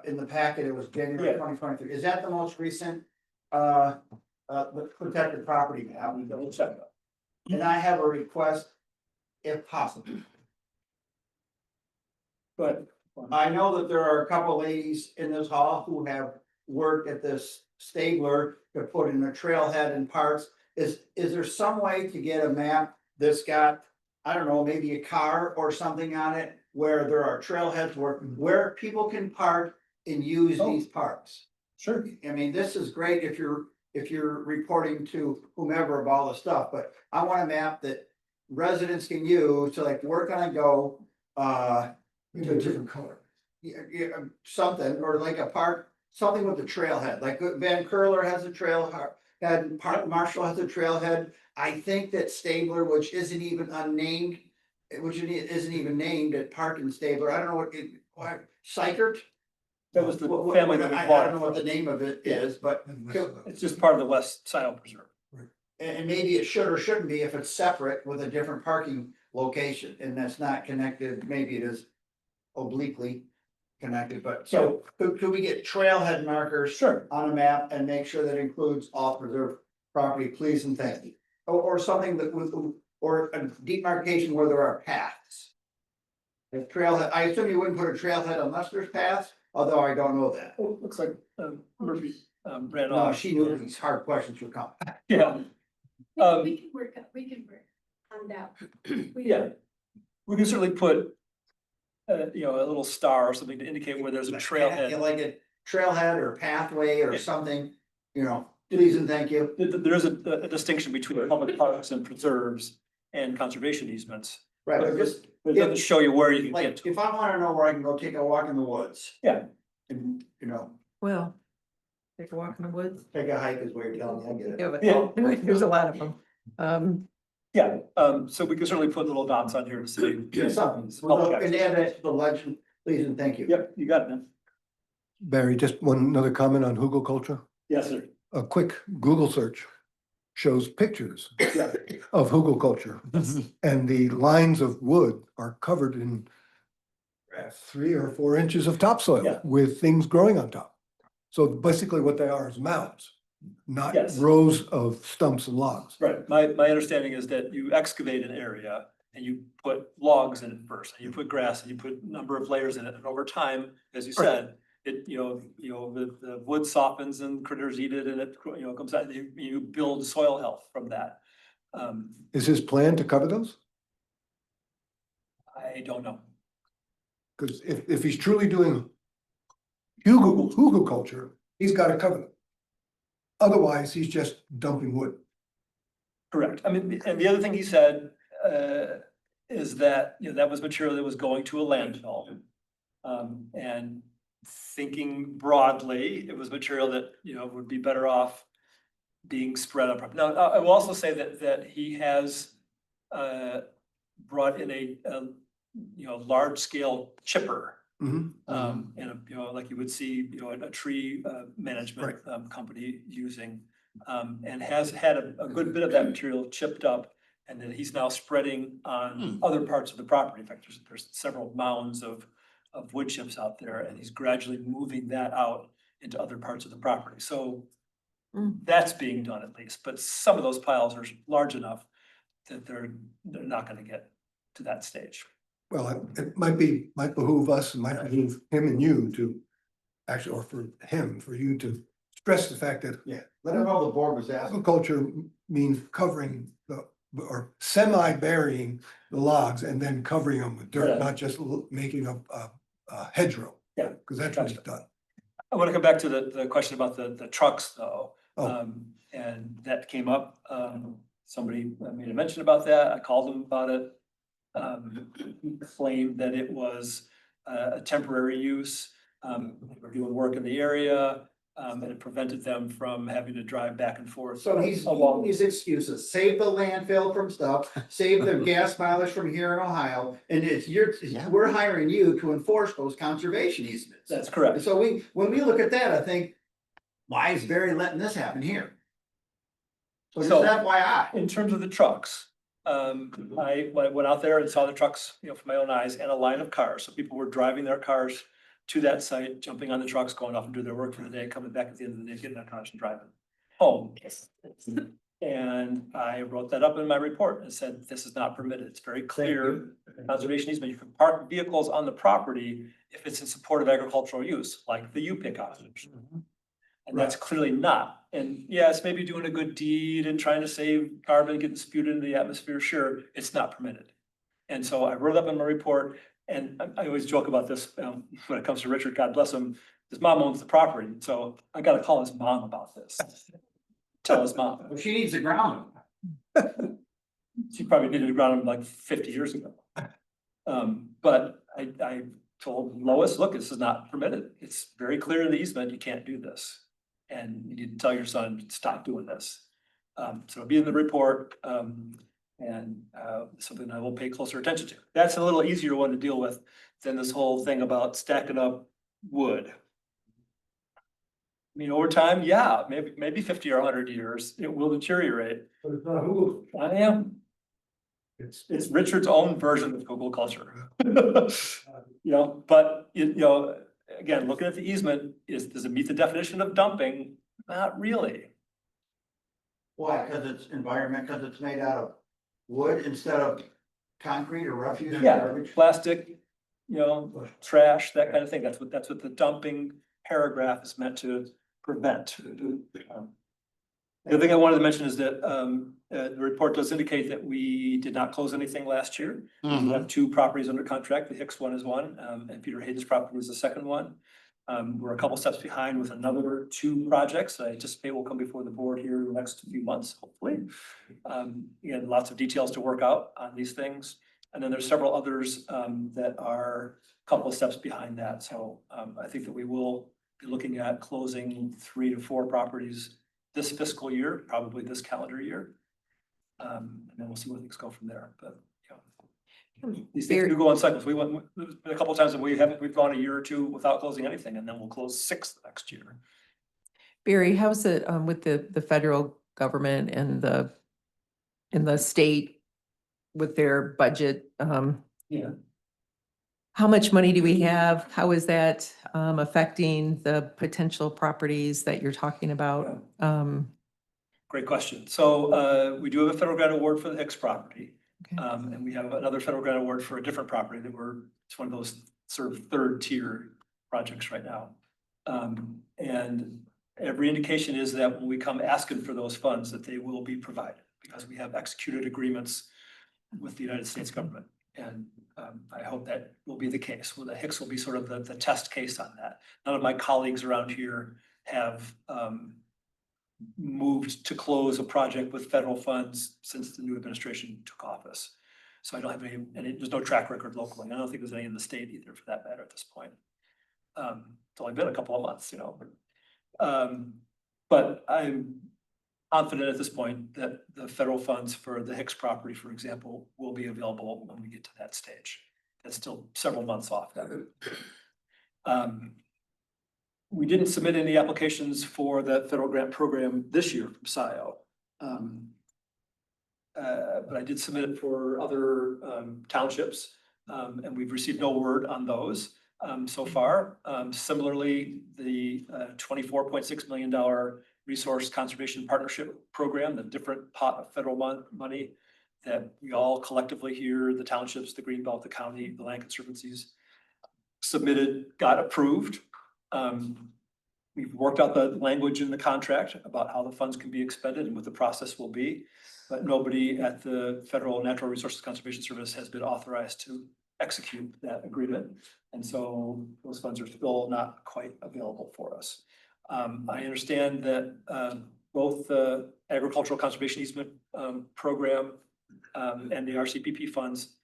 in the packet? It was January 2023. Is that the most recent the protected property map? And I have a request, if possible.
But
I know that there are a couple ladies in this hall who have worked at this Stabler to put in a trailhead and parks. Is there some way to get a map that's got, I don't know, maybe a car or something on it where there are trailheads where people can park and use these parks?
Sure.
I mean, this is great if you're reporting to whomever of all the stuff, but I want a map that residents can use to like, where can I go?
Maybe a different color.
Yeah, something, or like a park, something with a trailhead, like Van Curler has a trailhead, and Park Marshall has a trailhead. I think that Stabler, which isn't even unnamed, which isn't even named at Park and Stabler, I don't know what Sykert?
that was the family that we
I
bought.
don't know what the name of it is, but.
It's just part of the West Scio Preserve.
And maybe it should or shouldn't be if it's separate with a different parking location and that's not connected, maybe it is obliquely connected, but so could we get trailhead markers?
Sure.
On a map and make sure that includes all preserved property, please and thank you. Or something that with, or a demarcation where there are paths. The trailhead, I assume you wouldn't put a trailhead unless there's paths, although I don't know that.
Oh, looks like Murphy ran
No,
off.
she knew these hard questions would come.
Yeah.
We can work on that.
Yeah, we can certainly put, you know, a little star or something to indicate where there's a
Yeah,
trailhead.
like a trailhead or pathway or something, you know, please and thank you.
There is a distinction between public parks and preserves and conservation easements.
Right,
But
but just,
it doesn't show you where you can get
like,
to.
if I wanna know where I can go take a walk in the woods.
Yeah.
And, you know,
Well, take a walk in the woods.
take a hike is what you're telling me, I get
Yeah,
it.
but
Yeah.
there's a lot of them.
Yeah, so we can certainly put little dots on here to say.
Something,
Public
and
access.
add it to the legend, please and thank you.
Yep, you got it, man.
Barry, just another comment on hugelkultur.
Yes, sir.
A quick Google search shows pictures
Yeah.
of hugelkultur. And the lines of wood are covered in 3 or 4 inches of topsoil
Yeah.
with things growing on top. So basically what they are is mounds, not
Yes.
rows of stumps and logs.
Right, my understanding is that you excavate an area and you put logs in it first, and you put grass, and you put a number of layers in it, and over time, as you said, it, you know, the wood softens and critters eat it, and it, you know, comes out, and you build soil health from that.
Is his plan to cover those?
I don't know.
Because if he's truly doing hugelkultur, he's got to cover them. Otherwise, he's just dumping wood.
Correct. I mean, and the other thing he said, is that, you know, that was material that was going to a landfill. And thinking broadly, it was material that, you know, would be better off being spread on. Now, I will also say that he has, brought in a you know, large scale chipper.
Mhm.
And, you know, like you would see, you know, a tree, management, company using, and has had a good bit of that material chipped up and that he's now spreading on other parts of the property. In fact, there's several mounds of wood chips out there, and he's gradually moving that out into other parts of the property. So that's being done at least, but some of those piles are large enough that they're not gonna get to that stage.
Well, it might behoove us, and might behoove him and you to actually, or for you to stress the fact that
Yeah, let him know the board was asking.
agriculture means covering or semi-burying the logs and then covering them with dirt,
Yeah.
not just making a hedgerow.
Yeah.
Because that's what he's done.
I want to come back to the question about the trucks though.
Oh.
And that came up, somebody made a mention about that. I called them about it. He claimed that it was a temporary use. They were doing work in the area, and it prevented them from having to drive back and forth.
So he's all these excuses, save the landfill from stuff, save the gas mileage from here in Ohio, and we're hiring you to enforce those conservation easements.
That's correct.
So when we look at that, I think, why is Barry letting this happen here? So just FYI.
In terms of the trucks, I went out there and saw the trucks, you know, from my own eyes, and a line of cars. So people were driving their cars to that site, jumping on the trucks, going off and do their work for the day, coming back at the end of the day, getting their cars and driving home. And I wrote that up in my report and said, this is not permitted. It's very clear. Conservation easement, you can park vehicles on the property if it's in support of agricultural use, like the U-Pick operation. And that's clearly not. And yes, maybe doing a good deed and trying to save carbon, getting spewed into the atmosphere, sure, it's not permitted. And so I wrote up in my report, and I always joke about this when it comes to Richard, God bless him. His mom owns the property, so I gotta call his mom about this. Tell his mom.
Well, she needs to ground him.
She probably needed to ground him like 50 years ago. But I told Lois, look, this is not permitted. It's very clear in the easement, you can't do this. And you need to tell your son, stop doing this. So it'll be in the report, and something I will pay closer attention to. That's a little easier one to deal with than this whole thing about stacking up wood. I mean, over time, yeah, maybe 50 or 100 years, it will deteriorate.
But it's not who.
I am. It's Richard's own version of Google culture. You know, but you know, again, looking at the easement, does it meet the definition of dumping? Not really.
Why? Because it's environment, because it's made out of wood instead of concrete or refuse?
Yeah,
Garbage?
plastic, you know, trash, that kind of thing. That's what the dumping paragraph is meant to prevent. The other thing I wanted to mention is that the report does indicate that we did not close anything last year. We have 2 properties under contract. The Hicks one is one, and Peter Hayden's property was the second one. We're a couple steps behind with another 2 projects that I anticipate will come before the board here in the next few months, hopefully. And lots of details to work out on these things. And then there's several others that are a couple of steps behind that. So I think that we will be looking at closing 3 to 4 properties this fiscal year, probably this calendar year. And then we'll see where things go from there, but, you know. These things do go on cycles. We went, there's been a couple of times that we've gone a year or 2 without closing anything, and then we'll close 6 next year.
Barry, how's it with the federal government and the state with their budget?
Yeah.
How much money do we have? How is that affecting the potential properties that you're talking about?
Great question. So we do have a federal grant award for the Hicks property. And we have another federal grant award for a different property that it's one of those sort of 3rd tier projects right now. And every indication is that when we come asking for those funds, that they will be provided because we have executed agreements with the United States government. And I hope that will be the case. Well, the Hicks will be sort of the test case on that. None of my colleagues around here have moved to close a project with federal funds since the new administration took office. So I don't have any, there's no track record locally. I don't think there's any in the state either for that matter at this point. It's only been a couple of months, you know. But I'm confident at this point that the federal funds for the Hicks property, for example, will be available when we get to that stage. That's still several months off. We didn't submit any applications for the federal grant program this year from Scio. but I did submit it for other townships. And we've received no word on those so far. Similarly, the $24.6 million Resource Conservation Partnership Program, the different pot of federal money that we all collectively here, the townships, the Greenbelt, the county, the land conservancies, submitted, got approved. We've worked out the language in the contract about how the funds can be expended and what the process will be. But nobody at the Federal Natural Resources Conservation Service has been authorized to execute that agreement. And so those funds are still not quite available for us. I understand that both the Agricultural Conservation Easement Program and the RCPP funds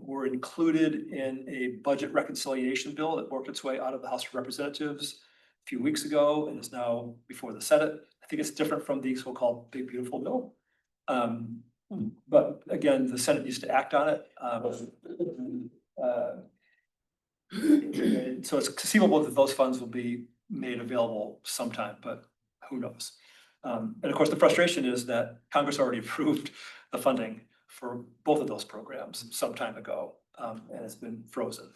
were included in a budget reconciliation bill that worked its way out of the House of Representatives a few weeks ago and is now before the Senate. I think it's different from the so-called Big Beautiful Bill. But again, the Senate needs to act on it. So it's conceivable that those funds will be made available sometime, but who knows? And of course, the frustration is that Congress already approved the funding for both of those programs some time ago, and it's been frozen.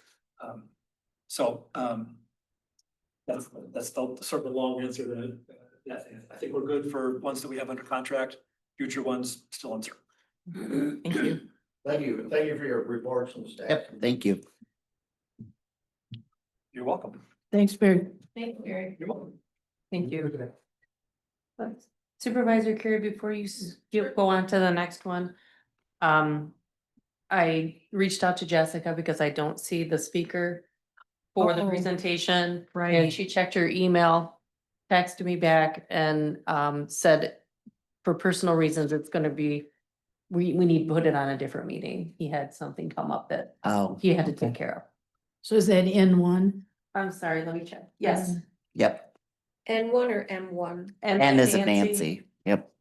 That's the sort of the long answer to that. I think we're good for ones that we have under contract, future ones still uncertain.
Thank you.
Thank you. Thank you for your reports and staff.
Yep, thank you.
You're welcome.
Thanks, Barry.
Thank you, Gary.
You're welcome.
Thank you.
Supervisor Carey, before you go on to the next one, I reached out to Jessica because I don't see the speaker for the
Uh-oh.
presentation. And
Right.
she checked her email, texted me back and said for personal reasons, it's gonna be, we need to put it on a different meeting. He had something come up that
Oh,
he had to take care of.
So is that N1?
I'm sorry, let me check. Yes.
yep.
N1 or M1?
And is it Nancy? Yep.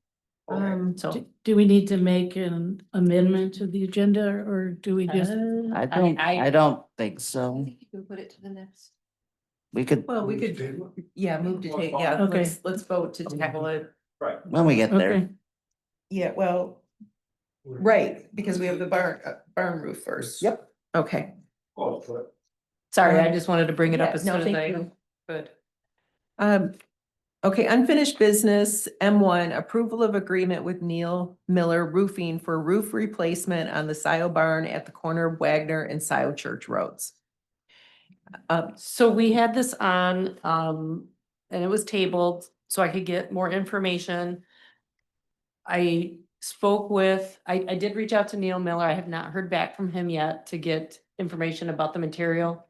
So
Do we need to make an amendment to the agenda or do we just?
I don't think so.
You can put it to the next.
We could,
Well, we could, yeah, move to take, yeah,
Okay.
let's vote to tackle it.
Right.
when we get there.
Okay,
Yeah, well, right, because we have the barn roof first. Yep. Okay.
sorry, I just wanted to bring it up
Yeah,
as
no,
soon as
thank
I
you.
could.
Okay, unfinished business, M1, approval of agreement with Neil Miller Roofing for roof replacement on the Scio barn at the corner of Wagner and Scio Church Roads.
So we had this on, and it was tabled so I could get more information. I spoke with, I did reach out to Neil Miller. I have not heard back from him yet to get information about the material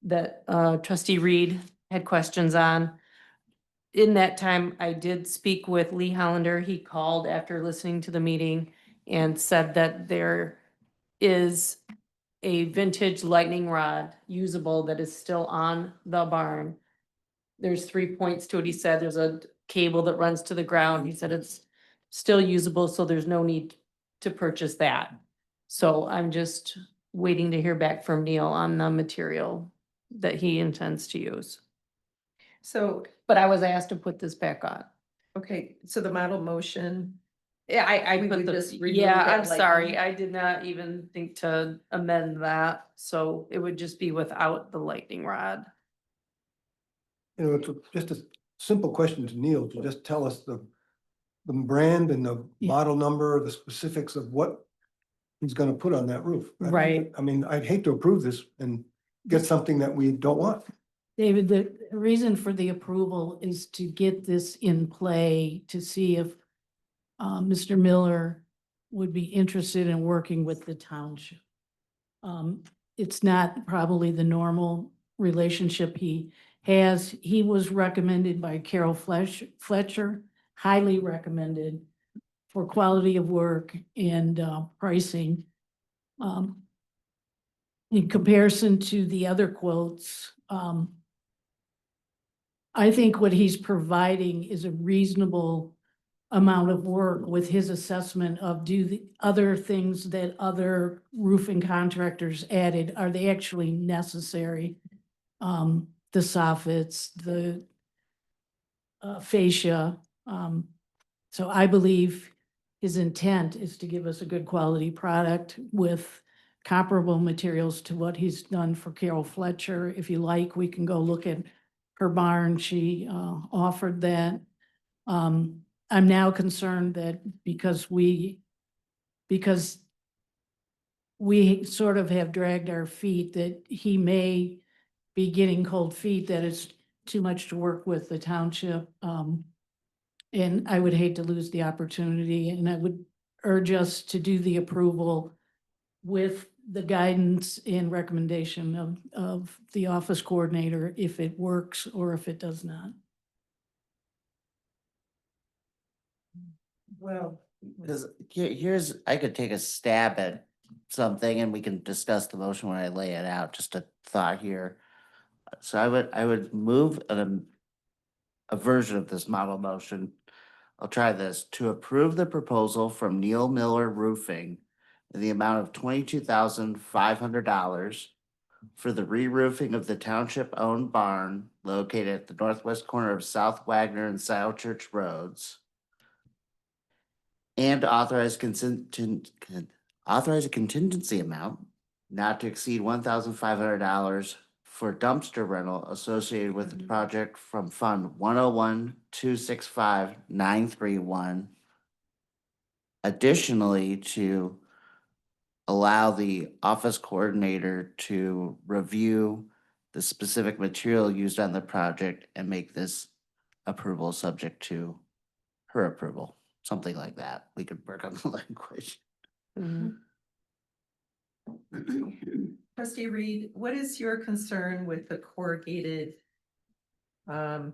that trustee Reed had questions on. In that time, I did speak with Lee Hollander. He called after listening to the meeting and said that there is a vintage lightning rod usable that is still on the barn. There's 3 points to it. He said there's a cable that runs to the ground. He said it's still usable, so there's no need to purchase that. So I'm just waiting to hear back from Neil on the material that he intends to use.
So,
But I was asked to put this back on.
okay, so the model motion,
Yeah, I
We
put
would
the,
just remove
yeah,
that
I'm sorry.
lightning.
I did not even think to amend that. So it would just be without the lightning rod.
You know, just a simple question to Neil, to just tell us the brand and the model number, the specifics of what he's gonna put on that roof.
Right.
I mean, I'd hate to approve this and get something that we don't want.
David, the reason for the approval is to get this in play to see if Mr. Miller would be interested in working with the township. It's not probably the normal relationship he has. He was recommended by Carol Fletcher, highly recommended for quality of work and pricing. In comparison to the other quotes, I think what he's providing is a reasonable amount of work with his assessment of do the other things that other roofing contractors added, are they actually necessary? The soffits, the fascia. So I believe his intent is to give us a good quality product with comparable materials to what he's done for Carol Fletcher. If you like, we can go look at her barn. She offered that. I'm now concerned that because we sort of have dragged our feet, that he may be getting cold feet, that it's too much to work with the township. And I would hate to lose the opportunity, and I would urge us to do the approval with the guidance and recommendation of the office coordinator, if it works or if it does not.
Well, because here's, I could take a stab at something and we can discuss the motion when I lay it out, just a thought here. So I would move a version of this model motion. I'll try this, to approve the proposal from Neil Miller Roofing in the amount of $22,500 for the re-roofing of the township-owned barn located at the northwest corner of South Wagner and Scio Church Roads. And authorize authorize a contingency amount not to exceed $1,500 for dumpster rental associated with the project from Fund 101-265-931. Additionally, to allow the office coordinator to review the specific material used on the project and make this approval subject to her approval. Something like that. We could work on the language.
Trustee Reed, what is your concern with the corrugated? Well,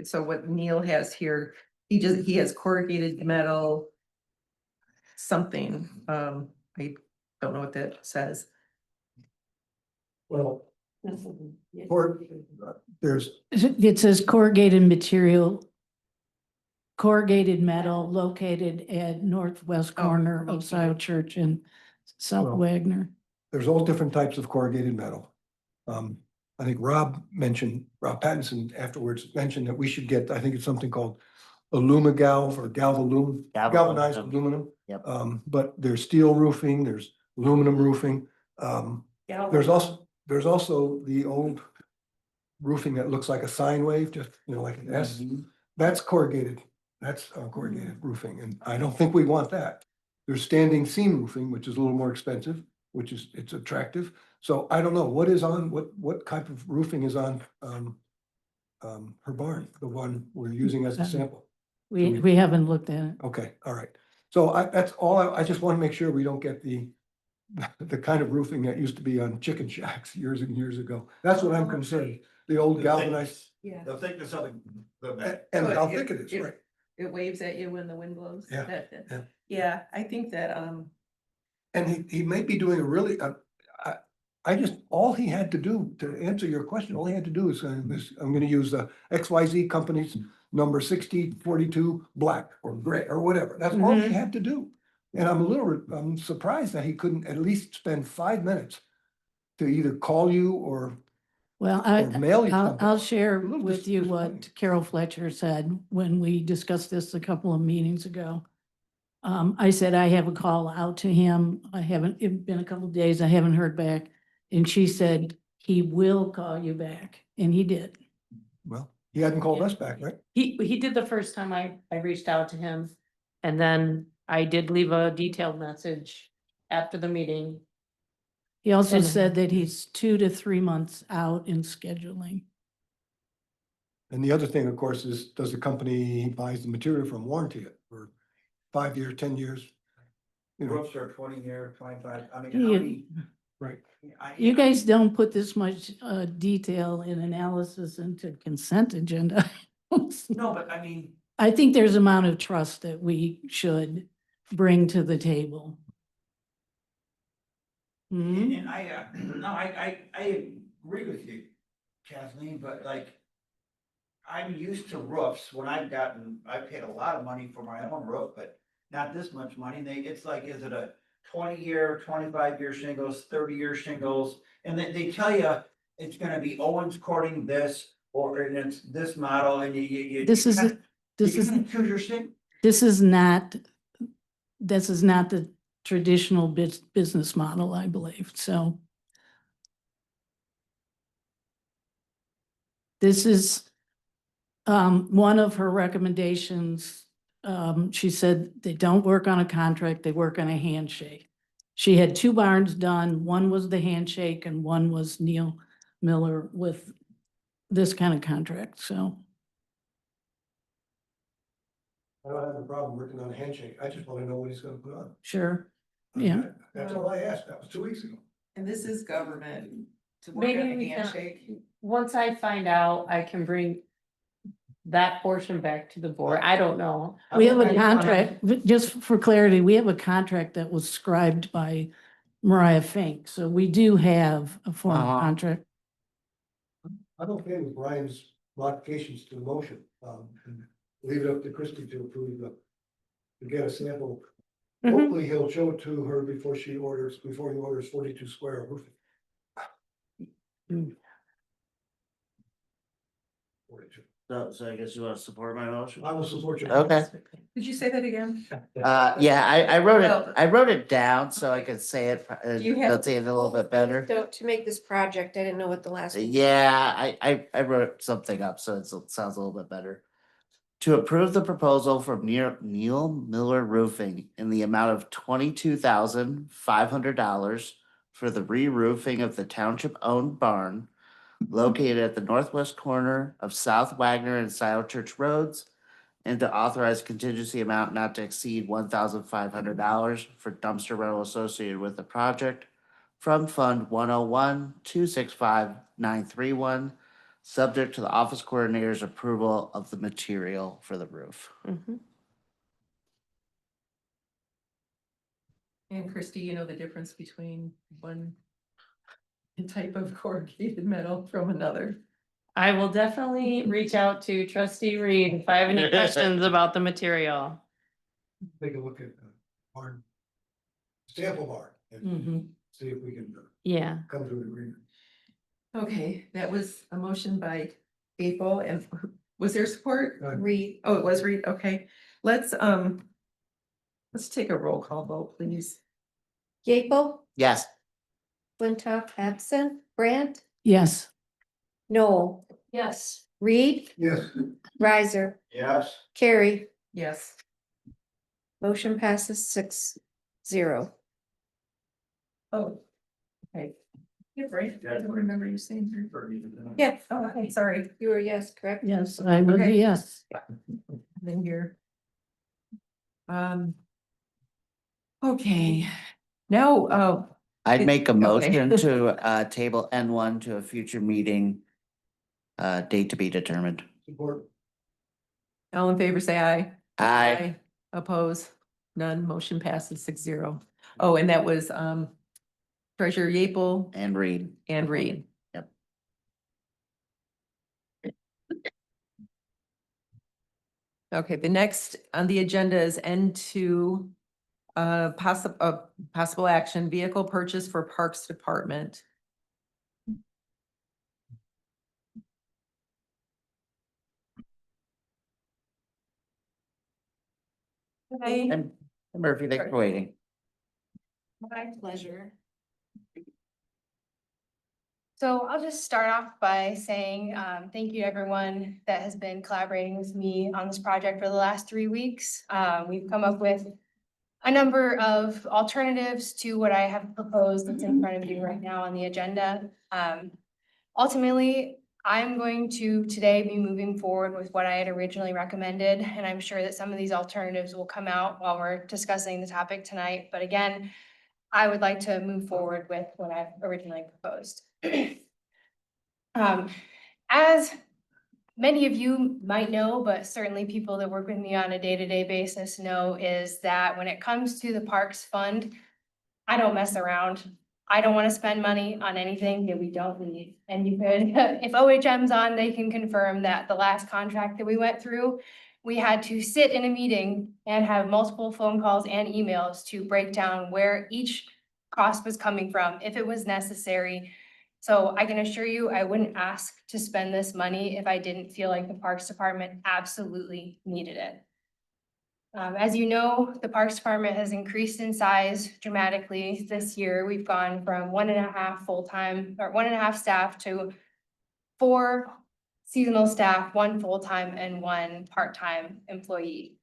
so what Neil has here, he has corrugated metal. Something, I don't know what that says.
Well, there's,
It says corrugated material, corrugated metal located at northwest corner of Scio Church and South
Well,
Wagner.
there's all different types of corrugated metal. I think Rob Pattinson afterwards mentioned that we should get, I think it's something called Alumagalv or galvanized aluminum.
Yep.
But there's steel roofing, there's aluminum roofing. There's also the old roofing that looks like a sine wave, just, like an S. That's corrugated. That's corrugated roofing, and I don't think we want that. There's standing seam roofing, which is a little more expensive, it's attractive. So I don't know what is on, what type of roofing is on her barn, the one we're using as a sample.
We haven't looked at it.
Okay, all right. So that's all, I just want to make sure we don't get the kind of roofing that used to be on chicken shacks years and years ago. That's what I'm concerned, the old galvanized.
Yeah. The thickness of the.
And how thick it is, right?
It waves at you when the wind blows.
Yeah, yeah.
Yeah, I think that,
And he may be doing a really, I just, all he had to do, to answer your question, all he had to do is, I'm gonna use the XYZ company's number 6042 black or gray or whatever. That's all he had to do. And I'm surprised that he couldn't at least spend 5 minutes to either call you or
Well,
mail you
I'll
something.
share
A little
with you
disappointing.
what Carol Fletcher said when we discussed this a couple of meetings ago. I said, I have a call out to him. It's been a couple of days, I haven't heard back. And she said, he will call you back, and he did.
Well, he hadn't called us back, right?
He did the first time I reached out to him. And then I did leave a detailed message after the meeting.
He also
And-
said that he's 2 to 3 months out in scheduling.
And the other thing, of course, is, does the company he buys the material from warranty it for 5 years, 10 years?
Roofs are 20-year, 25, I mean, how
You-
many?
Right.
You guys don't put this much detail and analysis into consent agenda.
No, but I mean,
I think there's amount of trust that we should bring to the table.
and I agree with you, Kathleen, but like, I'm used to roofs when I paid a lot of money for my own roof, but not this much money. It's like, is it a 20-year, 25-year shingles, 30-year shingles? And they tell you it's gonna be Owens Corning this, or and it's this model, and you.
This is
you can choose your
this is not the traditional business model, I believe, so. This is one of her recommendations. She said they don't work on a contract, they work on a handshake. She had 2 barns done. One was the handshake and one was Neil Miller with this kind of contract, so.
I don't have a problem working on a handshake. I just want to know what he's gonna put on.
Sure, yeah.
That's all I asked. That was 2 weeks ago.
And this is government to
Maybe we can, once I find out, I can bring that portion back to the board. I don't know.
We have a contract, just for clarity, we have a contract that was scribed by Mariah Fink, so we do have a formal contract.
I'm okay with Brian's modifications to the motion. And leave it up to Christie to approve to get a sample. Hopefully he'll show it to her before he orders 42 square roofing. 42.
So I guess you want to support my motion?
I will support you.
Okay.
Did you say that again?
Yeah, I wrote
Well-
it, I wrote it down so I could say it,
You have-
let's say it a little bit better.
So to make this project, I didn't know what the last.
Yeah, I wrote something up, so it sounds a little bit better. To approve the proposal from Neil Miller Roofing in the amount of $22,500 for the re-roofing of the township-owned barn located at the northwest corner of South Wagner and Scio Church Roads, and to authorize contingency amount not to exceed $1,500 for dumpster rental associated with the project from Fund 101-265-931, subject to the office coordinator's approval of the material for the roof.
And Christie, you know the difference between one type of corrugated metal from another?
I will definitely reach out to trustee Reed if I have any questions about the material.
Take a look at the barn. Sample barn and
Mhm.
see if we can
Yeah.
come to an agreement.
Okay, that was a motion by April, and was there support?
Read.
Oh, it was Reed, okay. Let's take a roll call vote, please.
Gable,
Yes.
Flintoff, absent, Brandt,
Yes.
Noel,
Yes.
Reed,
Yes.
Riser,
Yes.
Carrie.
Yes.
Motion passes 6-0.
Oh, okay. You're right, I don't remember you saying.
Yeah.
Oh, okay, sorry.
You were yes, correct?
Yes, I would be
Okay.
yes.
Then here. Okay, now,
I'd make a
Okay.
motion to table N1 to a future meeting, date to be determined.
Support.
all in favor, say aye.
Aye.
Oppose, none, motion passes 6-0. Oh, and that was, Treasurer Yeaple
And Reed.
and Reed.
Yep.
Okay, the next on the agenda is N2, possible action, vehicle purchase for Parks Department. Okay.
And Murphy, thanks for waiting.
My pleasure. So I'll just start off by saying thank you to everyone that has been collaborating with me on this project for the last 3 weeks. We've come up with a number of alternatives to what I have proposed that's in front of you right now on the agenda. Ultimately, I'm going to today be moving forward with what I had originally recommended, and I'm sure that some of these alternatives will come out while we're discussing the topic tonight. But again, I would like to move forward with what I've originally proposed. As many of you might know, but certainly people that work with me on a day-to-day basis know, is that when it comes to the Parks Fund, I don't mess around. I don't want to spend money on anything that we don't need. And you could, if OHM's on, they can confirm that the last contract that we went through, we had to sit in a meeting and have multiple phone calls and emails to break down where each cost was coming from, if it was necessary. So I can assure you, I wouldn't ask to spend this money if I didn't feel like the Parks Department absolutely needed it.
As you know, the Parks Department has increased in size dramatically this year. We've gone from 1.5 full-time or 1.5 staff to 4 seasonal staff, 1 full-time and 1 part-time employee.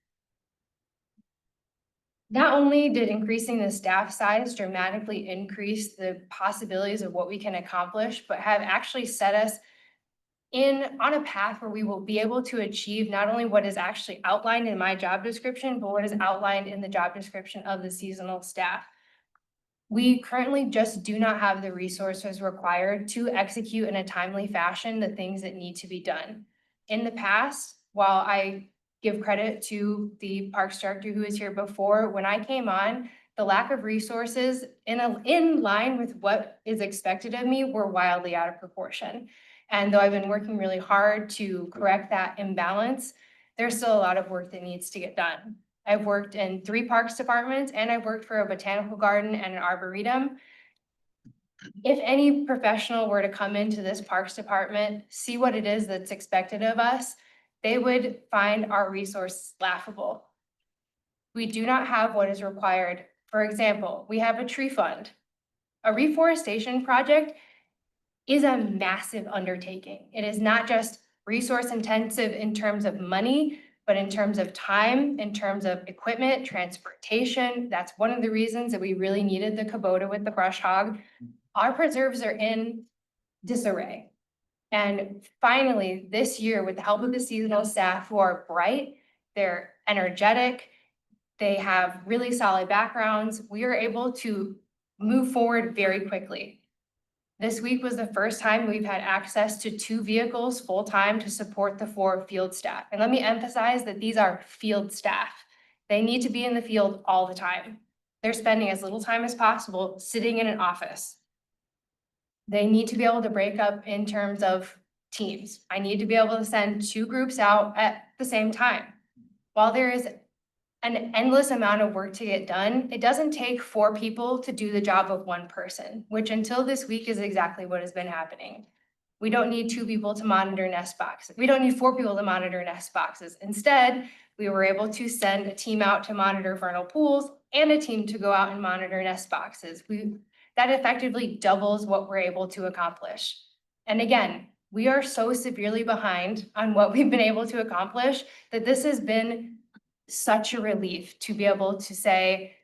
Not only did increasing the staff size dramatically increase the possibilities of what we can accomplish, but have actually set us on a path where we will be able to achieve not only what is actually outlined in my job description, but what is outlined in the job description of the seasonal staff. We currently just do not have the resources required to execute in a timely fashion the things that need to be done. In the past, while I give credit to the Parks Director who was here before, when I came on, the lack of resources in line with what is expected of me were wildly out of proportion. And though I've been working really hard to correct that imbalance, there's still a lot of work that needs to get done. I've worked in 3 parks departments and I've worked for a botanical garden and an arboretum. If any professional were to come into this parks department, see what it is that's expected of us, they would find our resources laughable. We do not have what is required. For example, we have a tree fund. A reforestation project is a massive undertaking. It is not just resource intensive in terms of money, but in terms of time, in terms of equipment, transportation. That's one of the reasons that we really needed the Kubota with the brush hog. Our preserves are in disarray. And finally, this year, with the help of the seasonal staff who are bright, they're energetic, they have really solid backgrounds, we are able to move forward very quickly. This week was the first time we've had access to 2 vehicles full-time to support the 4 field staff. And let me emphasize that these are field staff. They need to be in the field all the time. They're spending as little time as possible sitting in an office. They need to be able to break up in terms of teams. I need to be able to send 2 groups out at the same time. While there is an endless amount of work to get done, it doesn't take 4 people to do the job of 1 person, which until this week is exactly what has been happening. We don't need 2 people to monitor nest boxes. We don't need 4 people to monitor nest boxes. Instead, we were able to send a team out to monitor vernal pools and a team to go out and monitor nest boxes. That effectively doubles what we're able to accomplish. And again, we are so severely behind on what we've been able to accomplish that this has been such a relief to be able to say,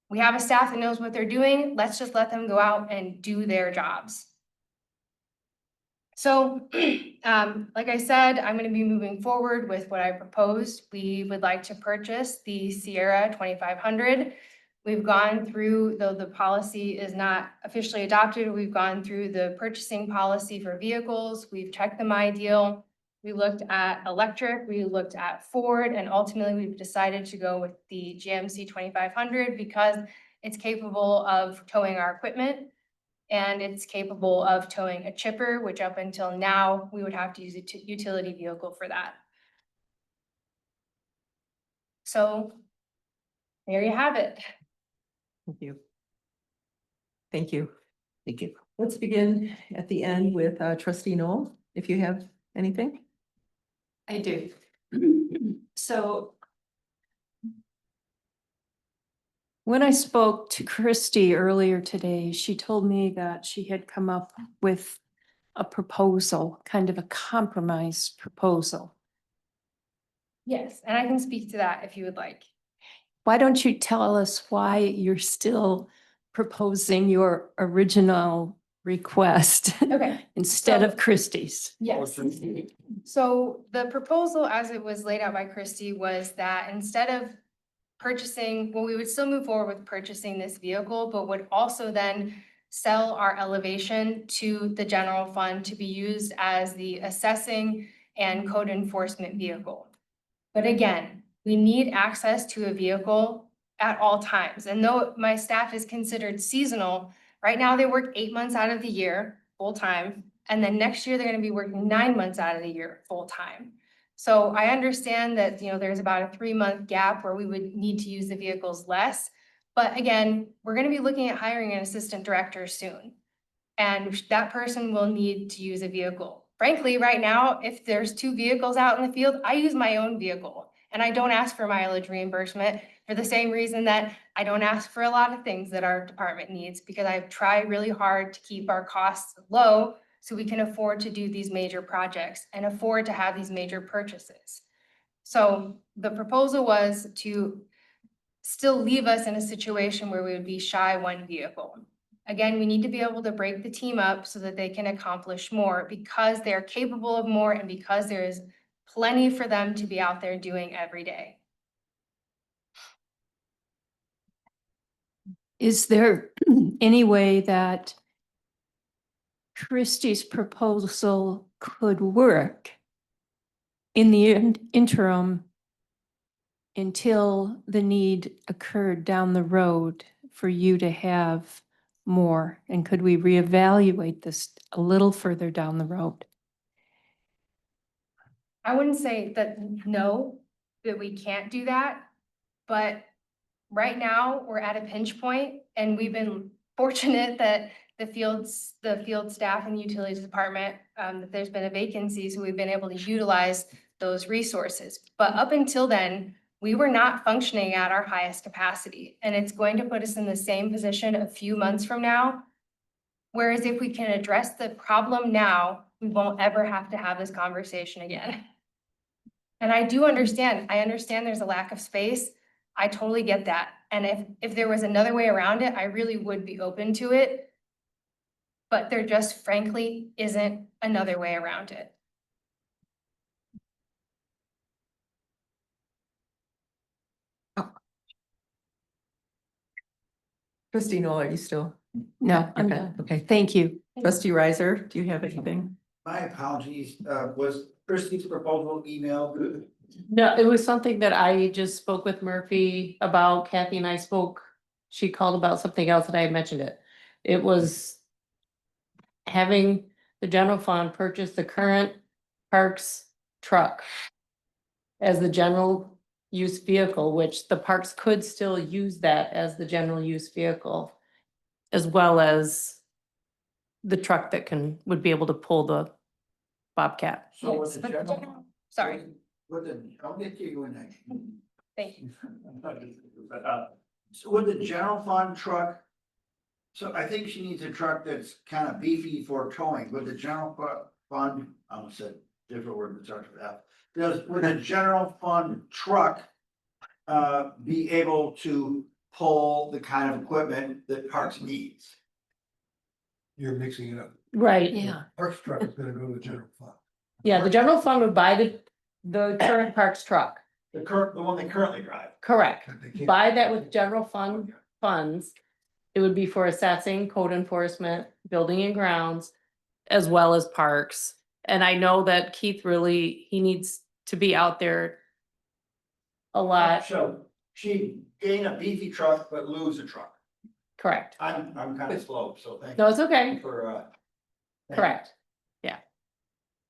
we have a staff that knows what they're doing, let's just let them go out and do their jobs. So, like I said, I'm going to be moving forward with what I proposed. We would like to purchase the Sierra 2500. We've gone through, though the policy is not officially adopted, we've gone through the purchasing policy for vehicles. We've checked them ideal. We looked at electric, we looked at Ford, and ultimately we've decided to go with the GMC 2500 because it's capable of towing our equipment and it's capable of towing a chipper, which up until now, we would have to use a utility vehicle for that. So there you have it.
Thank you. Thank you.
Thank you.
Let's begin at the end with trustee Noel, if you have anything.
I do. So when I spoke to Christy earlier today, she told me that she had come up with a proposal, kind of a compromise proposal.
Yes, and I can speak to that if you would like.
Why don't you tell us why you're still proposing your original request
Okay.
instead of Christie's?
Yes. So the proposal as it was laid out by Christy was that instead of purchasing, well, we would still move forward with purchasing this vehicle, but would also then sell our elevation to the general fund to be used as the assessing and code enforcement vehicle. But again, we need access to a vehicle at all times. And though my staff is considered seasonal, right now they work 8 months out of the year, full-time. And then next year, they're gonna be working 9 months out of the year, full-time. So I understand that, there's about a 3-month gap where we would need to use the vehicles less. But again, we're gonna be looking at hiring an assistant director soon. And that person will need to use a vehicle. Frankly, right now, if there's 2 vehicles out in the field, I use my own vehicle. And I don't ask for mileage reimbursement for the same reason that I don't ask for a lot of things that our department needs, because I've tried really hard to keep our costs low so we can afford to do these major projects and afford to have these major purchases. So the proposal was to still leave us in a situation where we would be shy one vehicle. Again, we need to be able to break the team up so that they can accomplish more, because they're capable of more and because there is plenty for them to be out there doing every day.
Is there any way that Christie's proposal could work in the interim until the need occurred down the road for you to have more? And could we reevaluate this a little further down the road?
I wouldn't say that no, that we can't do that, but right now we're at a pinch point and we've been fortunate that the field staff and the utilities department, that there's been a vacancy, so we've been able to utilize those resources. But up until then, we were not functioning at our highest capacity, and it's going to put us in the same position a few months from now. Whereas if we can address the problem now, we won't ever have to have this conversation again. And I understand there's a lack of space. I totally get that. And if there was another way around it, I really would be open to it. But there just frankly isn't another way around it.
Trustee Noel, are you still?
No, I'm
Okay,
done.
okay.
Thank you.
Trustee Riser, do you have anything?
My apologies, was Christie's proposal emailed?
No, it was something that I just spoke with Murphy about. Kathy and I spoke. She called about something else and I had mentioned it. It was having the general fund purchase the current parks truck as the general use vehicle, which the parks could still use that as the general use vehicle, as well as the truck that would be able to pull the Bobcat.
So with the general.
Sorry,
With the, I'll get to you in that.
thank you.
So with the general fund truck, so I think she needs a truck that's kind of beefy for towing. With the general fund, I almost said different word that starts with F. Would a general fund truck be able to pull the kind of equipment that Parks needs?
You're mixing it up.
Right.
Yeah.
Parks truck is gonna go to the general fund.
Yeah, the general fund would buy the current parks truck.
The one they currently drive.
Correct.
They can't-
Buy that with general fund funds. It would be for assessing, code enforcement, building and grounds, as well as parks. And I know that Keith he needs to be out there a lot.
So she gain a beefy truck, but lose a truck.
Correct.
I'm kind of slow, so thank
No,
you
it's okay.
for
Correct.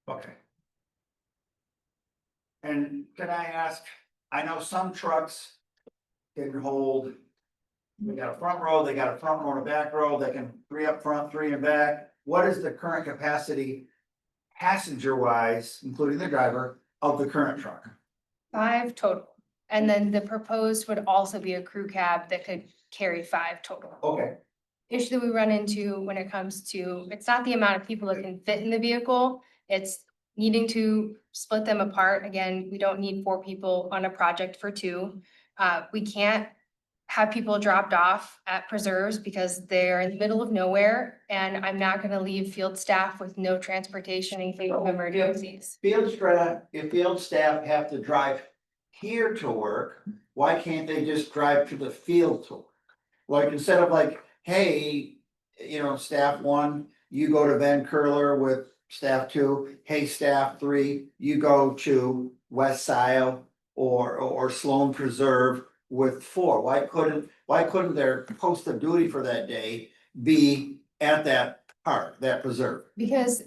Okay. And can I ask, I know some trucks can hold, they got a front row, they got a front row and a back row, they can 3 up front, 3 in back. What is the current capacity passenger wise, including the driver, of the current truck?
5 total. And then the proposed would also be a crew cab that could carry 5 total.
Okay.
Issue that we run into when it comes to, it's not the amount of people that can fit in the vehicle, it's needing to split them apart. Again, we don't need 4 people on a project for 2. We can't have people dropped off at preserves because they're in the middle of nowhere, and I'm not gonna leave field staff with no transportation in case of emergencies.
If field staff have to drive here to work, why can't they just drive to the field to work? Like, instead of like, hey, staff 1, you go to Van Curler with staff 2, hey, staff 3, you go to West Scio or Sloan Preserve with 4. Why couldn't their post of duty for that day be at that park, that preserve?
Because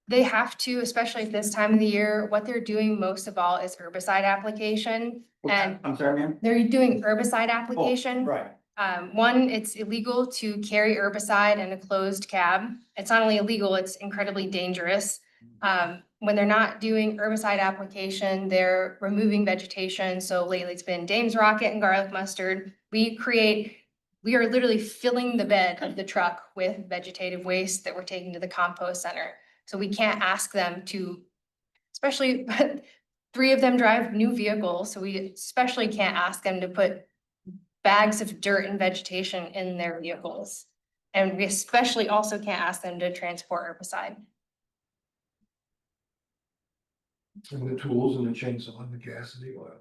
they have to, especially at this time of the year, what they're doing most of all is herbicide application. And
I'm sorry, ma'am?
they're doing herbicide application.
Right.
One, it's illegal to carry herbicide in a closed cab. It's not only illegal, it's incredibly dangerous. when they're not doing herbicide application, they're removing vegetation. So lately it's been Dame's Rocket and garlic mustard. We are literally filling the bed of the truck with vegetative waste that we're taking to the compost center. So we can't ask them to, especially 3 of them drive new vehicles, so we especially can't ask them to put bags of dirt and vegetation in their vehicles. And we especially also can't ask them to transport herbicide.
And the tools and the chainsaw and the gas and the oil.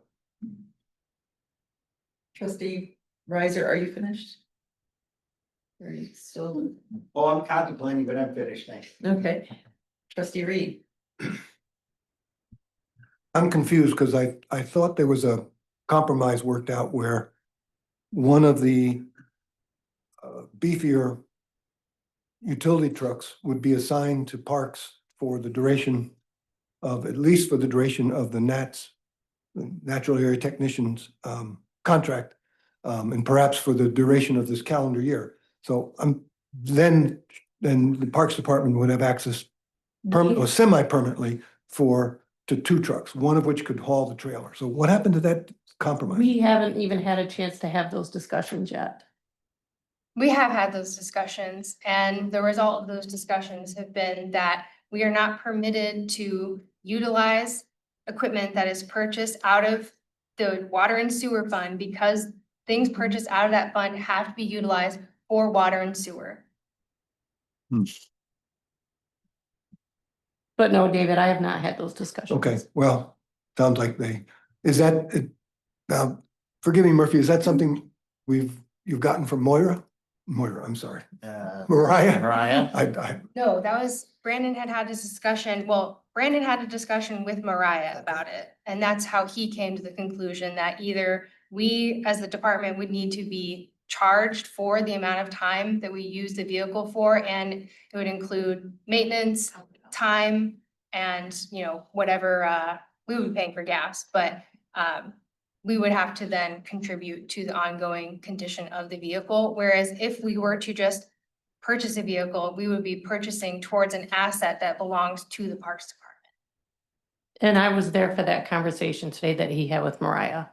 Trustee Riser, are you finished? Or are you still,
Oh, I'm contemplating, but I'm finished, thanks.
okay. Trustee Reed?
I'm confused because I thought there was a compromise worked out where one of the beefier utility trucks would be assigned to parks for the duration of, at least for the duration of the NATS, the Natural Area Technicians contract, and perhaps for the duration of this calendar year. So then the Parks Department would have access permanent or semi-permanently to 2 trucks, one of which could haul the trailer. So what happened to that compromise?
We haven't even had a chance to have those discussions yet.
We have had those discussions, and the result of those discussions have been that we are not permitted to utilize equipment that is purchased out of the water and sewer fund, because things purchased out of that fund have to be utilized for water and sewer.
But no, David, I have not had those discussions.
Okay, well, sounds like now, forgive me, Murphy, is that something you've gotten from Moira, I'm sorry, Mariah?
Mariah?
No, that was, Brandon had this discussion, well, Brandon had a discussion with Mariah about it. And that's how he came to the conclusion that either we, as the department, would need to be charged for the amount of time that we use the vehicle for, and it would include maintenance, time, and, whatever, we would be paying for gas, but, we would have to then contribute to the ongoing condition of the vehicle. Whereas if we were to just purchase a vehicle, we would be purchasing towards an asset that belongs to the Parks Department.
And I was there for that conversation today that he had with Mariah.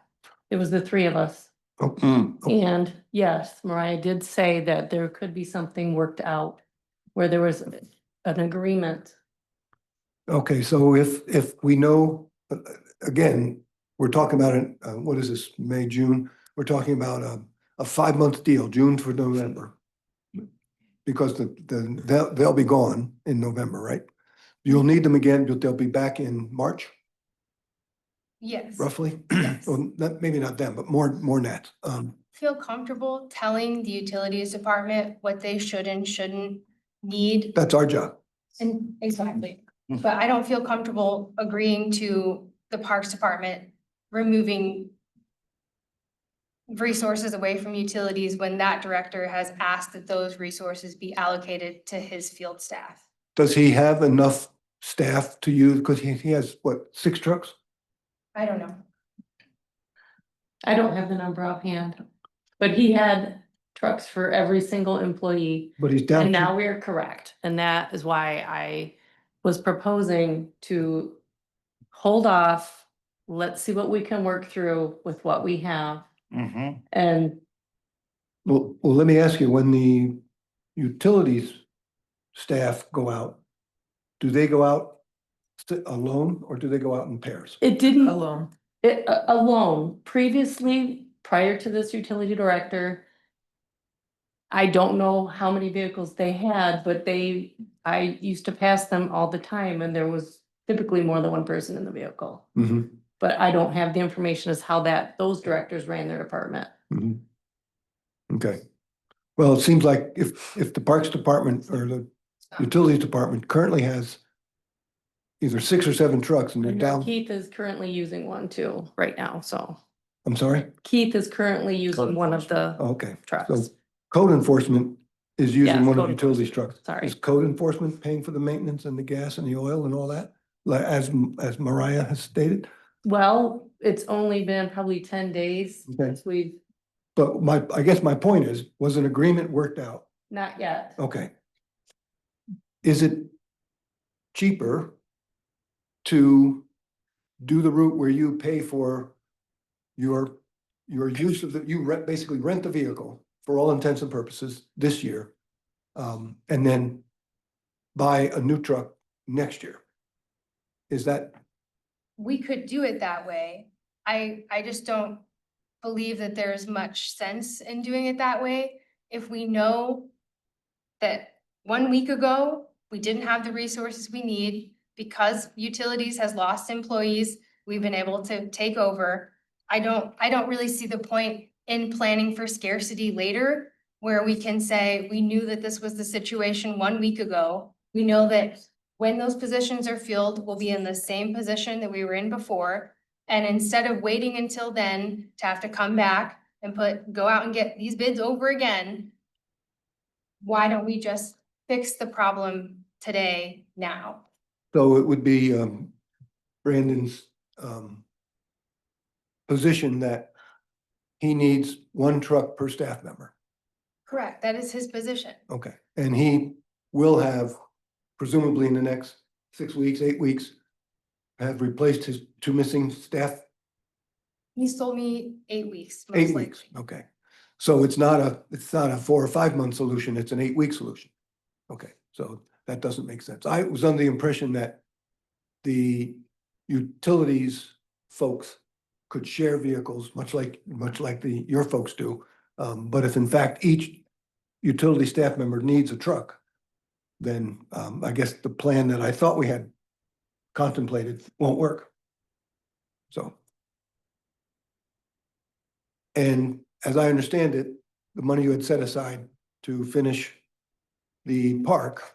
It was the 3 of us. And yes, Mariah did say that there could be something worked out where there was an agreement.
Okay, so if we know, again, we're talking about what is this, May, June? We're talking about a 5-month deal, June for November. Because they'll be gone in November, right? You'll need them again, but they'll be back in March,
Yes.
roughly?
Yes.
Well, maybe not them, but more NATS.
Feel comfortable telling the utilities department what they should and shouldn't need.
That's our job.
And exactly, but I don't feel comfortable agreeing to the Parks Department removing resources away from utilities when that director has asked that those resources be allocated to his field staff.
Does he have enough staff to use? Because he has, what, 6 trucks?
I don't know.
I don't have the number offhand, but he had trucks for every single employee.
But he's down.
And now we're correct. And that is why I was proposing to hold off. Let's see what we can work through with what we have. And
Well, let me ask you, when the utilities staff go out, do they go out alone or do they go out in pairs?
it didn't.
Alone.
Alone. Previously, prior to this utility director, I don't know how many vehicles they had, but I used to pass them all the time and there was typically more than one person in the vehicle. But I don't have the information as how those directors ran their department.
Okay. Well, it seems like if the Parks Department or the Utilities Department currently has either 6 or 7 trucks and they're down.
Keith is currently using one too, right now, so.
I'm sorry?
Keith is currently using one of the
Okay.
trucks.
So code enforcement is using
Yes,
one of
code
the utilities trucks.
Sorry.
Is code enforcement paying for the maintenance and the gas and the oil and all that? As Mariah has stated?
Well, it's only been probably 10 days
Okay.
since we've,
But I guess my point is, was an agreement worked out?
not yet.
Okay. Is it cheaper to do the route where you pay for your use of the, basically rent the vehicle for all intents and purposes this year. And then buy a new truck next year. Is that,
We could do it that way. I just don't believe that there's much sense in doing it that way. If we know that 1 week ago, we didn't have the resources we need because utilities has lost employees, we've been able to take over. I don't really see the point in planning for scarcity later, where we can say, we knew that this was the situation 1 week ago. We know that when those positions are filled, we'll be in the same position that we were in before. And instead of waiting until then to have to come back and go out and get these bids over again, why don't we just fix the problem today, now?
so it would be Brandon's position that he needs one truck per staff member.
Correct, that is his position.
Okay, and he will have presumably in the next 6 weeks, 8 weeks, have replaced his 2 missing staff.
He's told me 8 weeks. most
8
likely.
weeks, okay. So it's not a 4 or 5 month solution, it's an 8 week solution. Okay, so that doesn't make sense. I was under the impression that the utilities folks could share vehicles, much like your folks do. But if in fact each utility staff member needs a truck, then I guess the plan that I thought we had contemplated won't work. So. And as I understand it, the money you had set aside to finish the park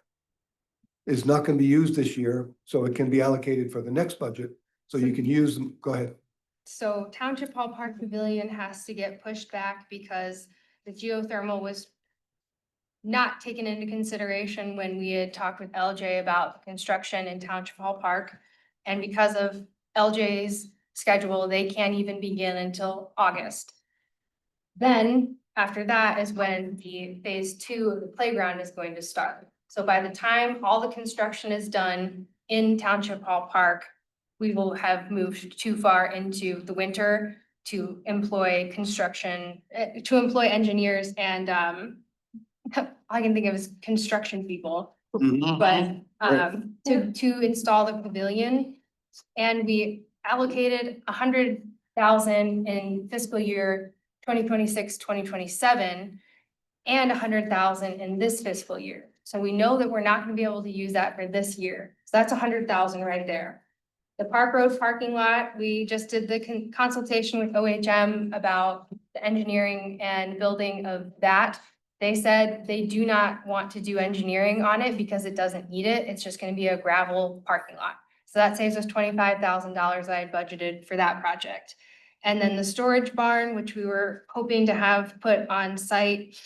is not going to be used this year, so it can be allocated for the next budget. So you can use them. Go ahead.
So Township Hall Park Pavilion has to get pushed back because the geothermal was not taken into consideration when we had talked with LJ about construction in Township Hall Park. And because of LJ's schedule, they can't even begin until August. Then after that is when the phase 2 of the playground is going to start. So by the time all the construction is done in Township Hall Park, we will have moved too far into the winter to employ engineers and all I can think of is construction people. But to install the pavilion. And we allocated 100,000 in fiscal year 2026, 2027, and 100,000 in this fiscal year. So we know that we're not gonna be able to use that for this year. So that's 100,000 right there. The Park Road parking lot, we just did the consultation with OHM about the engineering and building of that. They said they do not want to do engineering on it because it doesn't need it. It's just gonna be a gravel parking lot. So that saves us $25,000 I had budgeted for that project. And then the storage barn, which we were hoping to have put on site.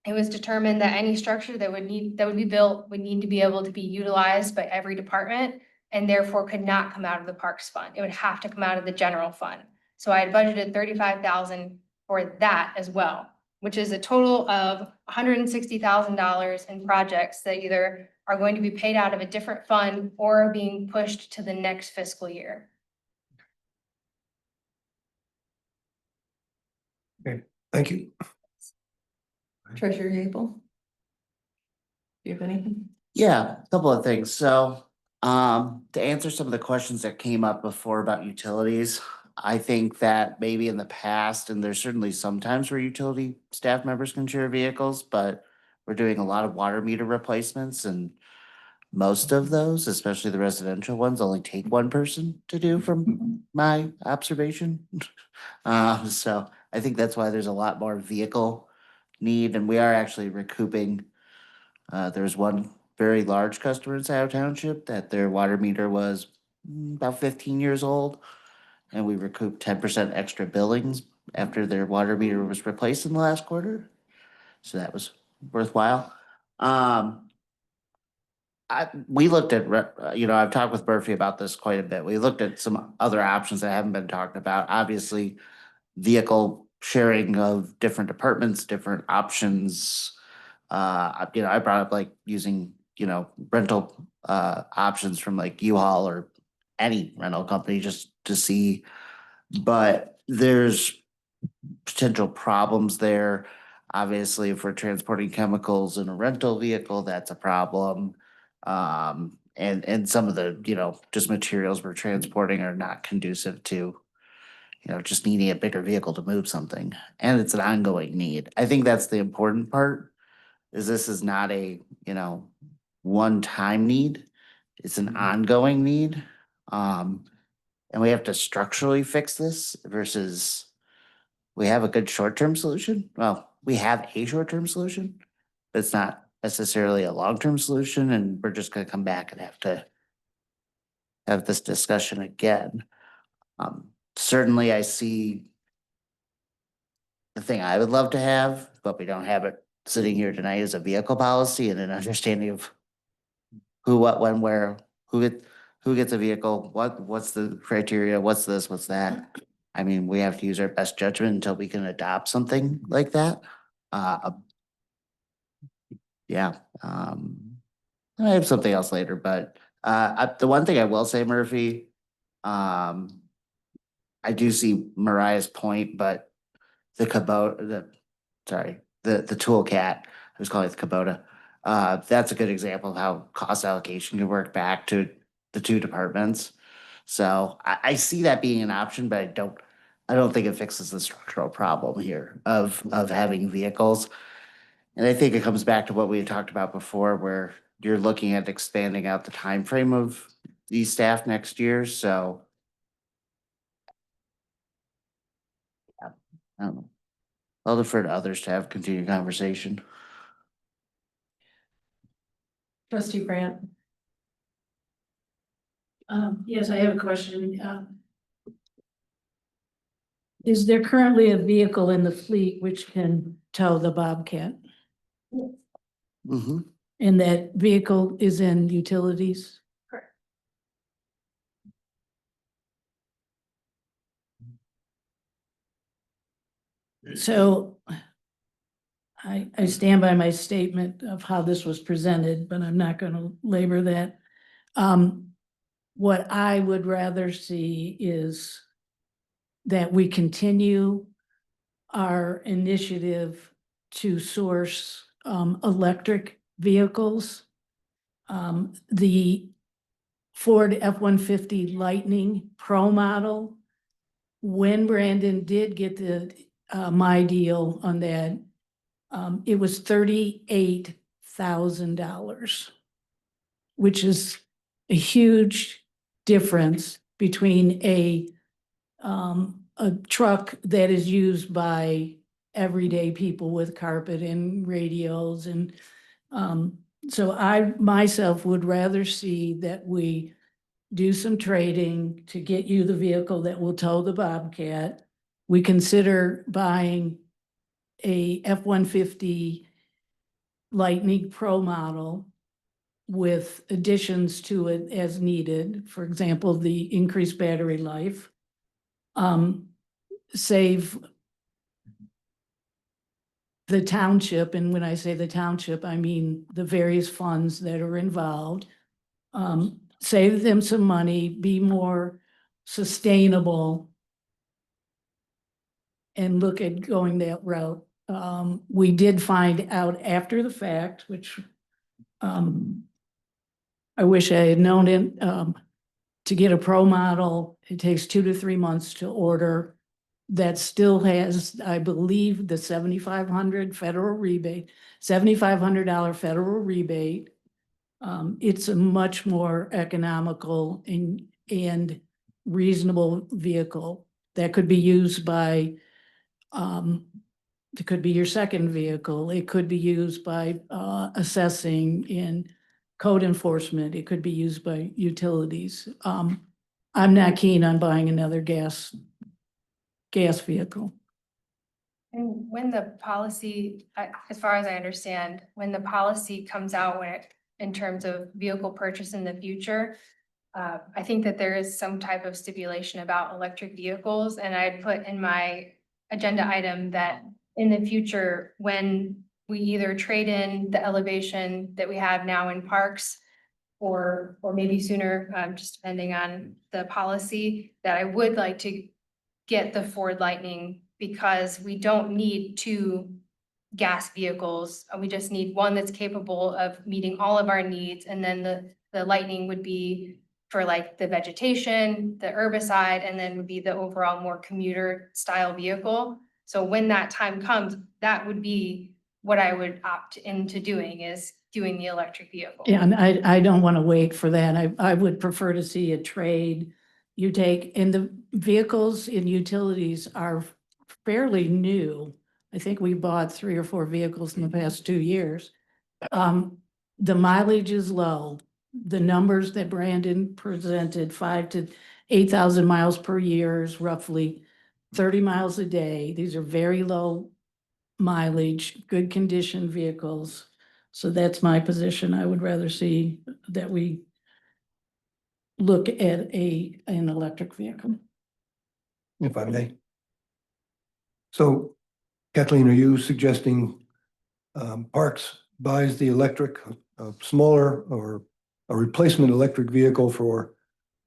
It was determined that any structure that would be built would need to be able to be utilized by every department and therefore could not come out of the parks fund. It would have to come out of the general fund. So I had budgeted 35,000 for that as well, which is a total of $160,000 in projects that either are going to be paid out of a different fund or are being pushed to the next fiscal year.
Okay, thank you.
Treasurer Gable? Do you have anything?
Yeah, a couple of things. So, to answer some of the questions that came up before about utilities, I think that maybe in the past, and there's certainly sometimes where utility staff members can share vehicles, but we're doing a lot of water meter replacements and most of those, especially the residential ones, only take one person to do from my observation. So I think that's why there's a lot more vehicle need, and we are actually recouping. There's one very large customer in Scio Township that their water meter was about 15 years old, and we recouped 10% extra billings after their water meter was replaced in the last quarter. So that was worthwhile. We looked at, I've talked with Murphy about this quite a bit. We looked at some other options that haven't been talked about. Obviously, vehicle sharing of different departments, different options. I brought up like using, rental options from like U-Haul or any rental company just to see. But there's potential problems there. Obviously, if we're transporting chemicals in a rental vehicle, that's a problem. And some of the, just materials we're transporting are not conducive to, just needing a bigger vehicle to move something. And it's an ongoing need. I think that's the important part, is this is not a, one-time need. It's an ongoing need. And we have to structurally fix this versus we have a good short-term solution. Well, we have a short-term solution, but it's not necessarily a long-term solution, and we're just gonna come back and have to have this discussion again. Certainly I see the thing I would love to have, but we don't have it sitting here tonight, is a vehicle policy and an understanding of who, what, when, where, who gets a vehicle, what's the criteria, what's this, what's that. I mean, we have to use our best judgment until we can adopt something like that. Yeah, I have something else later, but the one thing I will say, Murphy, I do see Mariah's point, but the Kubota, the toolcat, I was calling it the Kubota. That's a good example of how cost allocation can work back to the two departments. So I see that being an option, but I don't think it fixes the structural problem here of having vehicles. And I think it comes back to what we had talked about before, where you're looking at expanding out the time frame of these staff next year, so. Yeah, I don't know. I'll defer to others to have continued conversation.
Trustee Brandt.
Yes, I have a question. Is there currently a vehicle in the fleet which can tow the Bobcat?
Mm-hmm.
And that vehicle is in utilities?
Correct.
So I stand by my statement of how this was presented, but I'm not gonna labor that. What I would rather see is that we continue our initiative to source electric vehicles. The Ford F-150 Lightning Pro model, when Brandon did get the my deal on that, it was $38,000, which is a huge difference between a truck that is used by everyday people with carpet and radios. And so I myself would rather see that we do some trading to get you the vehicle that will tow the Bobcat. We consider buying a F-150 Lightning Pro model with additions to it as needed. For example, the increased battery life. Save the township, and when I say the township, I mean the various funds that are involved. Save them some money, be more sustainable, and look at going that route. We did find out after the fact, which I wish I had known it, to get a pro model, it takes 2 to 3 months to order. That still has, I believe, the $7,500 federal rebate, $7,500 federal rebate. It's a much more economical and reasonable vehicle that could be used by, it could be your second vehicle. It could be used by assessing in code enforcement. It could be used by utilities. I'm not keen on buying another gas vehicle.
And when the policy, as far as I understand, when the policy comes out, in terms of vehicle purchase in the future, I think that there is some type of stipulation about electric vehicles, and I'd put in my agenda item that in the future, when we either trade in the elevation that we have now in parks or maybe sooner, just depending on the policy, that I would like to get the Ford Lightning because we don't need two gas vehicles. We just need one that's capable of meeting all of our needs. And then the Lightning would be for like the vegetation, the herbicide, and then would be the overall more commuter style vehicle. So when that time comes, that would be what I would opt into doing, is doing the electric vehicle.
Yeah, and I don't want to wait for that. I would prefer to see a trade. You take, and the vehicles in utilities are fairly new. I think we bought 3 or 4 vehicles in the past 2 years. The mileage is low. The numbers that Brandon presented, 5,000 to 8,000 miles per year is roughly 30 miles a day. These are very low mileage, good condition vehicles. So that's my position. I would rather see that we look at an electric vehicle.
If I may. So Kathleen, are you suggesting Parks buys the electric, a smaller or a replacement electric vehicle for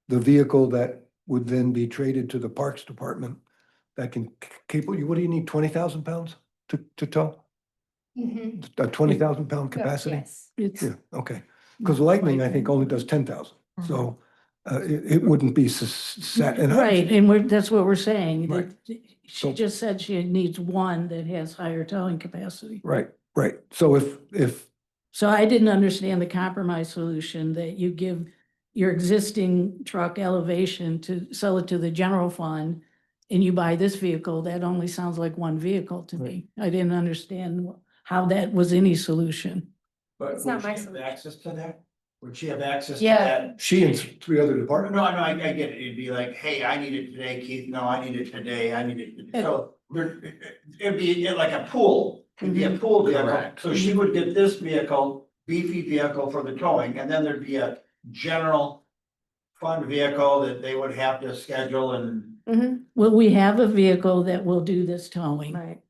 the vehicle that would then be traded to the Parks Department that can keep, what do you need, 20,000 pounds to tow?
Mhm.
A 20,000 pound capacity?
Yes.
It's,
Yeah, okay. Because Lightning, I think, only does 10,000. So it wouldn't be set. And
right, and that's what we're saying.
Right.
that She
So-
just said she needs one that has higher towing capacity.
Right, right. So if
So I didn't understand the compromise solution that you give your existing truck elevation to sell it to the general fund and you buy this vehicle, that only sounds like one vehicle to me. I didn't understand how that was any solution.
But
It's not
would
my
she have
solution.
access to that? Would she have access to
Yeah.
that?
she and 3 other departments.
No, I get it. It'd be like, hey, I need it today, Keith. No, I need it today. I need it. Today. So it'd be like a pool. It'd be a pool vehicle.
Correct.
So she would get this vehicle, beefy vehicle for the towing, and then there'd be a general fund vehicle that they would have to schedule and.
Well, we have a vehicle that will do this towing.
Right.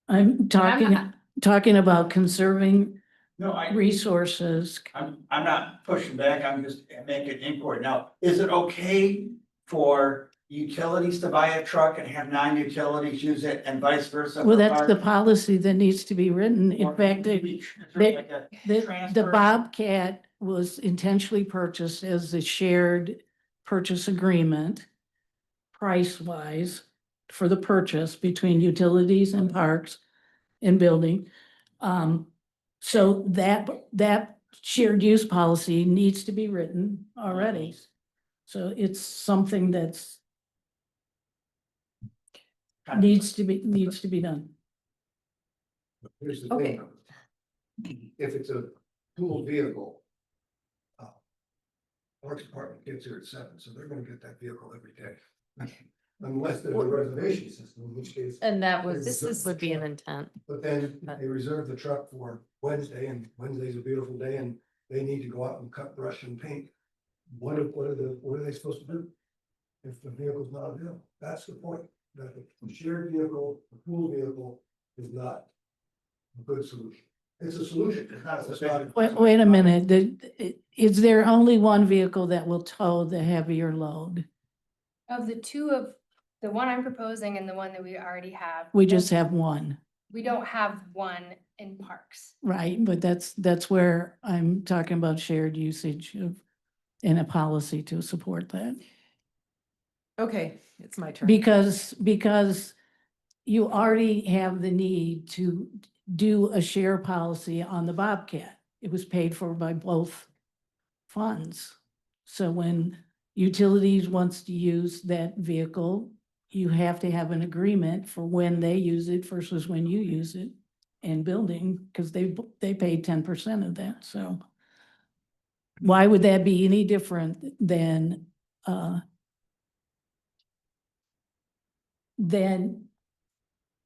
I'm talking about conserving
No,
resources.
I'm not pushing back. I'm just making inquiry. Now, is it okay for utilities to buy a truck and have non-utilities use it and vice versa?
Well,
for
that's the
parks?
policy that needs to be written. In
Or
fact,
is there like a
the
transfer?
Bobcat was intentionally purchased as a shared purchase agreement, price-wise, for the purchase between utilities and parks and building. So that shared use policy needs to be written already. So it's something that's needs to be done.
Here's the
Okay.
thing. If it's a pool vehicle, Parks Department gets here at 7, so they're gonna get that vehicle every day. Unless there's a reservation system, in which case.
And that was,
This
would be an intent.
But then they reserve the truck for Wednesday, and Wednesday's a beautiful day, and they need to go out and cut, brush, and paint. What are they supposed to do? If the vehicle's not available, that's the point, that the shared vehicle, the pool vehicle is not a good solution. It's a solution, it's not a solution.
Wait a minute, is there only one vehicle that will tow the heavier load?
Of the two of, the one I'm proposing and the one that we already have.
We just have one,
We don't have one in parks.
right? But that's where I'm talking about shared usage of, and a policy to support that.
Okay, it's my turn.
Because you already have the need to do a share policy on the Bobcat. It was paid for by both funds. So when utilities wants to use that vehicle, you have to have an agreement for when they use it versus when you use it. And building, because they paid 10% of that, so. Why would that be any different than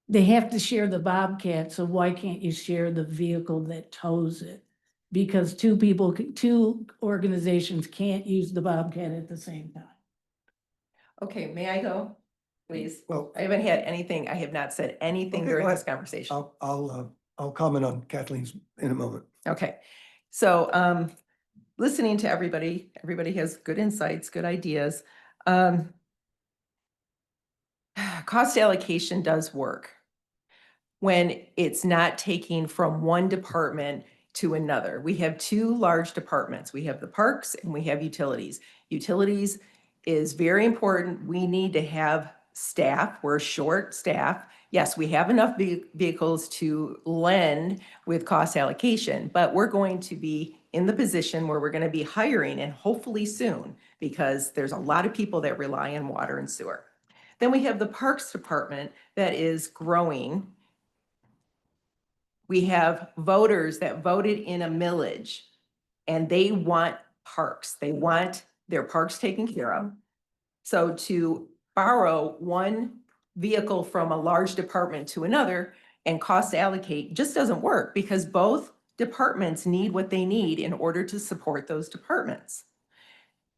they have to share the Bobcat, so why can't you share the vehicle that tows it? Because two organizations can't use the Bobcat at the same time.
Okay, may I go, please?
Well,
I haven't had anything, I have not said anything
Okay,
during
go
this
ahead.
conversation.
I'll comment on Kathleen's in a moment.
Okay, so listening to everybody, everybody has good insights, good ideas. Cost allocation does work when it's not taking from one department to another. We have two large departments. We have the parks and we have utilities. Utilities is very important. We need to have staff. We're short staff. Yes, we have enough vehicles to lend with cost allocation, but we're going to be in the position where we're going to be hiring, and hopefully soon, because there's a lot of people that rely on water and sewer. Then we have the Parks Department that is growing. We have voters that voted in a millage, and they want parks. They want their parks taken care of. So to borrow one vehicle from a large department to another and cost allocate just doesn't work, because both departments need what they need in order to support those departments.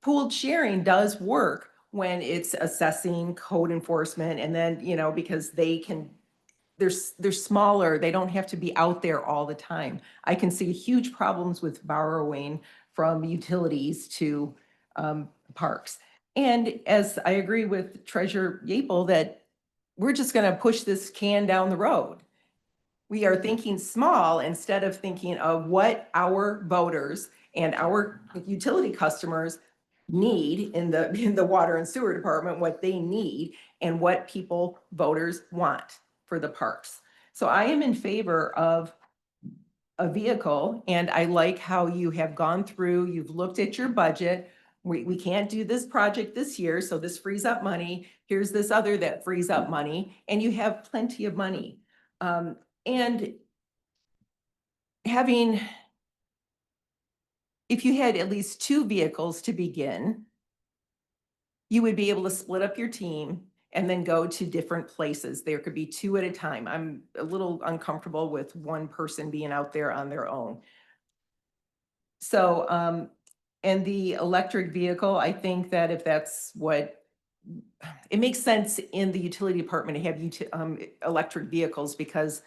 Pooled sharing does work when it's assessing, code enforcement, and then, you know, because they can, they're smaller, they don't have to be out there all the time. I can see huge problems with borrowing from utilities to parks. And as I agree with Treasurer Yapel that we're just gonna push this can down the road. We are thinking small instead of thinking of what our voters and our utility customers need in the water and sewer department, what they need and what people, voters want for the parks. So I am in favor of a vehicle, and I like how you have gone through, you've looked at your budget. We can't do this project this year, so this frees up money. Here's this other that frees up money, and you have plenty of money. And having, if you had at least two vehicles to begin, you would be able to split up your team and then go to different places. There could be two at a time. I'm a little uncomfortable with one person being out there on their own. So, and the electric vehicle, I think that if that's what, it makes sense in the utility department to have electric vehicles because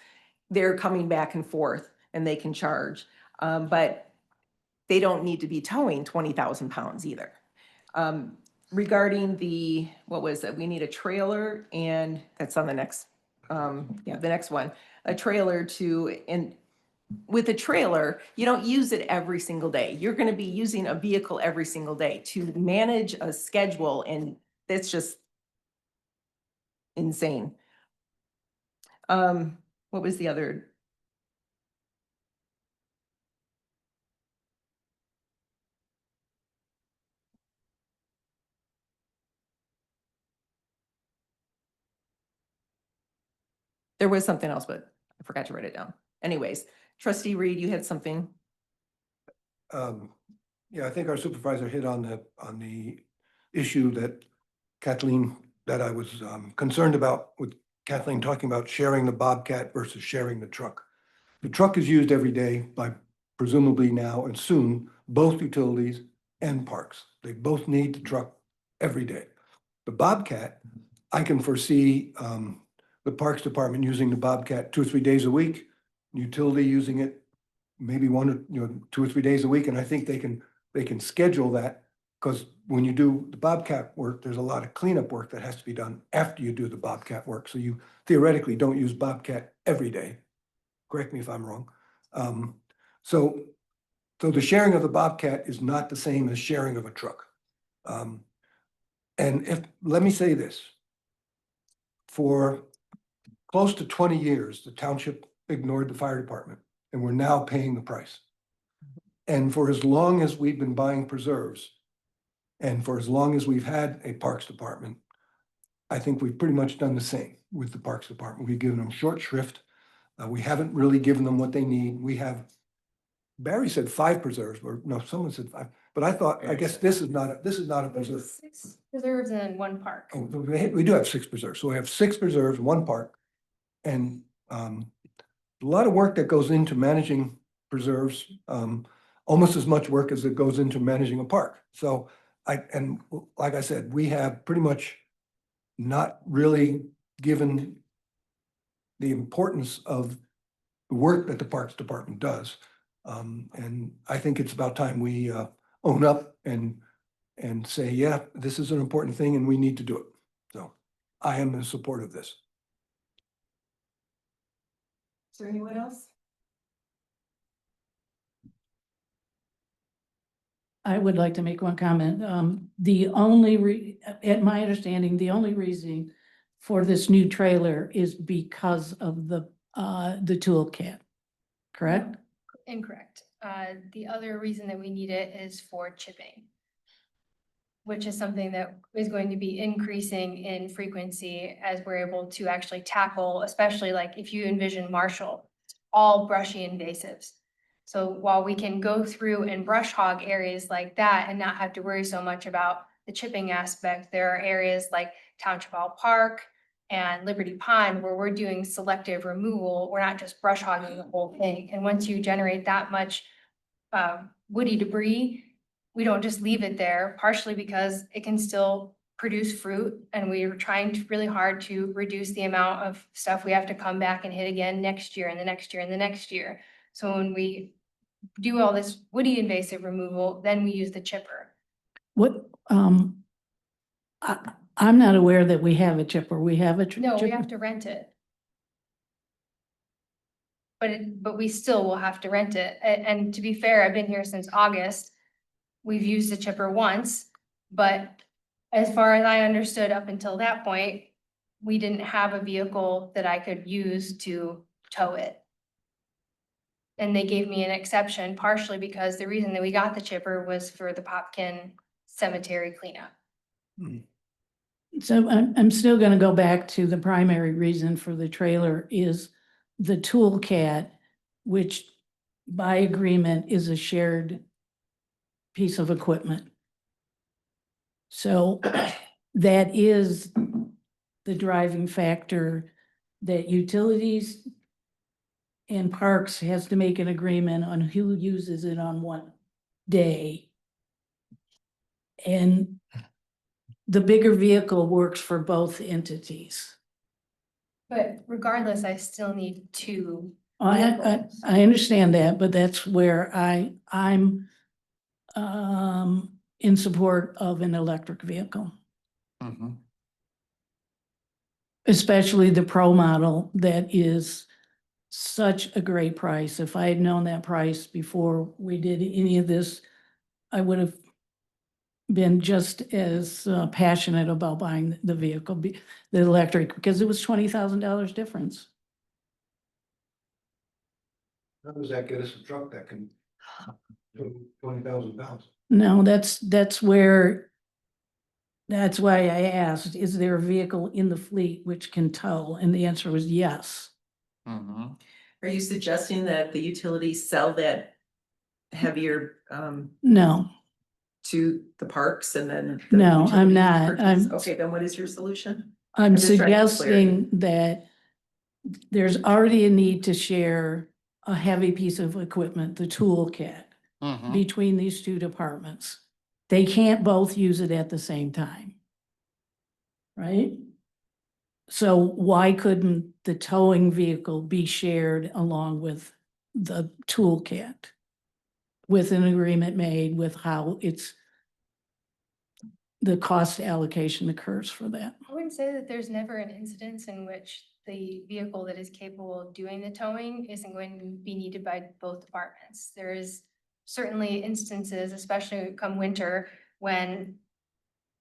they're coming back and forth and they can charge. But they don't need to be towing 20,000 pounds either. Regarding the, what was it? We need a trailer, and that's on the next, the next one, a trailer to, and with a trailer, you don't use it every single day. You're going to be using a vehicle every single day to manage a schedule, and that's just insane. What was the other? There was something else, but I forgot to write it down. Anyways, Trustee Reed, you had something.
Yeah, I think our supervisor hit on the issue that Kathleen, that I was concerned about, with Kathleen talking about sharing the Bobcat versus sharing the truck. The truck is used every day by presumably now and soon, both utilities and parks. They both need the truck every day. The Bobcat, I can foresee the Parks Department using the Bobcat 2 or 3 days a week, utility using it maybe 2 or 3 days a week, and I think they can schedule that, because when you do the Bobcat work, there's a lot of cleanup work that has to be done after you do the Bobcat work. So you theoretically don't use Bobcat every day. Correct me if I'm wrong. So the sharing of the Bobcat is not the same as sharing of a truck. And let me say this, for close to 20 years, the township ignored the fire department, and we're now paying the price. And for as long as we've been buying preserves, and for as long as we've had a parks department, I think we've pretty much done the same with the parks department. We've given them short shrift. We haven't really given them what they need. We have, Barry said 5 preserves, or no, someone said 5, but I thought, I guess this is not a preserve.
6 preserves in one park.
Oh, we do have 6 preserves. So we have 6 preserves, 1 park, and a lot of work that goes into managing preserves, almost as much work as it goes into managing a park. So like I said, we have pretty much not really given the importance of the work that the Parks Department does. And I think it's about time we own up and say, yeah, this is an important thing and we need to do it. So I am in support of this.
Is there anyone else?
I would like to make one comment. At my understanding, the only reason for this new trailer is because of the toolkit, correct?
Incorrect. The other reason that we need it is for chipping, which is something that is going to be increasing in frequency as we're able to actually tackle, especially like if you envision Marshall, it's all brushy invasives. So while we can go through and brush hog areas like that and not have to worry so much about the chipping aspect, there are areas like Township Hall Park and Liberty Pond where we're doing selective removal. We're not just brush hogging the whole thing. And once you generate that much woody debris, we don't just leave it there, partially because it can still produce fruit. And we are trying really hard to reduce the amount of stuff we have to come back and hit again next year and the next year and the next year. So when we do all this woody invasive removal, then we use the chipper.
What, I'm not aware that we have a chipper. We have a
No, we
chipper?
have to rent it. But we still will have to rent it. And to be fair, I've been here since August. We've used the chipper once, but as far as I understood up until that point, we didn't have a vehicle that I could use to tow it. And they gave me an exception partially because the reason that we got the chipper was for the Popkin cemetery cleanup.
So I'm still gonna go back to the primary reason for the trailer is the toolcat, which by agreement is a shared piece of equipment. So that is the driving factor that utilities and parks has to make an agreement on who uses it on what day. And the bigger vehicle works for both entities.
But regardless, I still need two.
I understand that, but that's where I'm in support of an electric vehicle. Especially the Pro model that is such a great price. If I had known that price before we did any of this, I would have been just as passionate about buying the vehicle, the electric, because it was $20,000 difference.
How does that get us a truck that can do 20,000 pounds?
No, that's why I asked, is there a vehicle in the fleet which can tow? And the answer was yes.
Are you suggesting that the utilities sell that heavier
No,
to the parks and then? the
No, I'm
utilities
not.
purchase? Okay, then what is your solution?
I'm
just trying to get
suggesting that there's already a need to share a heavy piece of equipment, the toolkit, between these two departments. They can't both use it at the same time. Right? So why couldn't the towing vehicle be shared along with the toolkit? With an agreement made with how the cost allocation occurs for that.
I wouldn't say that there's never an incidence in which the vehicle that is capable of doing the towing isn't going to be needed by both departments. There is certainly instances, especially come winter, when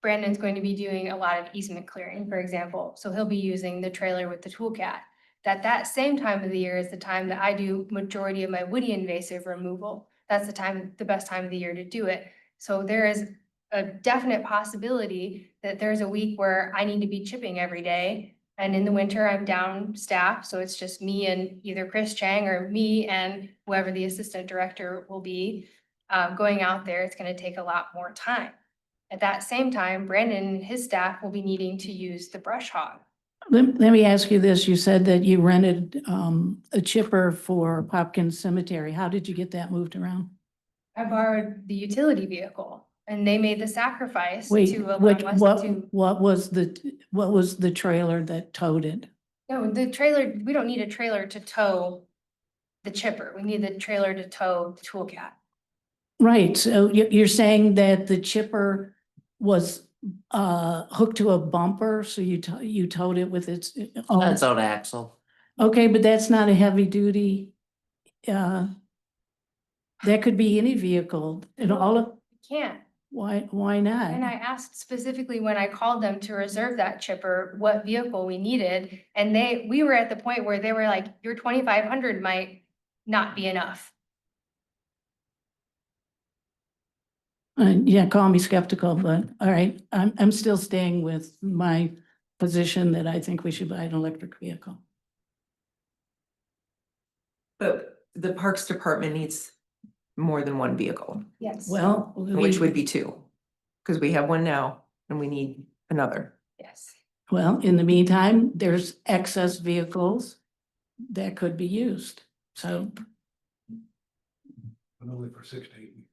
Brandon's going to be doing a lot of easement clearing, for example. So he'll be using the trailer with the toolcat. That same time of the year is the time that I do majority of my woody invasive removal. That's the best time of the year to do it. So there is a definite possibility that there's a week where I need to be chipping every day. And in the winter, I'm down staff. So it's just me and either Chris Chang or me and whoever the assistant director will be going out there. It's going to take a lot more time. At that same time, Brandon and his staff will be needing to use the brush hog.
Let me ask you this. You said that you rented a chipper for Popkins Cemetery. How did you get that moved around?
I borrowed the utility vehicle and they made the sacrifice
Wait,
to allow
what
us to.
what was the trailer that towed it?
No, the trailer, we don't need a trailer to tow the chipper. We need the trailer to tow the toolcat.
Right, so you're saying that the chipper was hooked to a bumper, so you towed it with its own?
That's own axle.
Okay, but that's not a heavy duty. That could be any vehicle and all of,
Can't.
why not?
And I asked specifically when I called them to reserve that chipper, what vehicle we needed. And we were at the point where they were like, your 2,500 might not be enough.
Yeah, call me skeptical, but all right, I'm still staying with my position that I think we should buy an electric vehicle.
But the Parks Department needs more than one vehicle,
Yes.
Well,
which would be two. Because we have one now and we need another.
Yes.
well, in the meantime, there's excess vehicles that could be used. So,
But only for 6 to 8 weeks.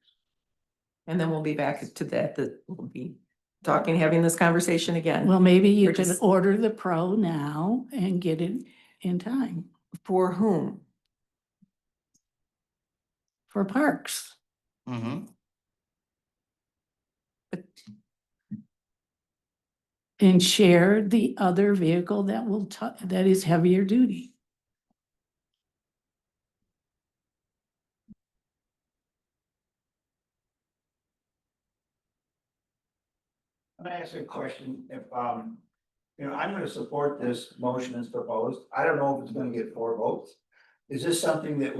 And then we'll be back to that we'll be talking, having this conversation again.
well, maybe you
We're
could
just-
order the Pro now and get it in time
For whom?
for parks.
Mm-hmm.
And share the other vehicle that is heavier duty.
I'm gonna ask you a question, if, I'm gonna support this motion as proposed, I don't know if it's gonna get 4 votes. Is this something that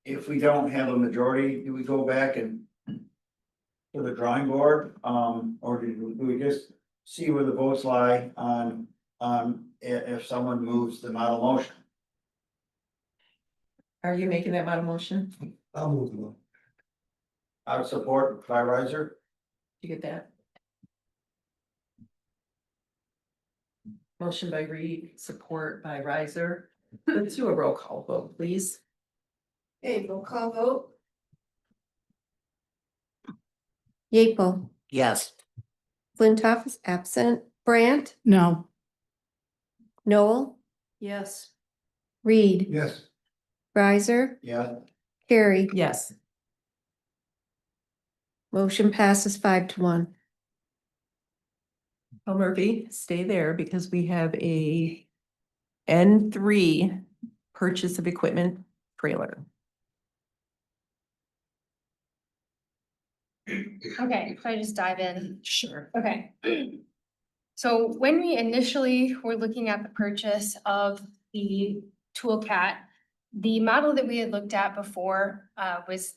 if we don't have a majority, do we go back and to the drawing board, or do we just see where the votes lie on, if someone moves the model motion?
Are you making that model motion?
I'll move the one.
I would support by riser.
You get that? Motion by Reed, support by Riser. Let's do a roll call vote, please.
Okay, roll call vote. Yeaple,
Yes.
Flintoff is absent. Brandt,
No,
Noel,
Yes.
Reed,
Yes.
Riser,
Yeah.
Carrie.
Yes.
Motion passes 5-1.
Well, Murphy, stay there because we have a N3 purchase of equipment trailer.
Okay, if I just dive in.
Sure.
Okay. So when we initially were looking at the purchase of the toolcat, the model that we had looked at before was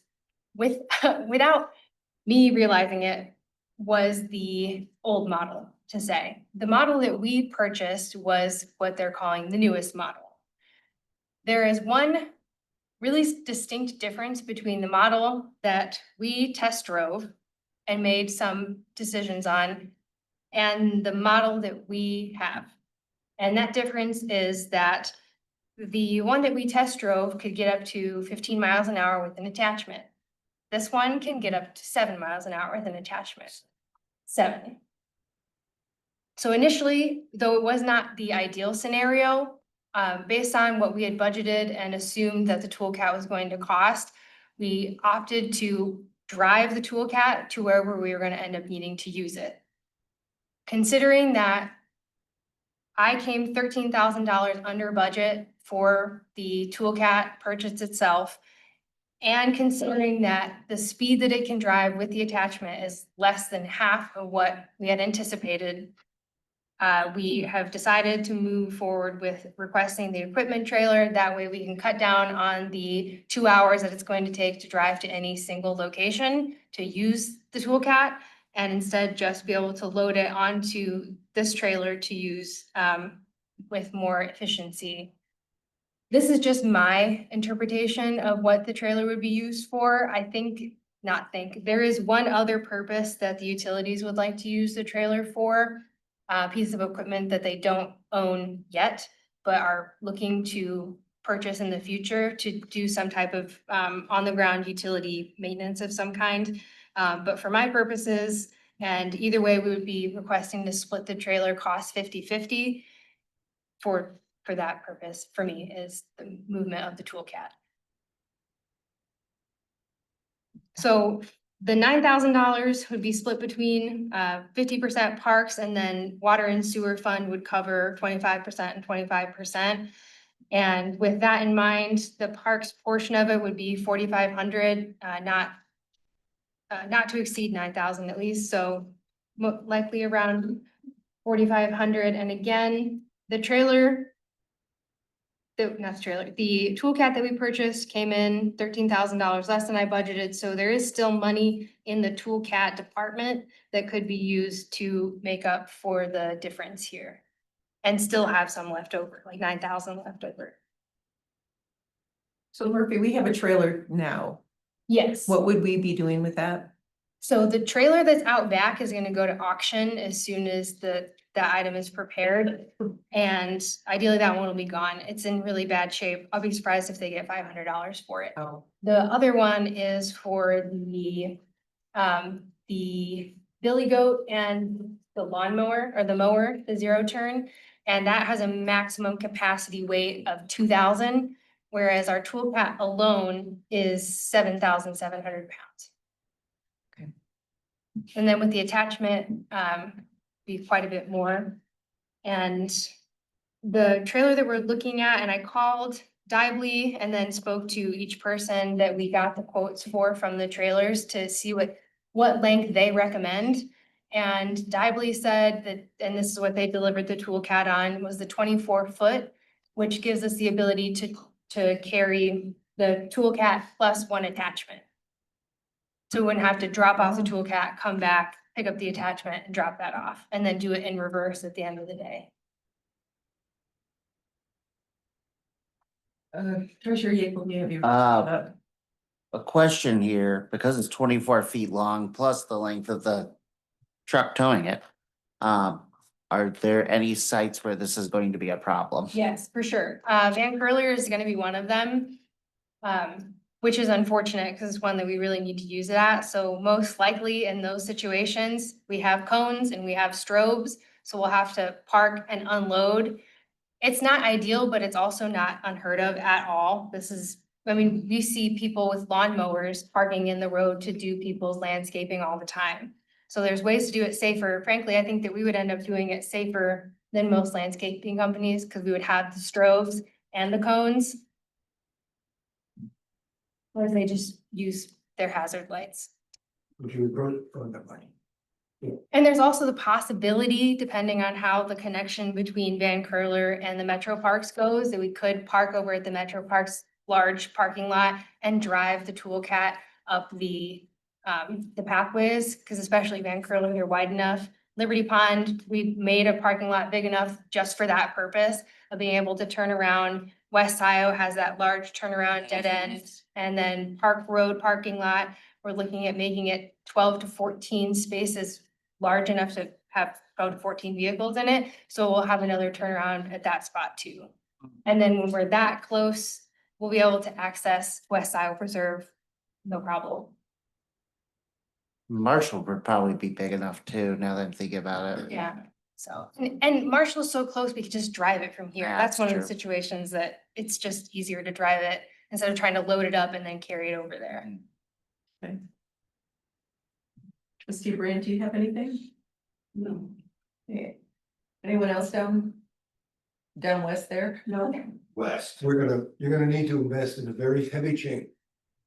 without me realizing it, was the old model to say. The model that we purchased was what they're calling the newest model. There is one really distinct difference between the model that we test drove and made some decisions on and the model that we have. And that difference is that the one that we test drove could get up to 15 miles an hour with an attachment. This one can get up to 7 miles an hour with an attachment. 7. So initially, though it was not the ideal scenario, based on what we had budgeted and assumed that the toolcat was going to cost, we opted to drive the toolcat to wherever we were going to end up needing to use it. Considering that I came $13,000 under budget for the toolcat purchase itself, and considering that the speed that it can drive with the attachment is less than half of what we had anticipated, we have decided to move forward with requesting the equipment trailer. That way we can cut down on the 2 hours that it's going to take to drive to any single location to use the toolcat, and instead just be able to load it onto this trailer to use with more efficiency. This is just my interpretation of what the trailer would be used for. There is one other purpose that the utilities would like to use the trailer for, a piece of equipment that they don't own yet, but are looking to purchase in the future to do some type of on-the-ground utility maintenance of some kind. But for my purposes, and either way, we would be requesting to split the trailer cost 50-50 for that purpose, for me, is the movement of the toolcat. So the $9,000 would be split between 50% parks, and then water and sewer fund would cover 25% and 25%. And with that in mind, the parks portion of it would be 4,500, not to exceed 9,000 at least, so likely around 4,500. And again, the trailer, the toolcat that we purchased came in $13,000 less than I budgeted, so there is still money in the toolcat department that could be used to make up for the difference here. And still have some left over, like 9,000 left over.
So Murphy, we have a trailer now.
Yes.
What would we be doing with that?
So the trailer that's out back is gonna go to auction as soon as that item is prepared. And ideally that one will be gone. It's in really bad shape. I'll be surprised if they get $500 for it.
Oh,
The other one is for the billy goat and the lawnmower or the mower, the zero turn. And that has a maximum capacity weight of 2,000, whereas our toolcat alone is 7,700 pounds.
Okay.
And then with the attachment, be quite a bit more. And the trailer that we're looking at, and I called Dively and then spoke to each person that we got the quotes for from the trailers to see what length they recommend. And Dively said that, and this is what they delivered the toolcat on, was the 24-foot, which gives us the ability to carry the toolcat plus one attachment. So we wouldn't have to drop off the toolcat, come back, pick up the attachment and drop that off, and then do it in reverse at the end of the day.
Treasurer Yeaple, you have your.
A question here, because it's 24 feet long plus the length of the truck towing it. Are there any sites where this is going to be a problem?
Yes, for sure. Van Curler is gonna be one of them. Which is unfortunate because it's one that we really need to use it at. So most likely in those situations, we have cones and we have strobes. So we'll have to park and unload. It's not ideal, but it's also not unheard of at all. We see people with lawnmowers parking in the road to do people's landscaping all the time. So there's ways to do it safer. Frankly, I think that we would end up doing it safer than most landscaping companies because we would have the strobes and the cones. Or they just use their hazard lights.
Would you approach from that money?
And there's also the possibility, depending on how the connection between Van Curler and the Metro Parks goes, that we could park over at the Metro Parks large parking lot and drive the toolcat up the pathways, because especially Van Curler, they're wide enough. Liberty Pond, we made a parking lot big enough just for that purpose of being able to turn around. West Scio has that large turnaround dead end. And then Park Road parking lot, we're looking at making it 12 to 14 spaces large enough to have 12 to 14 vehicles in it. So we'll have another turnaround at that spot too. And then when we're that close, we'll be able to access West Scio Preserve, no problem.
Marshall would probably be big enough too, now that I'm thinking about it.
Yeah. So, and Marshall's so close, we could just drive it from here.
Yeah,
That's one of the
true.
situations that it's just easier to drive it instead of trying to load it up and then carry it over there.
Okay. Trustee Brand, do you have anything? No. Okay. Anyone else down west there? No.
West.
You're gonna need to invest in a very heavy chain.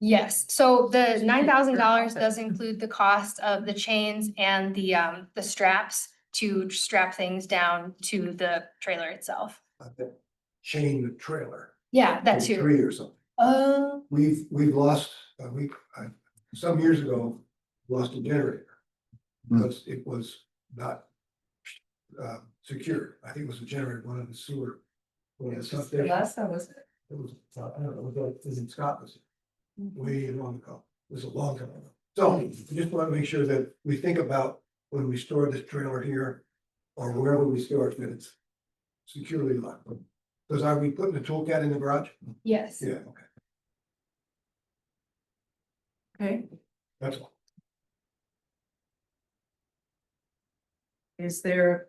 Yes, so the $9,000 does include the cost of the chains and the straps to strap things down to the trailer itself.
Chain the trailer.
Yeah, that
to a
too.
Tree or something. We've lost, some years ago, lost a generator. Because it was not secured. I think it was a generator, one of the sewer.
The last time was it?
It was, I don't know, it was in Scotland. Way long ago. It was a long time ago. So I just want to make sure that we think about when we store this trailer here or wherever we store it, that it's securely locked. Because are we putting the toolcat in the garage?
Yes.
Yeah, okay,
Okay.
that's all.
Is there?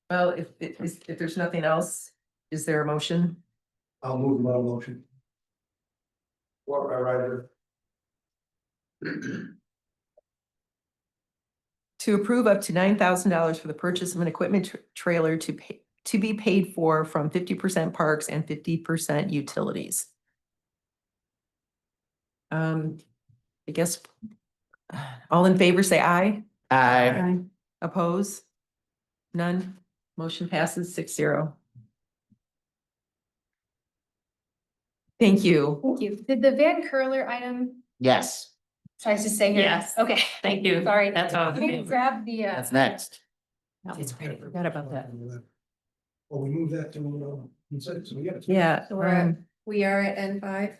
Well, if there's nothing else, is there a motion?
I'll move my motion. Or by Ryder.
To approve up to $9,000 for the purchase of an equipment trailer to be paid for from 50% parks and 50% utilities. I guess, all in favor, say aye.
Aye.
Oppose? None? Motion passes 6-0. Thank you.
Thank you. Did the Van Curler item,
Yes,
should I just say here?
Yes.
Okay.
Thank you.
Sorry.
That's all.
Let me grab the,
that's next.
It's great. I forgot about that.
Oh, we moved that to, consent, so we got.
Yeah.
So we are at N5.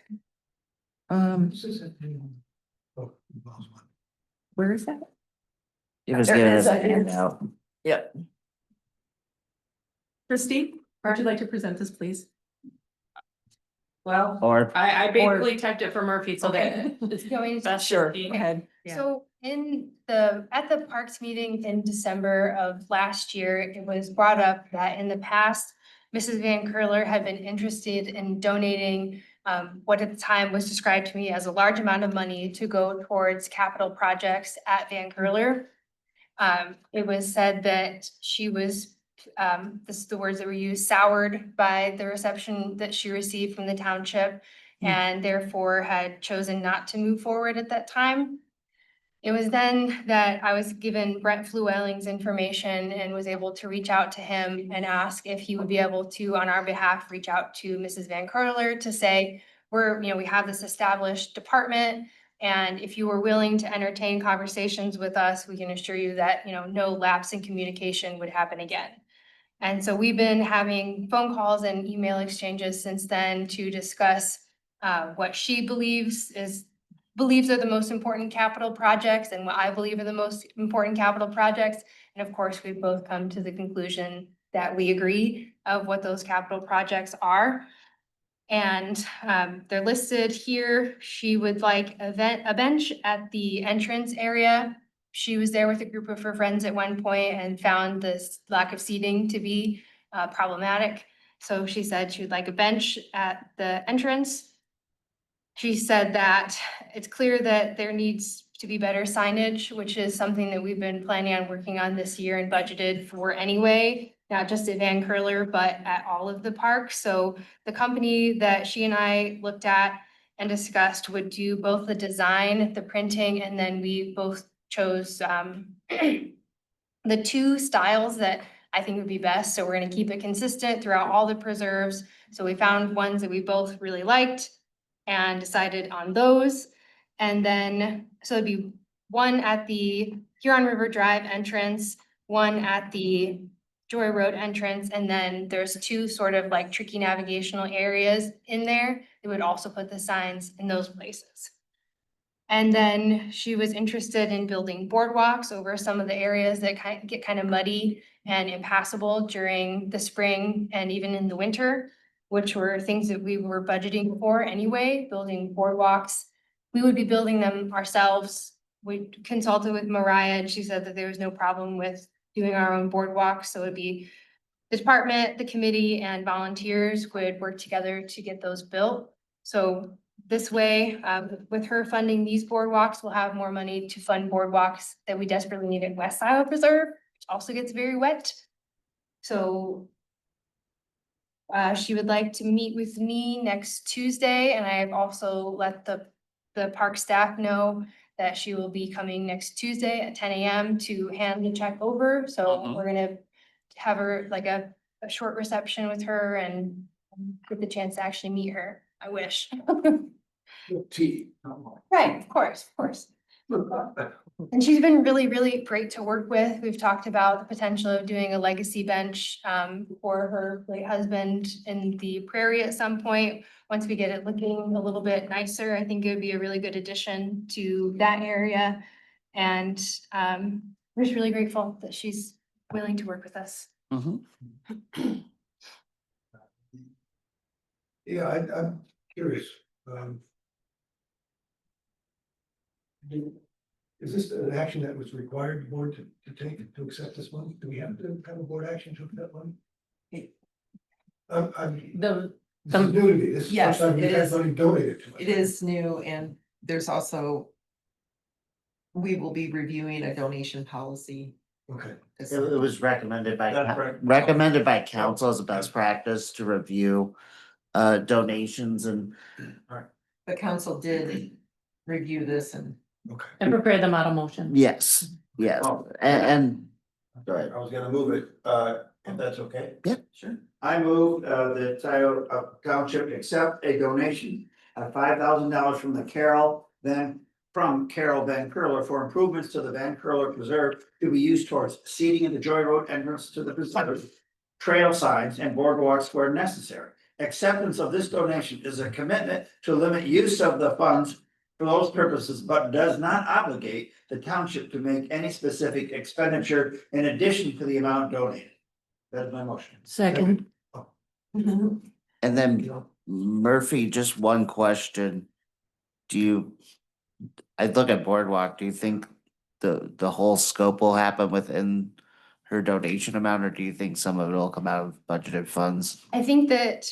Oh,
Where is that?
It was
There it
given
is.
as a
I didn't
handout.
Yep. Christie, would you like to present this, please?
Well,
Or
I basically typed it for Murphy, so that.
it's going to.
That's
Sure,
the-
go ahead.
So at the Parks meeting in December of last year, it was brought up that in the past, Mrs. Van Curler had been interested in donating what at the time was described to me as a large amount of money to go towards capital projects at Van Curler. It was said that she was, this is the words that were used, soured by the reception that she received from the township and therefore had chosen not to move forward at that time. It was then that I was given Brent Flewelling's information and was able to reach out to him and ask if he would be able to, on our behalf, reach out to Mrs. Van Curler to say, we have this established department. And if you were willing to entertain conversations with us, we can assure you that, no lapse in communication would happen again. And so we've been having phone calls and email exchanges since then to discuss what she believes are the most important capital projects and what I believe are the most important capital projects. And of course, we've both come to the conclusion that we agree of what those capital projects are. And they're listed here. She would like a bench at the entrance area. She was there with a group of her friends at one point and found this lack of seating to be problematic. So she said she would like a bench at the entrance. She said that it's clear that there needs to be better signage, which is something that we've been planning on working on this year and budgeted for anyway, not just at Van Curler, but at all of the parks. So the company that she and I looked at and discussed would do both the design, the printing, and then we both chose the two styles that I think would be best. So we're gonna keep it consistent throughout all the preserves. So we found ones that we both really liked and decided on those. And then, so it'd be one at the Huron River Drive entrance, one at the Joy Road entrance, and then there's two sort of like tricky navigational areas in there. They would also put the signs in those places. And then she was interested in building boardwalks over some of the areas that get kind of muddy and impassable during the spring and even in the winter, which were things that we were budgeting for anyway, building boardwalks. We would be building them ourselves. We consulted with Mariah and she said that there was no problem with doing our own boardwalks. So it'd be the department, the committee, and volunteers would work together to get those built. So this way, with her funding these boardwalks, we'll have more money to fund boardwalks that we desperately need at West Scio Preserve, which also gets very wet. So she would like to meet with me next Tuesday, and I have also let the park staff know that she will be coming next Tuesday at 10 a.m. to hand the check over. So we're gonna have her like a short reception with her and get the chance to actually meet her. I wish. Right, of course, of course. And she's been really, really great to work with. We've talked about the potential of doing a legacy bench for her late husband in the prairie at some point. Once we get it looking a little bit nicer, I think it would be a really good addition to that area. And we're just really grateful that she's willing to work with us.
Yeah, I'm curious. Is this an action that was required the board to take to accept this money? Do we have to have a board action to accept money? This is new to me. This is the
Yes,
first time we've
it
had
is.
money donated to us.
It is new and there's also, we will be reviewing a donation policy.
Okay.
It was recommended by,
That's right.
recommended by council as a best practice to review donations and
The council did review this and.
Okay.
And prepare the model motion.
yes, yes, and go ahead.
I was gonna move it, if that's okay.
Yeah.
Sure. I move, that Scio Township accept a donation of $5,000 from the Carol Van Curler for improvements to the Van Curler Preserve to be used towards seating in the Joy Road entrance to the preserve, trail signs and boardwalks where necessary. Acceptance of this donation is a commitment to limit use of the funds for those purposes, but does not obligate the township to make any specific expenditure in addition to the amount donated. That's my motion.
Second.
And then Murphy, just one question. Do you, I look at Boardwalk, do you think the whole scope will happen within her donation amount, or do you think some of it will come out of budgeted funds?
I think that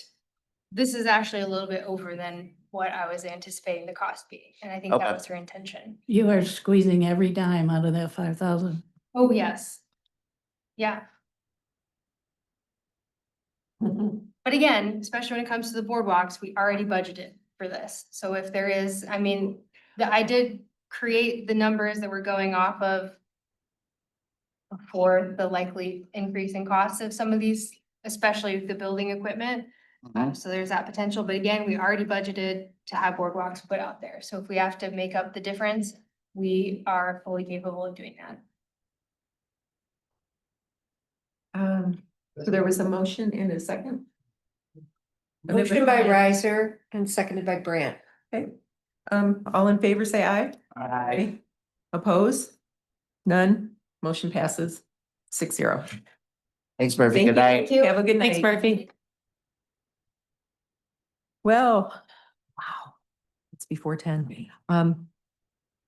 this is actually a little bit over than what I was anticipating the cost being, and I think that
Okay.
was her intention.
You are squeezing every dime out of that 5,000.
Oh, yes. Yeah. But again, especially when it comes to the boardwalks, we already budgeted for this. So if there is, I mean, I did create the numbers that we're going off of for the likely increase in costs of some of these, especially the building equipment. So there's that potential, but again, we already budgeted to have boardwalks put out there. So if we have to make up the difference, we are fully capable of doing that.
So there was a motion and a second.
Motion by Riser and seconded by Brandt.
Okay, all in favor, say aye.
Aye.
Oppose? None, motion passes 6-0.
Thanks, Murphy.
Thank
Good night.
you. Have a good night.
Thanks, Murphy.
Well, wow, it's before 10.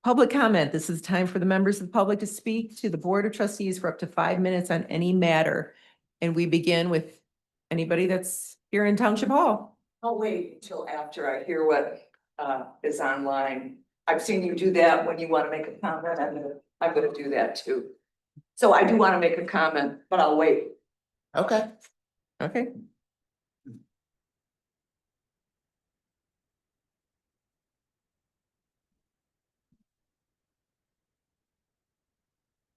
Public comment. This is time for the members of the public to speak to the Board of Trustees for up to 5 minutes on any matter. And we begin with anybody that's here in Township Hall.
I'll wait until after I hear what is online. I've seen you do that when you want to make a comment, and I'm gonna do that too. So I do want to make a comment, but I'll wait.
Okay.
Okay.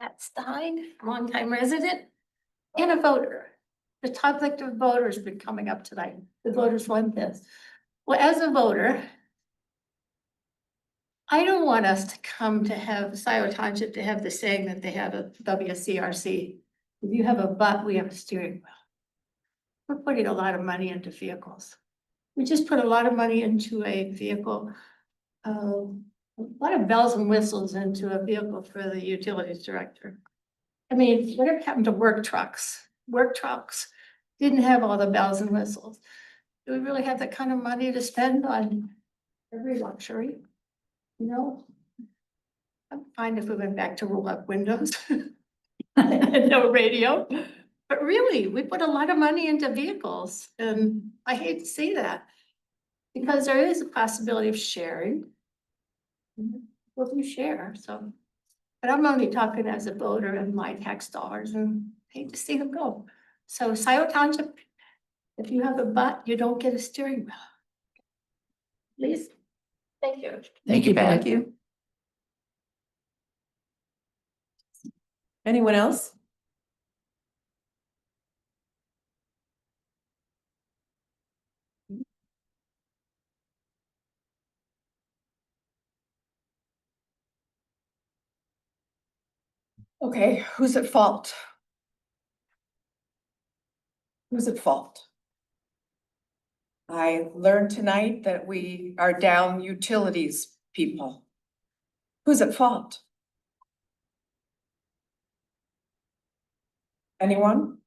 Pat Stein, longtime resident and a voter. The topic of voters has been coming up tonight. The voters want this. Well, as a voter, I don't want us to come to have Scio Township to have the saying that they have a WCRC. If you have a butt, we have a steering wheel. We're putting a lot of money into vehicles. We just put a lot of money into a vehicle. A lot of bells and whistles into a vehicle for the utilities director. I mean, whatever happened to work trucks? Work trucks didn't have all the bells and whistles. Do we really have that kind of money to spend on every luxury? You know? I'm fine if we went back to roll up windows. And no radio, but really, we put a lot of money into vehicles, and I hate to see that. Because there is a possibility of sharing. Well, you share, so. But I'm only talking as a voter and my tax dollars, and hate to see them go. So Scio Township, if you have a butt, you don't get a steering wheel. Please, thank you.
Thank you, Pat.
Thank you. Anyone else?
Okay, who's at fault? Who's at fault? I learned tonight that we are down utilities people. Who's at fault? Anyone?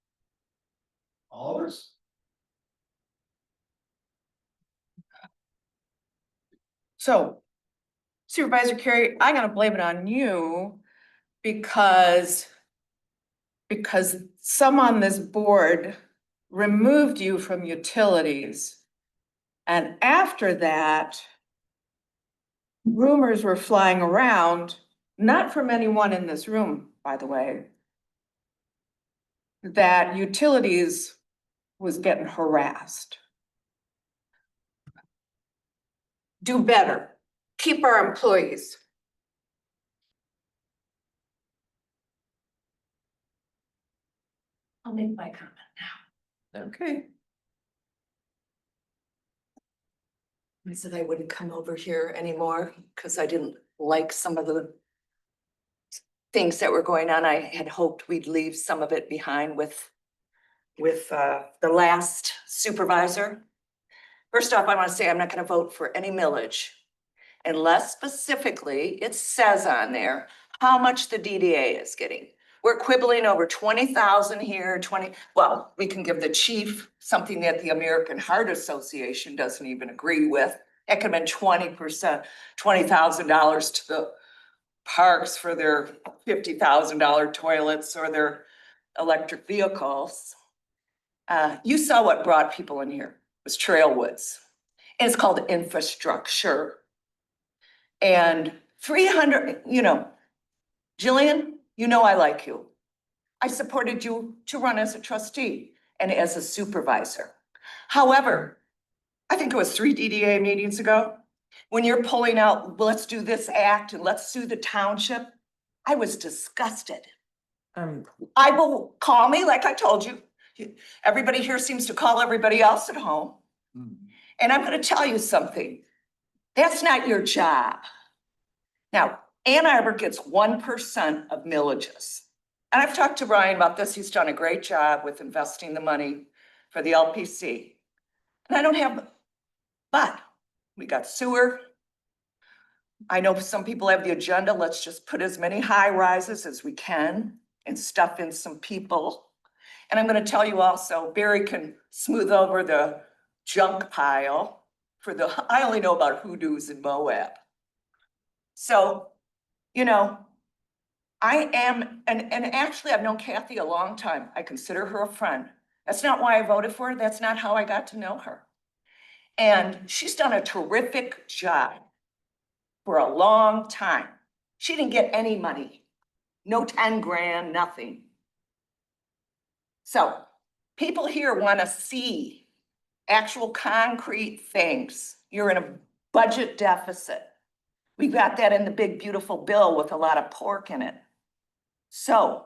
All of us?
So Supervisor Carey, I'm gonna blame it on you because some on this board removed you from utilities And after that, rumors were flying around, not from anyone in this room, by the way, that utilities was getting harassed. Do better. Keep our employees.
I'll make my comment now.
Okay.
I said I wouldn't come over here anymore because I didn't like some of the things that were going on. I had hoped we'd leave some of it behind with the last supervisor. First off, I want to say I'm not going to vote for any millage unless specifically it says on there how much the DDA is getting. We're quibbling over 20,000 here, well, we can give the chief something that the American Heart Association doesn't even agree with. It could have been 20%, $20,000 to the parks for their $50,000 toilets or their electric vehicles. You saw what brought people in here, it was Trailwoods. And it's called infrastructure. And 300, Jillian, I like you. I supported you to run as a trustee and as a supervisor. However, I think it was 3 DDA meetings ago, when you're pulling out, well, let's do this act and let's sue the township, I was disgusted. I will call me, like I told you. Everybody here seems to call everybody else at home. And I'm gonna tell you something. That's not your job. Now, Ann Arbor gets 1% of millages. And I've talked to Ryan about this. He's done a great job with investing the money for the LPC. And I don't have, but we got sewer. I know some people have the agenda. Let's just put as many high rises as we can and stuff in some people. And I'm going to tell you also, Barry can smooth over the junk pile for I only know about hoodoos in Moab. So, I am, and actually I've known Kathy a long time. I consider her a friend. That's not why I voted for her. That's not how I got to know her. And she's done a terrific job for a long time. She didn't get any money. No 10 grand, nothing. So people here want to see actual concrete things. You're in a budget deficit. We got that in the big, beautiful bill with a lot of pork in it. So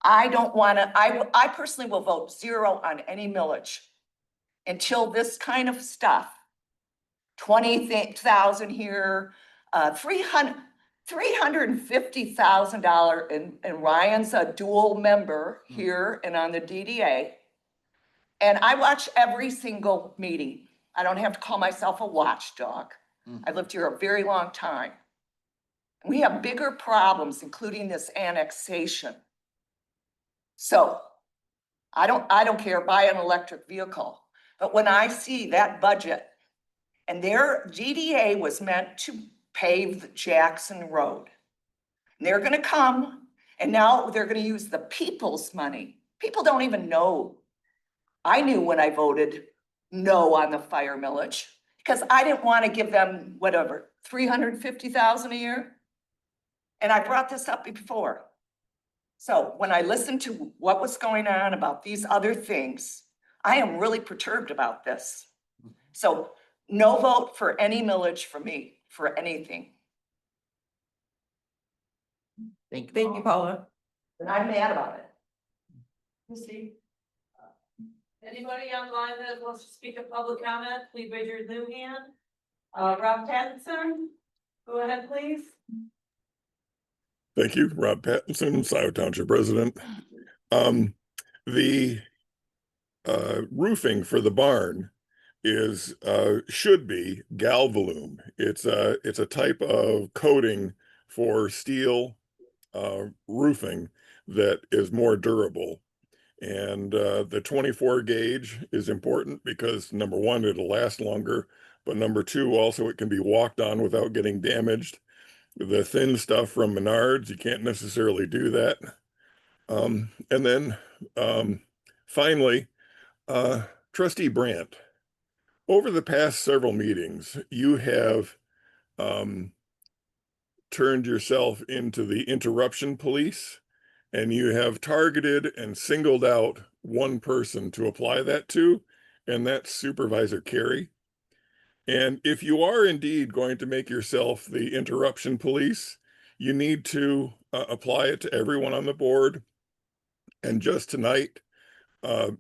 I don't want to, I personally will vote 0 on any millage until this kind of stuff, 20,000 here, $350,000, and Ryan's a dual member here and on the DDA. And I watch every single meeting. I don't have to call myself a watchdog. I lived here a very long time. We have bigger problems, including this annexation. So I don't care, buy an electric vehicle. But when I see that budget, and their GDA was meant to pave the Jackson Road. And they're gonna come, and now they're gonna use the people's money. People don't even know. I knew when I voted no on the fire millage, because I didn't want to give them whatever, 350,000 a year. And I brought this up before. So when I listened to what was going on about these other things, I am really perturbed about this. So no vote for any millage for me, for anything.
Thank
you, Paula.
And I'm mad about it.
Christie? Anybody online that wants to speak a public comment, please raise your Zoom hand. Rob Pattinson, go ahead, please.
Thank you, Rob Pattinson, Scio Township resident. The roofing for the barn is should be Galvalume. It's a type of coating for steel roofing that is more durable. And the 24 gauge is important because number one, it'll last longer, but number two, also it can be walked on without getting damaged. The thin stuff from Menards, you can't necessarily do that. And then finally, Trustee Brandt, over the past several meetings, you have turned yourself into the interruption police, and you have targeted and singled out one person to apply that to, and that's Supervisor Carey. And if you are indeed going to make yourself the interruption police, you need to apply it to everyone on the board. And just tonight,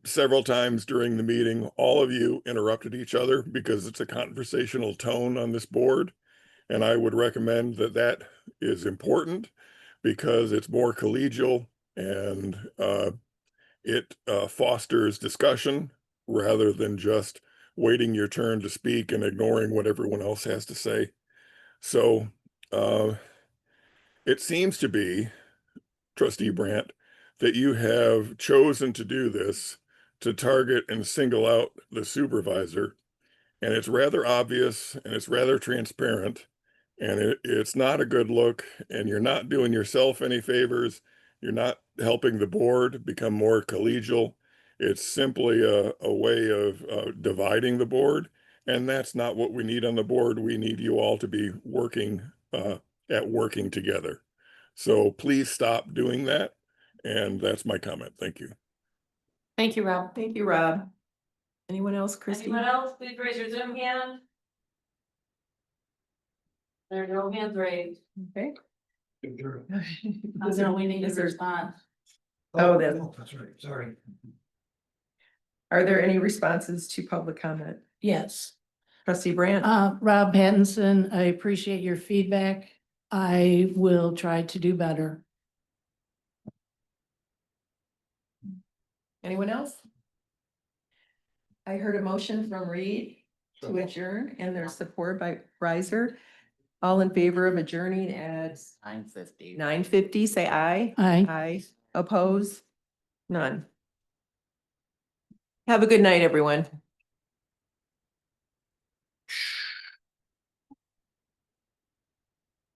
several times during the meeting, all of you interrupted each other because it's a conversational tone on this board. And I would recommend that that is important because it's more collegial and it fosters discussion rather than just waiting your turn to speak and ignoring what everyone else has to say. So it seems to be, Trustee Brandt, that you have chosen to do this to target and single out the supervisor. And it's rather obvious and it's rather transparent. And it's not a good look, and you're not doing yourself any favors. You're not helping the board become more collegial. It's simply a way of dividing the board. And that's not what we need on the board. We need you all to be working working together. So please stop doing that. And that's my comment. Thank you.
Thank you, Rob.
Thank you, Rob. Anyone else, Christie?
Anyone else, please raise your Zoom hand. There are no hands raised.
Okay.
So we need to respond.
Oh,
That's right, sorry.
Are there any responses to public comment?
Yes.
Trustee Brandt?
Rob Pattinson, I appreciate your feedback. I will try to do better.
Anyone else? I heard a motion from Reed to adjourn, and there's support by Riser. All in favor of adjourning at
9:50.
9:50, say aye.
Aye.
Aye. Oppose? None. Have a good night, everyone.